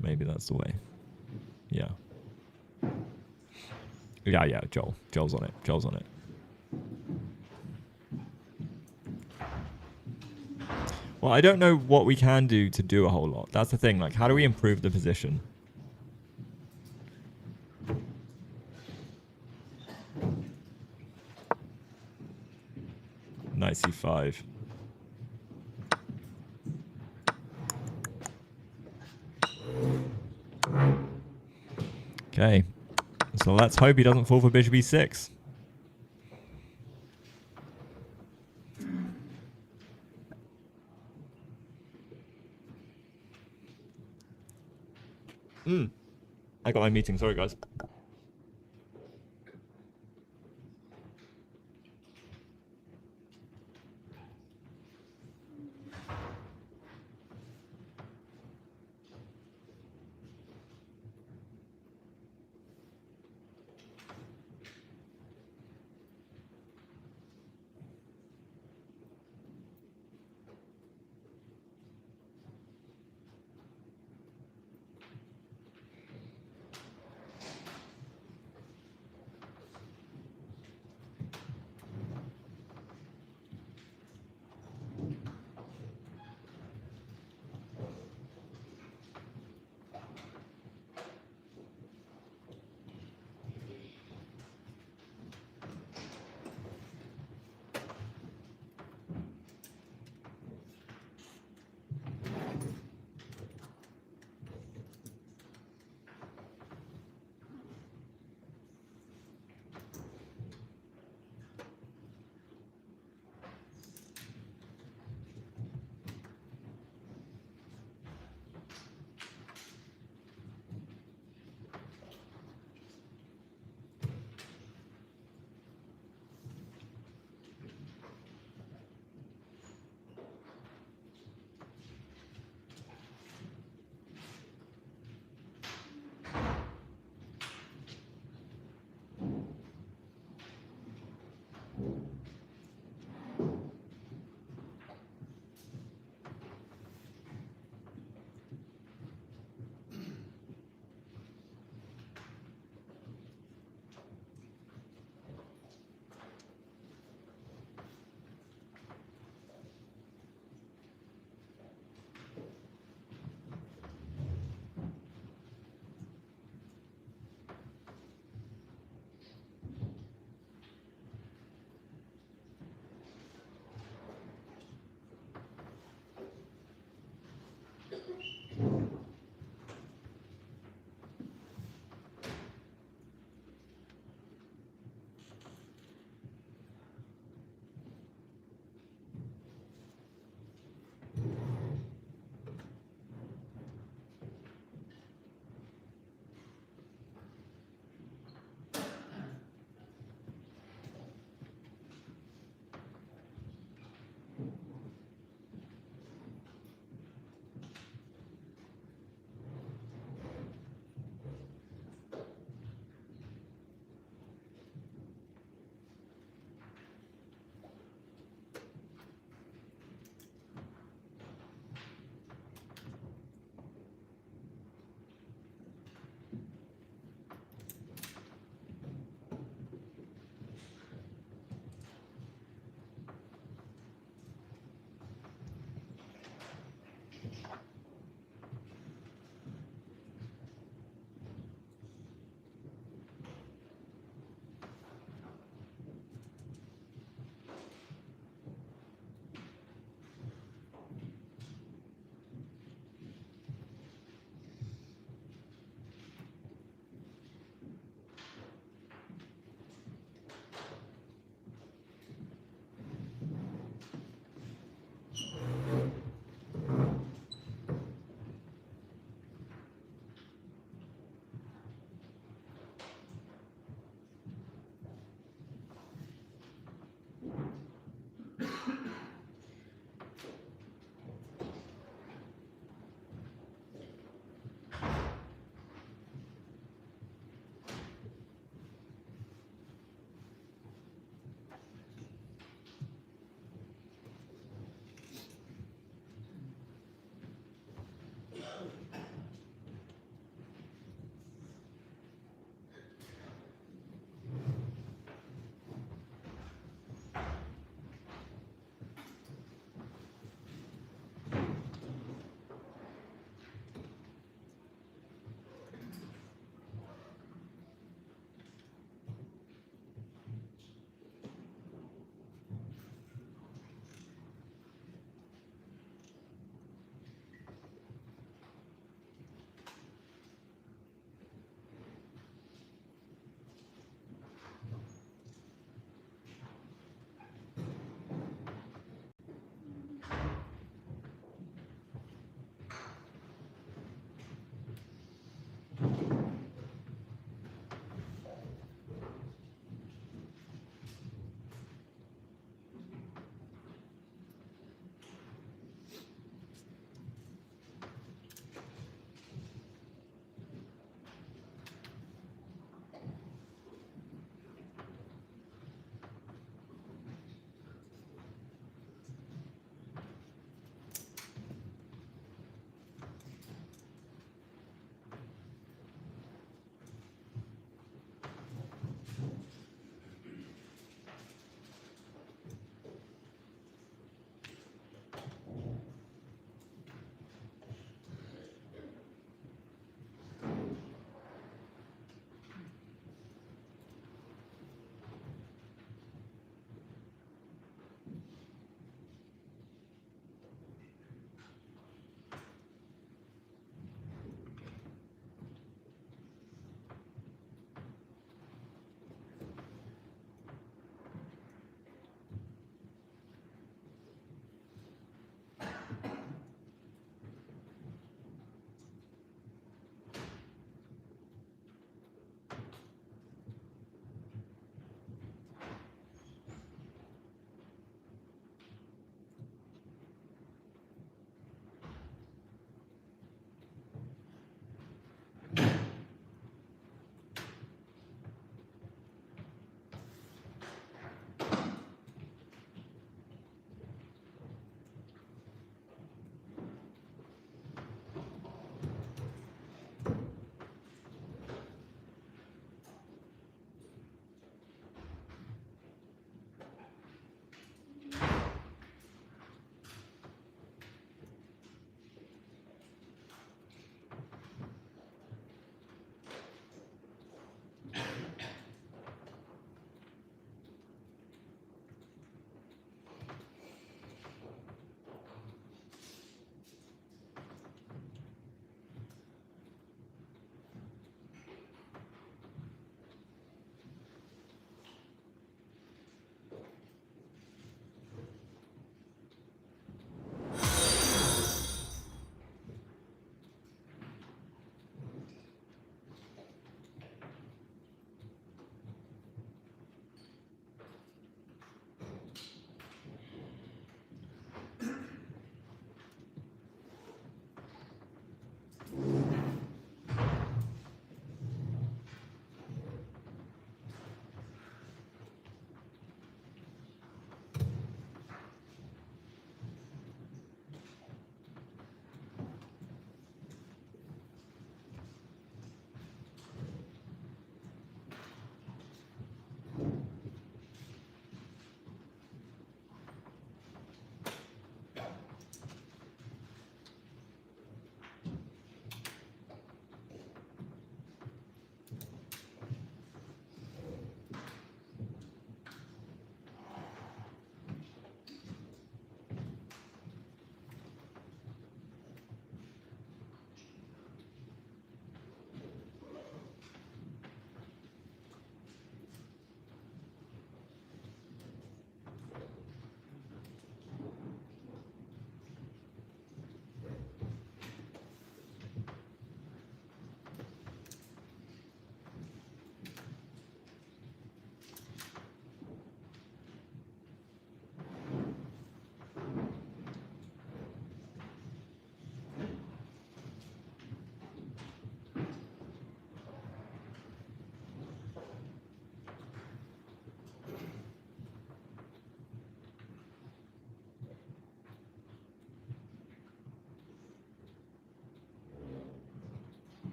Maybe that's the way. Yeah. Yeah, Joel. Joel's on it. Joel's on it. Well, I don't know what we can do to do a whole lot. That's the thing. Like, how do we improve the position? Knight c5. Okay. So let's hope he doesn't fall for bishop e6. I got my meeting. Sorry, guys.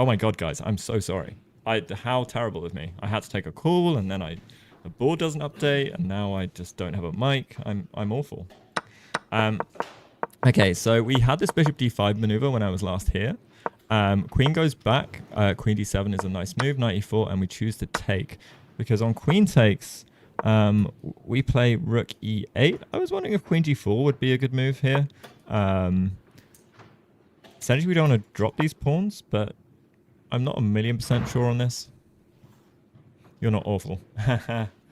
Oh my god, guys, I'm so sorry. How terrible of me. I had to take a call, and then the board doesn't update, and now I just don't have a mic. I'm awful. Okay, so we had this bishop d5 maneuver when I was last here. Queen goes back. Queen d7 is a nice move, knight e4, and we choose to take. Because on queen takes, we play rook e8. I was wondering if queen g4 would be a good move here. Essentially, we don't want to drop these pawns, but I'm not 1,000,000% sure on this. You're not awful.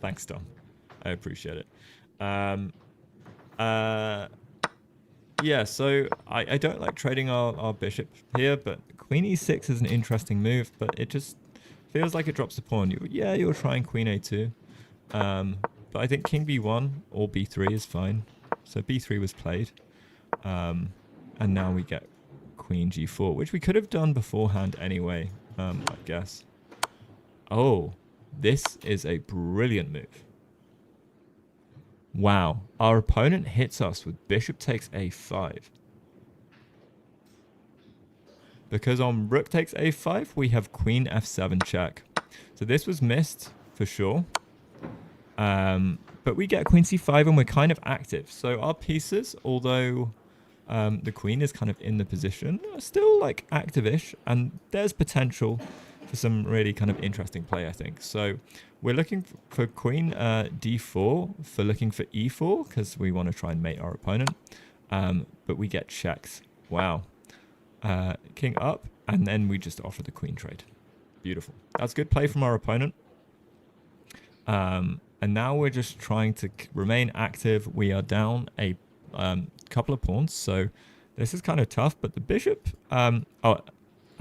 Thanks, Tom. I appreciate it. Yeah, so I don't like trading our bishop here, but queen e6 is an interesting move, but it just feels like it drops the pawn. You're trying queen a2. But I think king b1 or b3 is fine. So b3 was played. And now we get queen g4, which we could have done beforehand anyway, I guess. Oh, this is a brilliant move. Wow, our opponent hits us with bishop takes a5. Because on rook takes a5, we have queen f7 check. So this was missed for sure. But we get queen c5 and we're kind of active. So our pieces, although the queen is kind of in the position, are still like active-ish, and there's potential for some really kind of interesting play, I think. So we're looking for queen d4 for looking for e4 because we want to try and mate our opponent. But we get checks. Wow. King up, and then we just offer the queen trade. Beautiful. That's good play from our opponent. And now we're just trying to remain active. We are down a couple of pawns, so this is kind of tough. But the bishop, and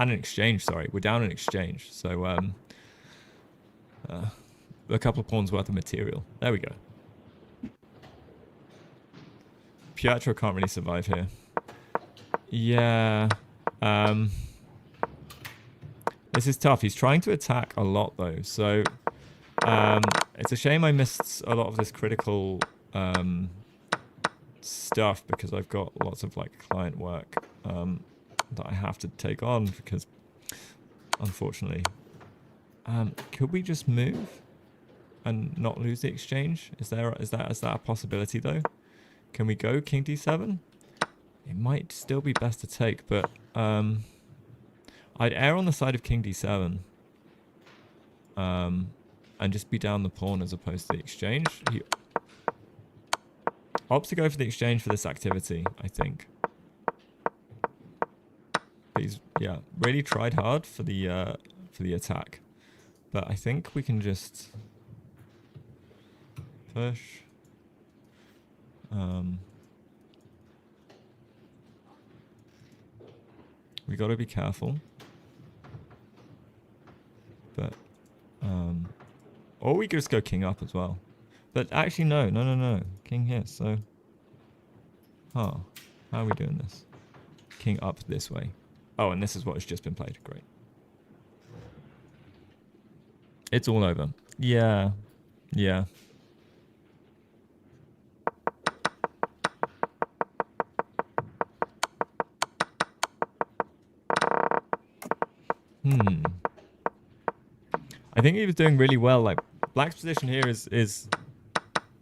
an exchange. Sorry, we're down an exchange. So a couple of pawns worth of material. There we go. Pietro can't really survive here. Yeah. This is tough. He's trying to attack a lot though, so it's a shame I missed a lot of this critical stuff because I've got lots of like client work that I have to take on because unfortunately. Could we just move and not lose the exchange? Is that a possibility though? Can we go king d7? It might still be best to take, but I'd err on the side of king d7 and just be down the pawn as opposed to the exchange. He opts to go for the exchange for this activity, I think. But he's really tried hard for the attack, but I think we can just push. We got to be careful, but or we could just go king up as well. But actually, no, king here. So, how are we doing this? King up this way. Oh, and this is what has just been played. Great. It's all over. Yeah. I think he was doing really well. Like black's position here is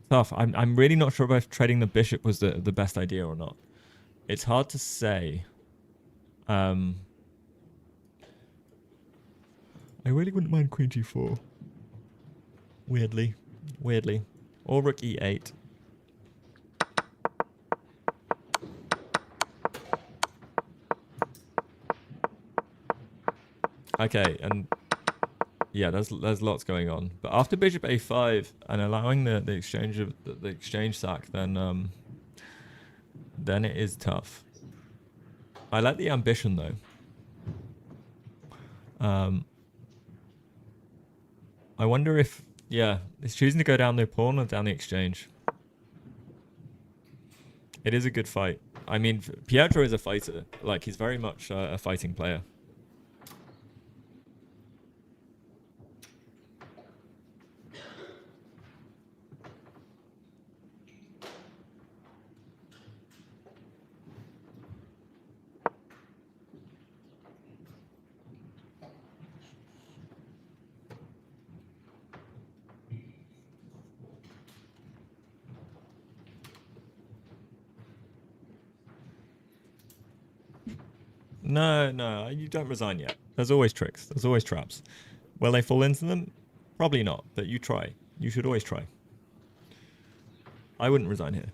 tough. I'm really not sure if trading the bishop was the best idea or not. It's hard to say. I really wouldn't mind queen g4. Weirdly. Or rook e8. Okay, and yeah, there's lots going on. But after bishop a5 and allowing the exchange of the exchange sack, then it is tough. I like the ambition though. I wonder if it's choosing to go down the pawn or down the exchange. It is a good fight. I mean, Pietro is a fighter. Like he's very much a fighting player. No, no, you don't resign yet. There's always tricks. There's always traps. Will they fall into them? Probably not, but you try. You should always try. I wouldn't resign here.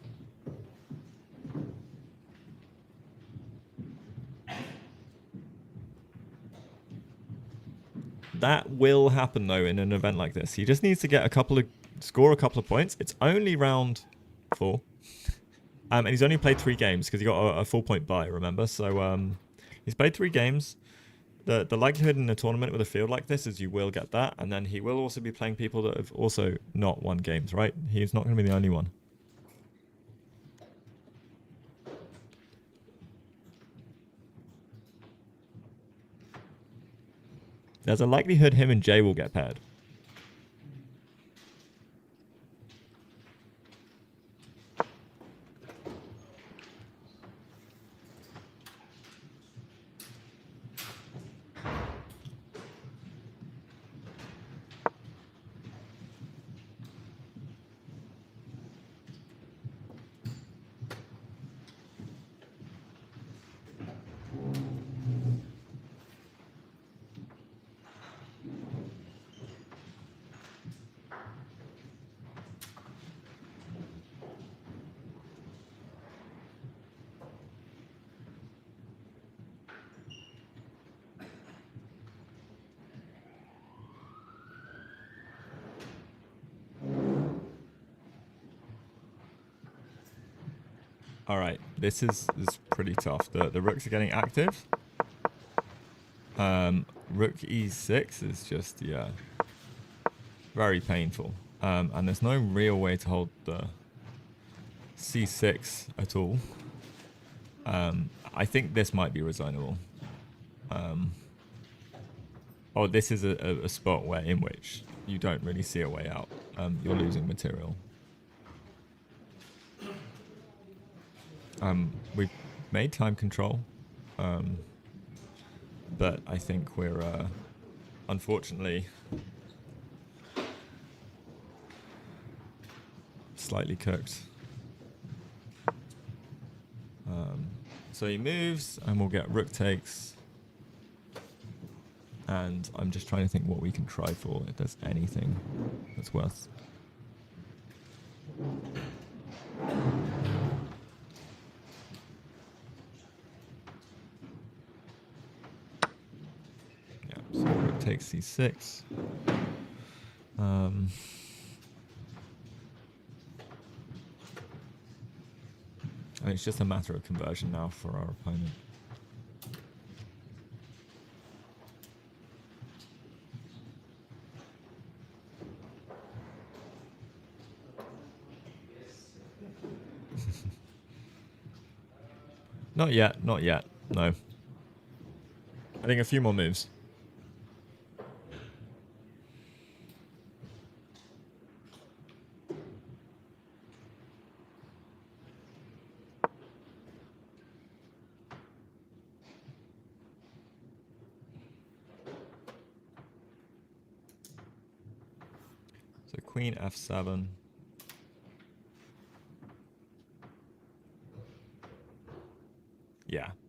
That will happen though in an event like this. He just needs to get score a couple of points. It's only round 4. And he's only played 3 games because he got a full point bye, remember? So he's played 3 games. The likelihood in a tournament with a field like this is you will get that. And then he will also be playing people that have also not won games, right? He's not going to be the only one. There's a likelihood him and Jay will get paired. All right, this is pretty tough. The rooks are getting active. Rook e6 is just, yeah, very painful. And there's no real way to hold the c6 at all. I think this might be resignable. Oh, this is a spot in which you don't really see a way out. You're losing material. We've made time control, but I think we're unfortunately slightly cooked. So he moves, and we'll get rook takes. And I'm just trying to think what we can try for, if there's anything that's worth. Yeah, so rook takes c6. I mean, it's just a matter of conversion now for our opponent. Not yet, not yet, no. I think a few more moves. So queen f7.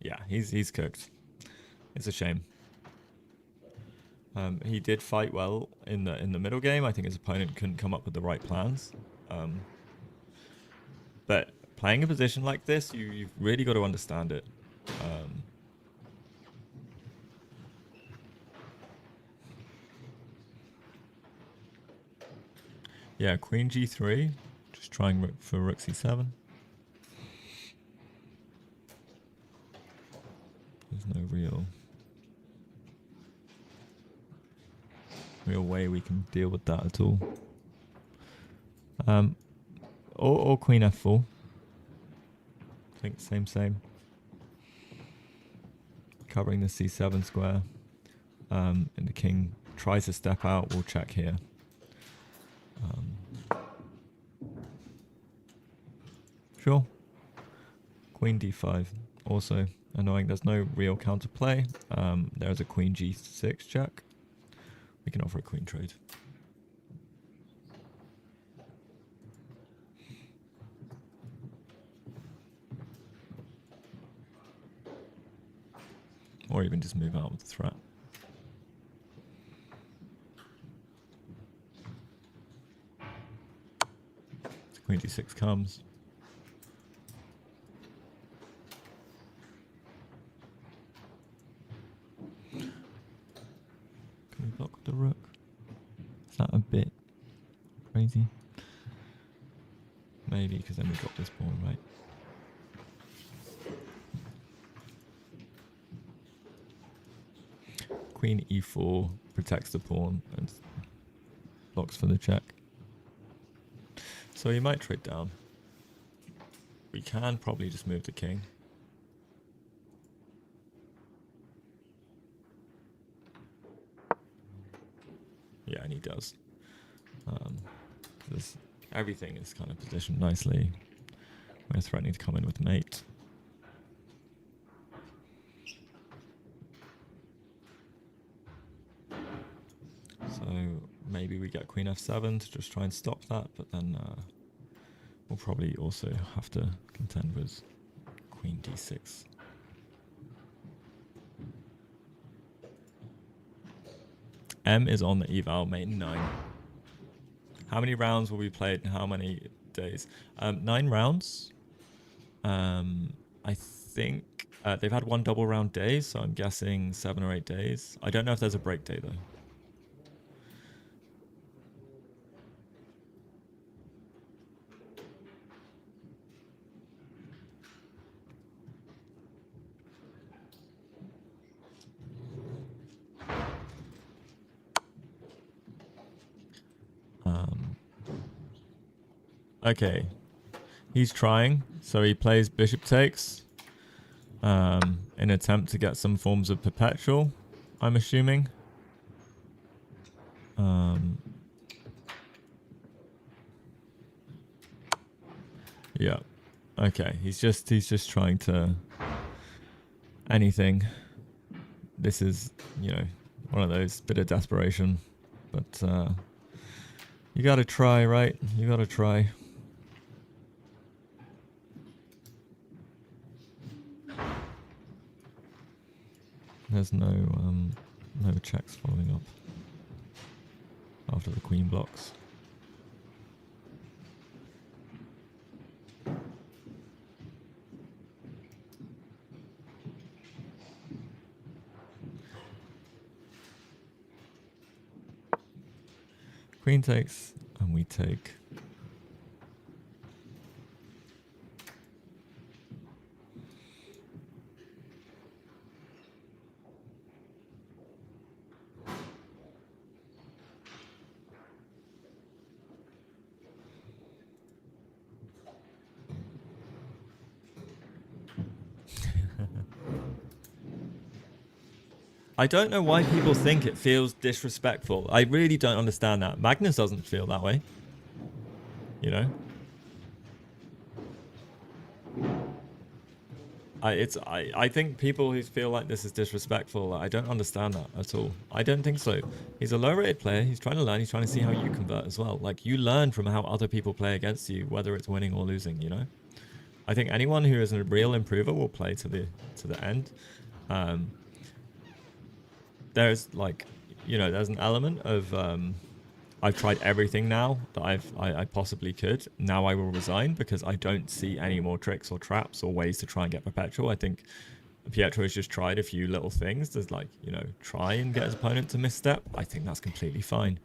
Yeah, he's cooked. It's a shame. He did fight well in the middle game. I think his opponent couldn't come up with the right plans. But playing a position like this, you've really got to understand it. Yeah, queen g3. Just trying for rook c7. There's no real way we can deal with that at all. Or queen f4. I think same. Covering the c7 square. And the king tries to step out. We'll check here. Sure. Queen d5. Also annoying. There's no real counterplay. There's a queen g6 check. We can offer a queen trade. or even just move out with the threat. Queen d6 comes. Can we block with the rook? Is that a bit crazy? Maybe, because then we got this pawn, right? Queen e4 protects the pawn and blocks for the check. So he might trade down. We can probably just move the king. Yeah, and he does. Everything is kind of positioned nicely. We're threatening to come in with mate. So maybe we get queen f7 to just try and stop that, but then we'll probably also have to contend with queen d6. M is on the eval, mate 9. How many rounds will be played in how many days? 9 rounds. I think they've had 1 double round day, so I'm guessing 7 or 8 days. I don't know if there's a break day though. Okay, he's trying, so he plays bishop takes in an attempt to get some forms of perpetual, I'm assuming. Yeah, okay, he's just trying to anything. This is, you know, one of those bit of desperation, but you gotta try, right? You gotta try. There's no checks following up after the queen blocks. Queen takes, and we take. I don't know why people think it feels disrespectful. I really don't understand that. Magnus doesn't feel that way. You know? I think people who feel like this is disrespectful, I don't understand that at all. I don't think so. He's a low-rated player. He's trying to learn. He's trying to see how you convert as well. Like, you learn from how other people play against you, whether it's winning or losing, you know? I think anyone who is a real improver will play to the end. There's like, you know, there's an element of I've tried everything now that I possibly could. Now I will resign because I don't see any more tricks or traps or ways to try and get perpetual. I think Pietro has just tried a few little things. There's like, you know, try and get his opponent to misstep. I think that's completely fine.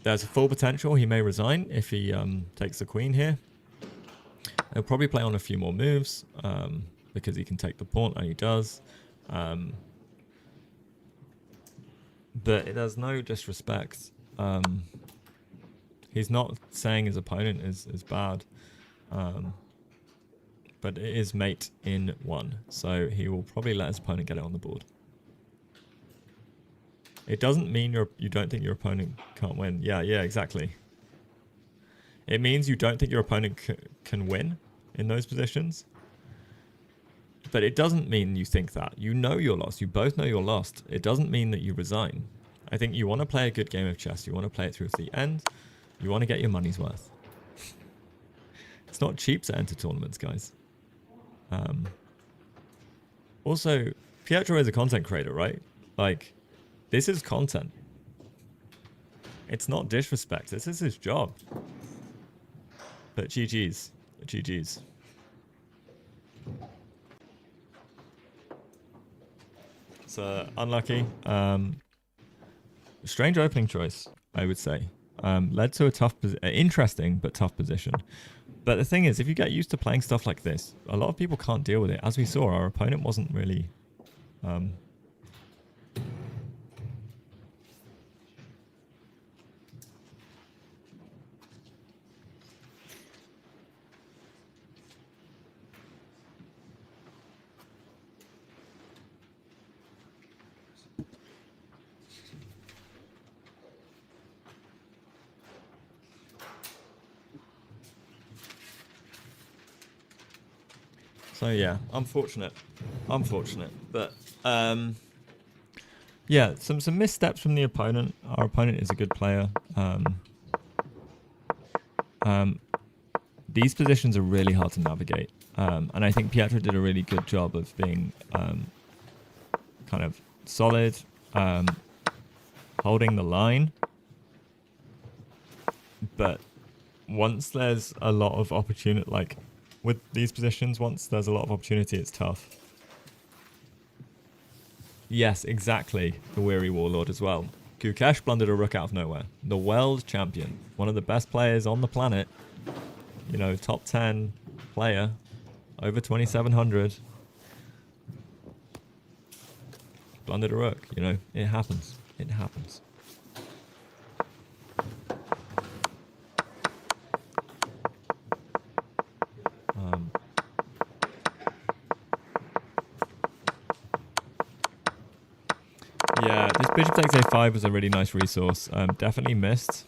There's a full potential. He may resign if he takes the queen here. He'll probably play on a few more moves because he can take the pawn, and he does. But there's no disrespect. He's not saying his opponent is bad. But it is mate in 1. So he will probably let his opponent get it on the board. It doesn't mean you don't think your opponent can't win. Yeah, exactly. It means you don't think your opponent can win in those positions. But it doesn't mean you think that. You know you're lost. You both know you're lost. It doesn't mean that you resign. I think you want to play a good game of chess. You want to play it through to the end. You want to get your money's worth. It's not cheap to enter tournaments, guys. Also, Pietro is a content creator, right? Like, this is content. It's not disrespect. This is his job. But GG's. GG's. So, unlucky. Strange opening choice, I would say. Led to a tough, interesting but tough position. But the thing is, if you get used to playing stuff like this, a lot of people can't deal with it. As we saw, our opponent wasn't really... So yeah, unfortunate, but yeah, some missteps from the opponent. Our opponent is a good player. These positions are really hard to navigate, and I think Pietro did a really good job of being kind of solid, holding the line. But once there's a lot of opportunity, like with these positions, once there's a lot of opportunity, it's tough. Yes, exactly. The Weary Warlord as well. Gukesh blundered a rook out of nowhere. The world champion. One of the best players on the planet. You know, top 10 player. Over 2,700. Blundered a rook. You know, it happens. It happens. Yeah, this bishop takes a5 was a really nice resource. Definitely missed.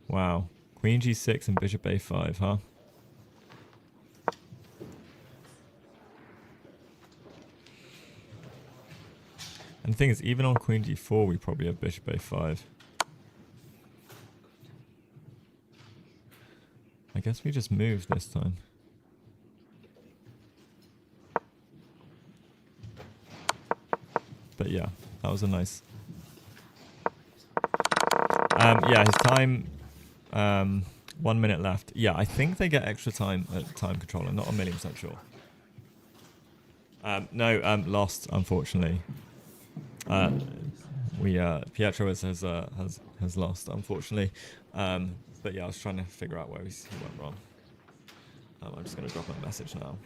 Wow. Queen g6 and bishop a5, huh? And the thing is, even on queen g4, we probably have bishop a5. I guess we just move this time. But yeah, that was a nice... yeah, his time... 1 minute left. Yeah, I think they get extra time at time control. I'm not 1,000,000% sure. No, lost, unfortunately. Pietro has lost, unfortunately. But yeah, I was trying to figure out where he went wrong. I'm just going to drop him a message now.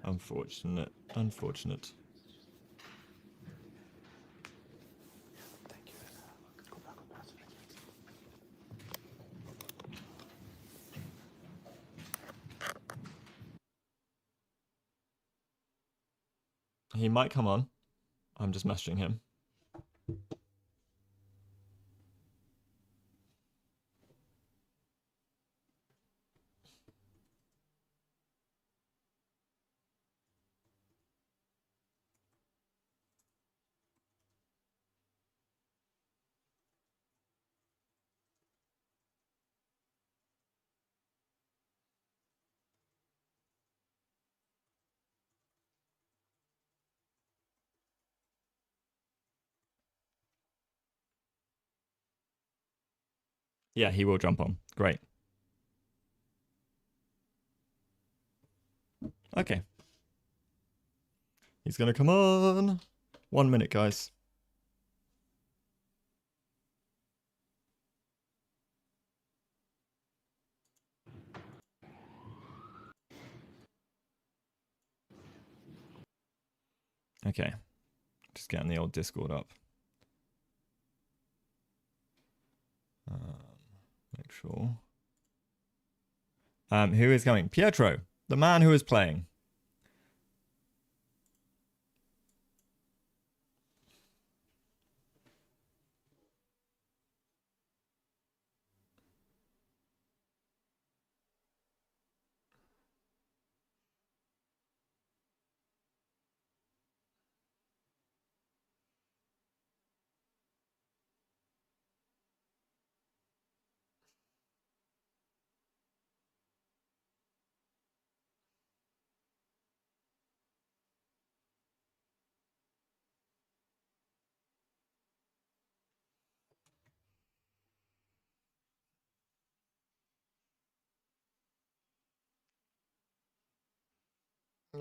Unfortunate. Unfortunate. He might come on. I'm just messaging him. Yeah, he will jump on. Great. Okay. He's going to come on. 1 minute, guys. Okay. Just getting the old Discord up. Make sure. Who is coming? Pietro, the man who is playing.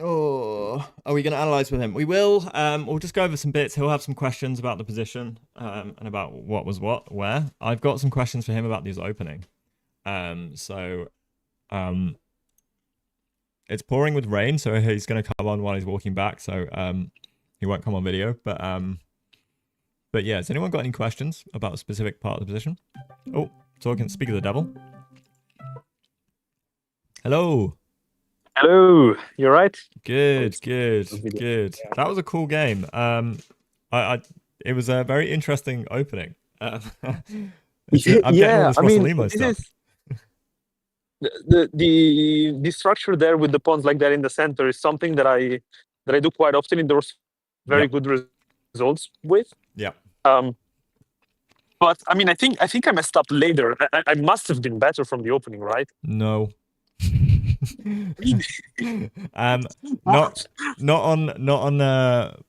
Oh, are we going to analyze with him? We will. We'll just go over some bits. He'll have some questions about the position and about what was what, where. I've got some questions for him about this opening. It's pouring with rain, so he's going to come on while he's walking back. So he won't come on video. But yeah, has anyone got any questions about a specific part of the position? Oh, speak of the devil. Hello.
Hello, you're right.
Good. That was a cool game. It was a very interesting opening. I'm getting all this Rosalimo stuff.
The structure there with the pawns like that in the center is something that I do quite often in those very good results with.
Yeah.
But I mean, I think I messed up later. I must have been better from the opening, right?
No. Not on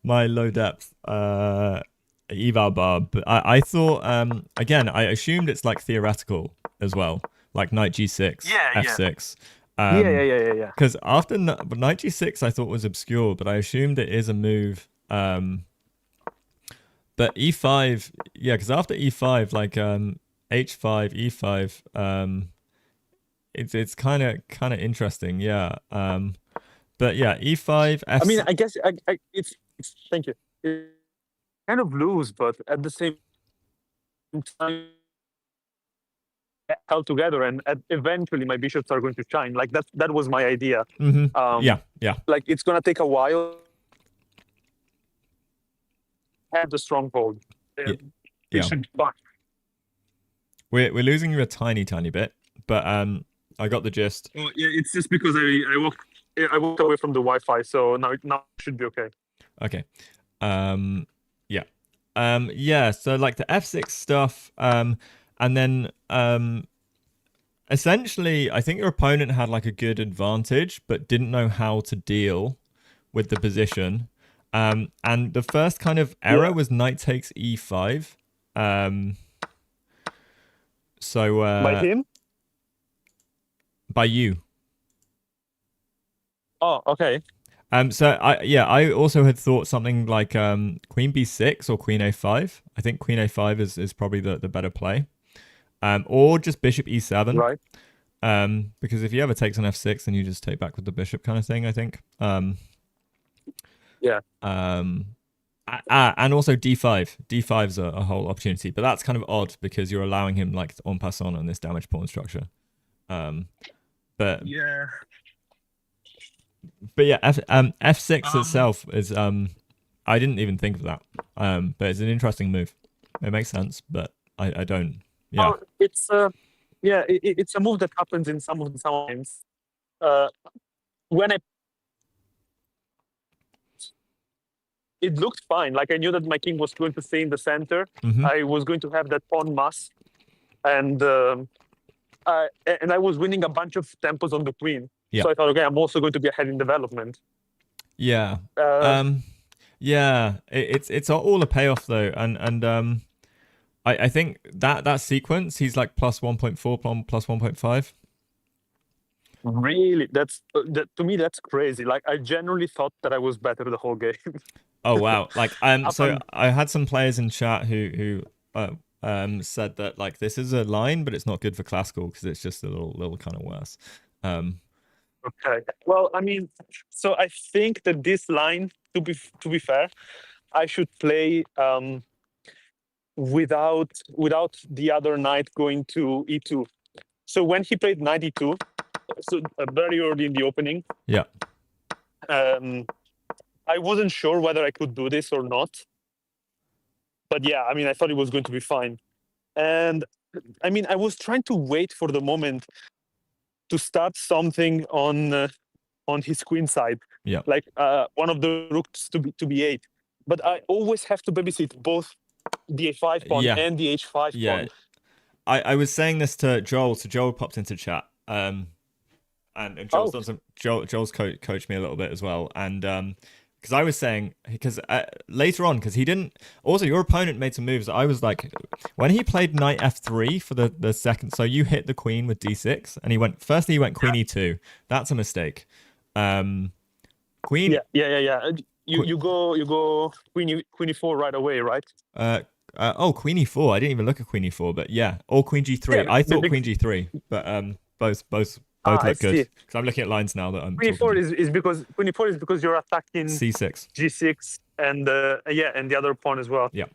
my low depth eval bar, but I thought again I assumed it's like theoretical as well, like knight g6, f6.
Yeah.
Because after knight g6 I thought was obscure, but I assumed it is a move. But e5, yeah, because after e5, like h5, e5, it's kind of interesting, yeah. But yeah, e5, f6.
I mean, I guess it's thank you. It's kind of loose, but at the same time held together, and eventually my bishops are going to shine. Like that was my idea.
Yeah.
Like it's gonna take a while. Have the stronghold. It should be fine.
We're losing you a tiny bit, but I got the gist.
Oh, yeah, it's just because I walked away from the Wi-Fi, so now it should be okay.
Okay. Yeah. So like the f6 stuff, and then essentially I think your opponent had like a good advantage, but didn't know how to deal with the position. And the first kind of error was knight takes e5. So
by him?
By you.
Oh, okay.
So I also had thought something like queen b6 or queen a5. I think queen a5 is probably the better play. Or just bishop e7.
Right.
Because if he ever takes on f6, then you just take back with the bishop kind of thing, I think.
Yeah.
And also d5. d5's a whole opportunity, but that's kind of odd because you're allowing him like en passant on this damage pawn structure. But
yeah.
But yeah, f6 itself is I didn't even think of that. But it's an interesting move. It makes sense, but I don't. Yeah.
Oh, it's it's a move that happens in some of the times. When it looked fine. Like I knew that my king was going to stay in the center. I was going to have that pawn mass, and I was winning a bunch of tempos on the queen.
Yeah.
So I thought, okay, I'm also going to be ahead in development.
Yeah. It's all a payoff though, and I think that sequence he's like plus 1.4, plus 1.5.
Really, that's to me that's crazy. Like I genuinely thought that I was better the whole game.
Oh wow! Like so I had some players in chat who said that like this is a line, but it's not good for classical because it's just a little kind of worse.
Okay. Well, I mean, so I think that this line, to be fair, I should play without the other knight going to e2. So when he played knight e2, so very early in the opening,
Yeah.
I wasn't sure whether I could do this or not. But yeah, I mean, I thought it was going to be fine. And I mean, I was trying to wait for the moment to start something on his queen side,
Yeah.
like one of the rooks to be 8. But I always have to babysit both the a5 pawn
Yeah.
and the h5
Yeah.
pawn.
I was saying this to Joel, so Joel popped into chat. And Joel's done some. Joel's coached me a little bit as well, and because I was saying, because later on, because he didn't. Also, your opponent made some moves. I was like, when he played knight f3 for the second, so you hit the queen with d6, and he went queen e2. That's a mistake. Queen.
Yeah. You go queen e4 right away, right?
Queen e4. I didn't even look at queen e4, but yeah, or queen g3.
Yeah,
I thought queen g3, but both look good. Because I'm looking at lines now that I'm.
Queen e4 is because you're attacking
c6,
g6, and and the other pawn as well.
Yeah.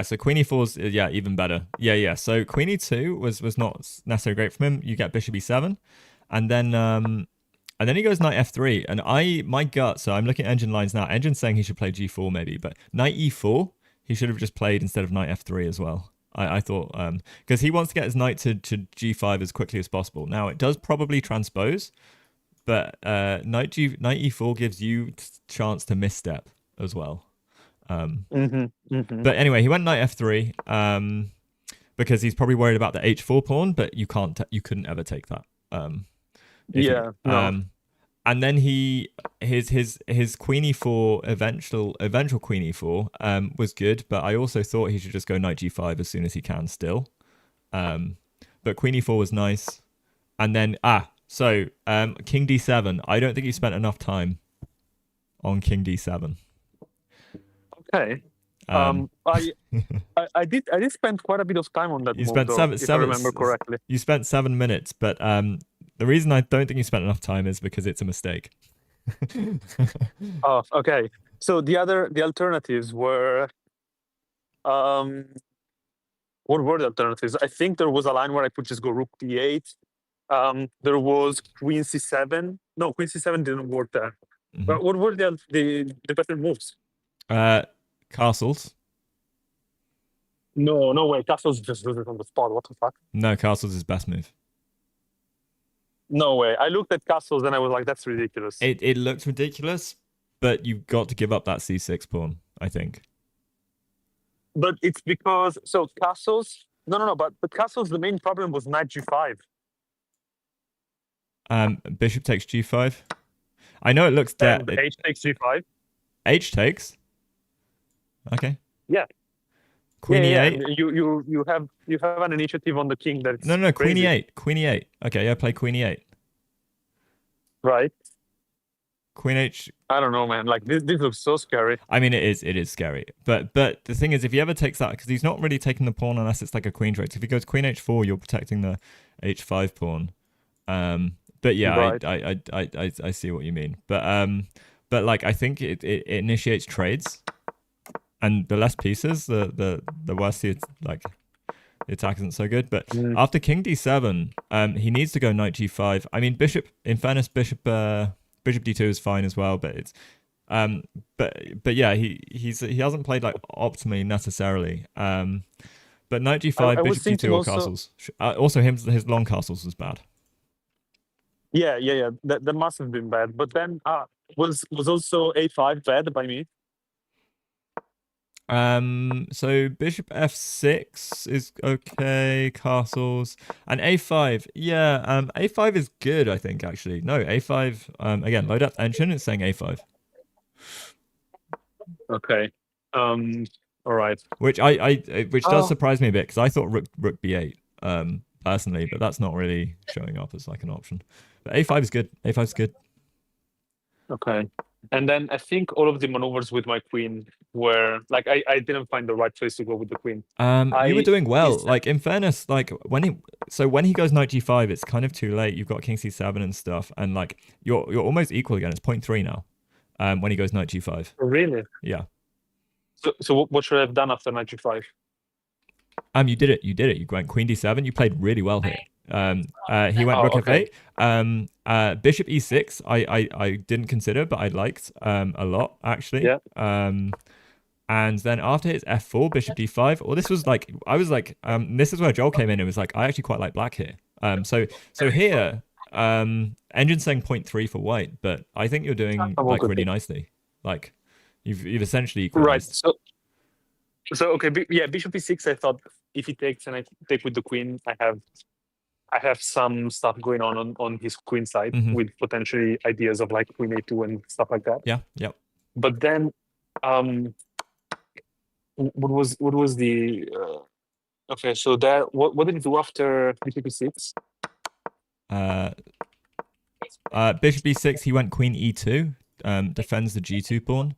So queen e4 is even better. Yeah. So queen e2 was not necessarily great from him. You get bishop e7, and then he goes knight f3, and my gut. So I'm looking at engine lines now. Engine's saying he should play g4 maybe, but knight e4 he should have just played instead of knight f3 as well. I thought because he wants to get his knight to g5 as quickly as possible. Now it does probably transpose, but knight e4 gives you chance to misstep as well. But anyway, he went knight f3 because he's probably worried about the h4 pawn, but you couldn't ever take that. And then his queen e4 eventual queen e4 was good, but I also thought he should just go knight g5 as soon as he can still. But queen e4 was nice, and then king d7. I don't think he spent enough time on king d7.
Okay. I did spend quite a bit of time on that.
You spent
if I remember correctly.
You spent 7 minutes, but the reason I don't think you spent enough time is because it's a mistake.
Oh, okay. So the alternatives were, what were the alternatives? I think there was a line where I could just go rook d8. There was queen c7. No, queen c7 didn't work there.
Mm-hmm.
But what were the better moves?
Castles.
No way. Castles just lose it on the spot. What the fuck?
No, castles is best move.
No way. I looked at castles and I was like, that's ridiculous.
It looked ridiculous, but you've got to give up that c6 pawn, I think.
But it's because castles. No. But castles. The main problem was knight g5.
Bishop takes g5. I know it looks dead.
H takes g5.
H takes. Okay.
Yeah.
Queen e8.
You have an initiative on the king that's
no queen
crazy.
e8. Queen e8. Okay, I play queen e8.
Right.
Queen h.
I don't know, man. Like this looks so scary.
I mean, it is scary. But the thing is, if he ever takes that, because he's not really taking the pawn unless it's like a queen trade. So if he goes queen h4, you're protecting the h5 pawn. But yeah, right. I see what you mean. But like I think it initiates trades, and the less pieces, the worse the attack isn't so good. But after king d7, he needs to go knight g5. I mean, bishop. In fairness, bishop d2 is fine as well. But it's but yeah, he hasn't played like optimally necessarily. But knight g5, bishop d2 or castles. Also, his long castles was bad.
Yeah. That must have been bad. But then was also a5 bad by me?
So bishop f6 is okay, castles, and a5. Yeah, a5 is good, I think, actually. No, a5, again, low depth engine is saying a5.
Okay. All right.
Which which does surprise me a bit, because I thought rook b8, personally, but that's not really showing up as like an option. But a5 is good. A5 is good.
Okay. And then I think all of the maneuvers with my queen were like I didn't find the right place to go with the queen.
You were
I
doing well.
is
Like in fairness, like when he goes knight g5, it's kind of too late. You've got king c7 and stuff, and like you're almost equal again. It's 0.3 now. When he goes knight g5.
really.
Yeah.
So what should I have done after knight g5?
You did it. You did it. You went queen d7. You played really well here. He went
Oh,
rook
okay.
f8. Bishop e6. I didn't consider, but I liked a lot actually.
Yeah.
And then after his f4, bishop d5. Or this was like I was like this is where Joel came in. It was like I actually quite like black here. So here engine's saying 0.3 for white, but I think you're doing
I'm all
like
good.
really nicely. Like you've essentially
Right.
equalized.
So okay, yeah, bishop e6. I thought if he takes and I take with the queen, I have some stuff going on his queen side
Mhm.
with potentially ideas of like queen a2 and stuff like that.
Yeah. Yep.
But then, what was the okay? So that what did he do after bishop e6?
Bishop e6. He went queen e2. Defends the g2 pawn.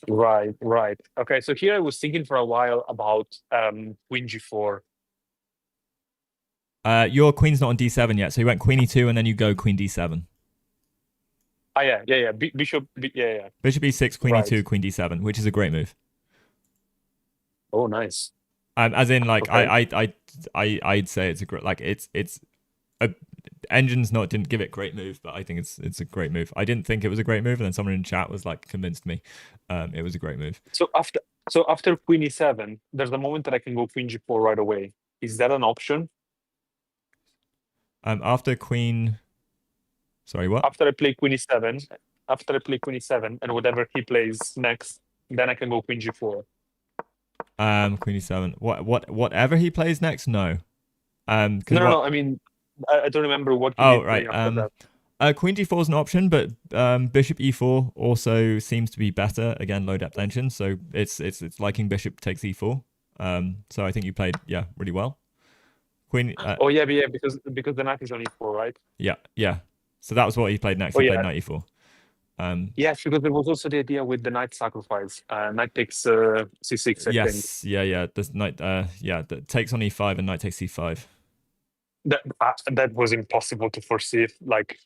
Right, right. Okay, so here I was thinking for a while about queen g4.
Your queen's not on d7 yet, so you went queen e2 and then you go queen d7.
Ah, yeah. Bishop, yeah.
Bishop e6, queen
Right.
e2, queen d7, which is a great move.
Oh, nice.
As in, like,
Okay.
I'd say it's a great, like, it's a Engine's not didn't give it great move, but I think it's a great move. I didn't think it was a great move, and then someone in chat was like convinced me, it was a great move.
So after queen e7, there's a moment that I can go queen g4 right away. Is that an option?
After queen, sorry, what?
After I play queen e7, and whatever he plays next, then I can go queen g4.
Queen e7. Whatever he plays next, no.
No. I mean, I don't remember what he
Oh
did
right.
play after that.
Queen d4 is an option, but bishop e4 also seems to be better. Again, low depth engine, so it's liking bishop takes e4. So I think you played really well. Queen.
Oh yeah, because the knight is on e4, right?
Yeah. So that was what he played next.
Oh
He
yeah.
played knight e4.
Yes, because there was also the idea with the knight sacrifice. Knight takes c6. I think.
Yeah. This knight. That takes on e5 and knight takes c5.
That was impossible to foresee. Like,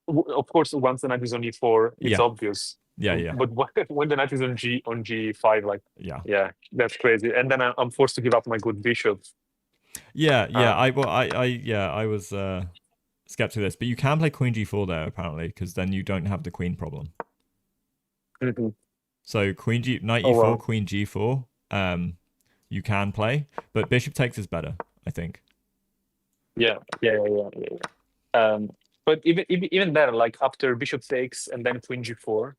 of course, once the knight is on e4, it's obvious.
Yeah.
But when the knight is on g5, like,
yeah,
that's crazy. And then I'm forced to give up my good bishop.
Yeah. I was skeptical of this, but you can play queen g4 there apparently, because then you don't have the queen problem.
Mm-hmm.
So knight e4, queen g4. You can play, but bishop takes is better, I think.
Yeah. But even better, like after bishop takes and then queen g4,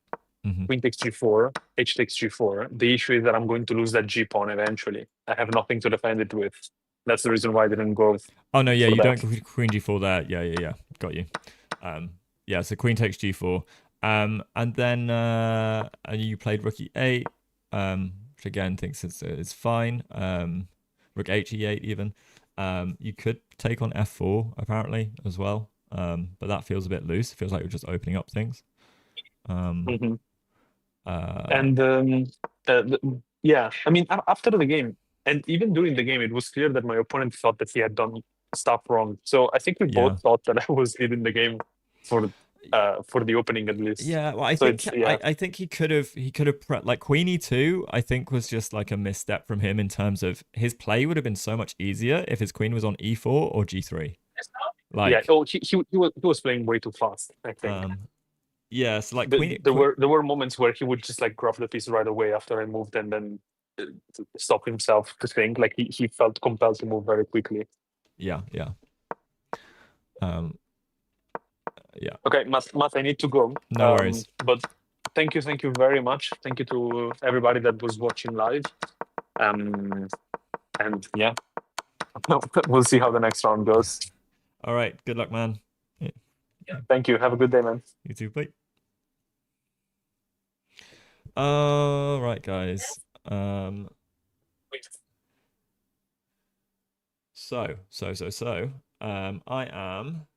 queen takes g4, h takes g4. The issue is that I'm going to lose that g pawn eventually. I have nothing to defend it with. That's the reason why I didn't go.
Oh no, yeah, you don't queen g4 there. Yeah, got you. So queen takes g4. And then you played rook e8, which again thinks it's fine. Rook h e8 even. You could take on f4 apparently as well, but that feels a bit loose. It feels like you're just opening up things.
Yeah, I mean, after the game and even during the game, it was clear that my opponent thought that he had done stuff wrong. So I think we both thought that I was leading the game for the opening at least.
Yeah, well, I think he could have like queen e2. I think was just like a misstep from him in terms of his play would have been so much easier if his queen was on e4 or g3. Like
he was playing way too fast, I think.
Yeah, so like
there were moments where he would just like grab the piece right away after I moved and then stop himself to think. Like he felt compelled to move very quickly.
Yeah.
Okay, Matt, I need to go.
No worries.
But thank you very much. Thank you to everybody that was watching live. And yeah, we'll see how the next round goes.
All right. Good luck, man.
Yeah. Thank you. Have a good day, man.
You too. Bye. All right, guys. So, I am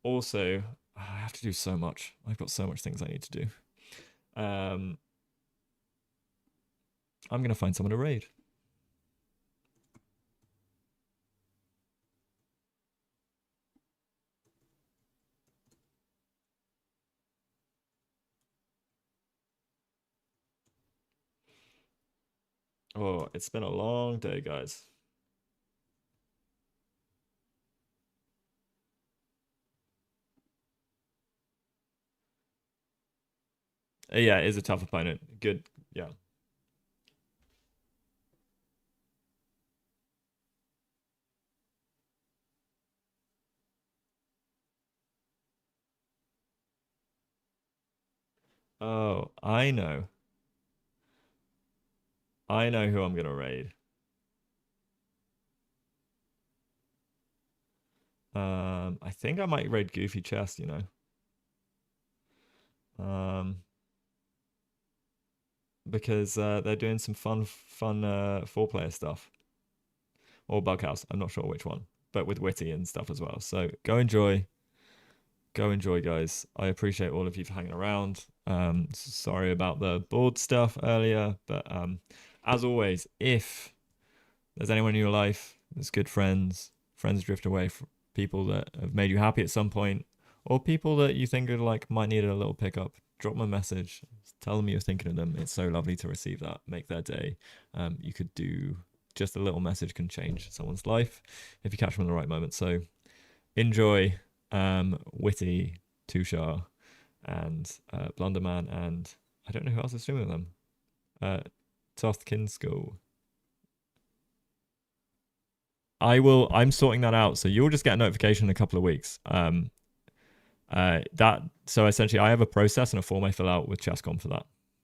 also I have to do so much. I've got so much things I need to do. I'm going to find someone to raid. Oh, it's been a long day, guys. Yeah, it is a tough opponent. Good. Yeah. Oh, I know. I know who I'm going to raid. I think I might raid Goofy Chest, you know. Because they're doing some fun 4-player stuff. Or Bughouse. I'm not sure which one. But with Witty and stuff as well. So go enjoy. Go enjoy, guys. I appreciate all of you for hanging around. Sorry about the board stuff earlier. But as always, if there's anyone in your life that's good friends drift away, from people that have made you happy at some point, or people that you think are like might need a little pickup, drop them a message. Tell them you're thinking of them. It's so lovely to receive that. Make their day. You could do just a little message can change someone's life if you catch them in the right moment. So enjoy Witty, Tushar, and Blunderman, and I don't know who else is streaming with them. Tothkin School. I'm sorting that out, so you'll just get a notification in a couple of weeks. So essentially I have a process and a form I fill out with ChessCon for that.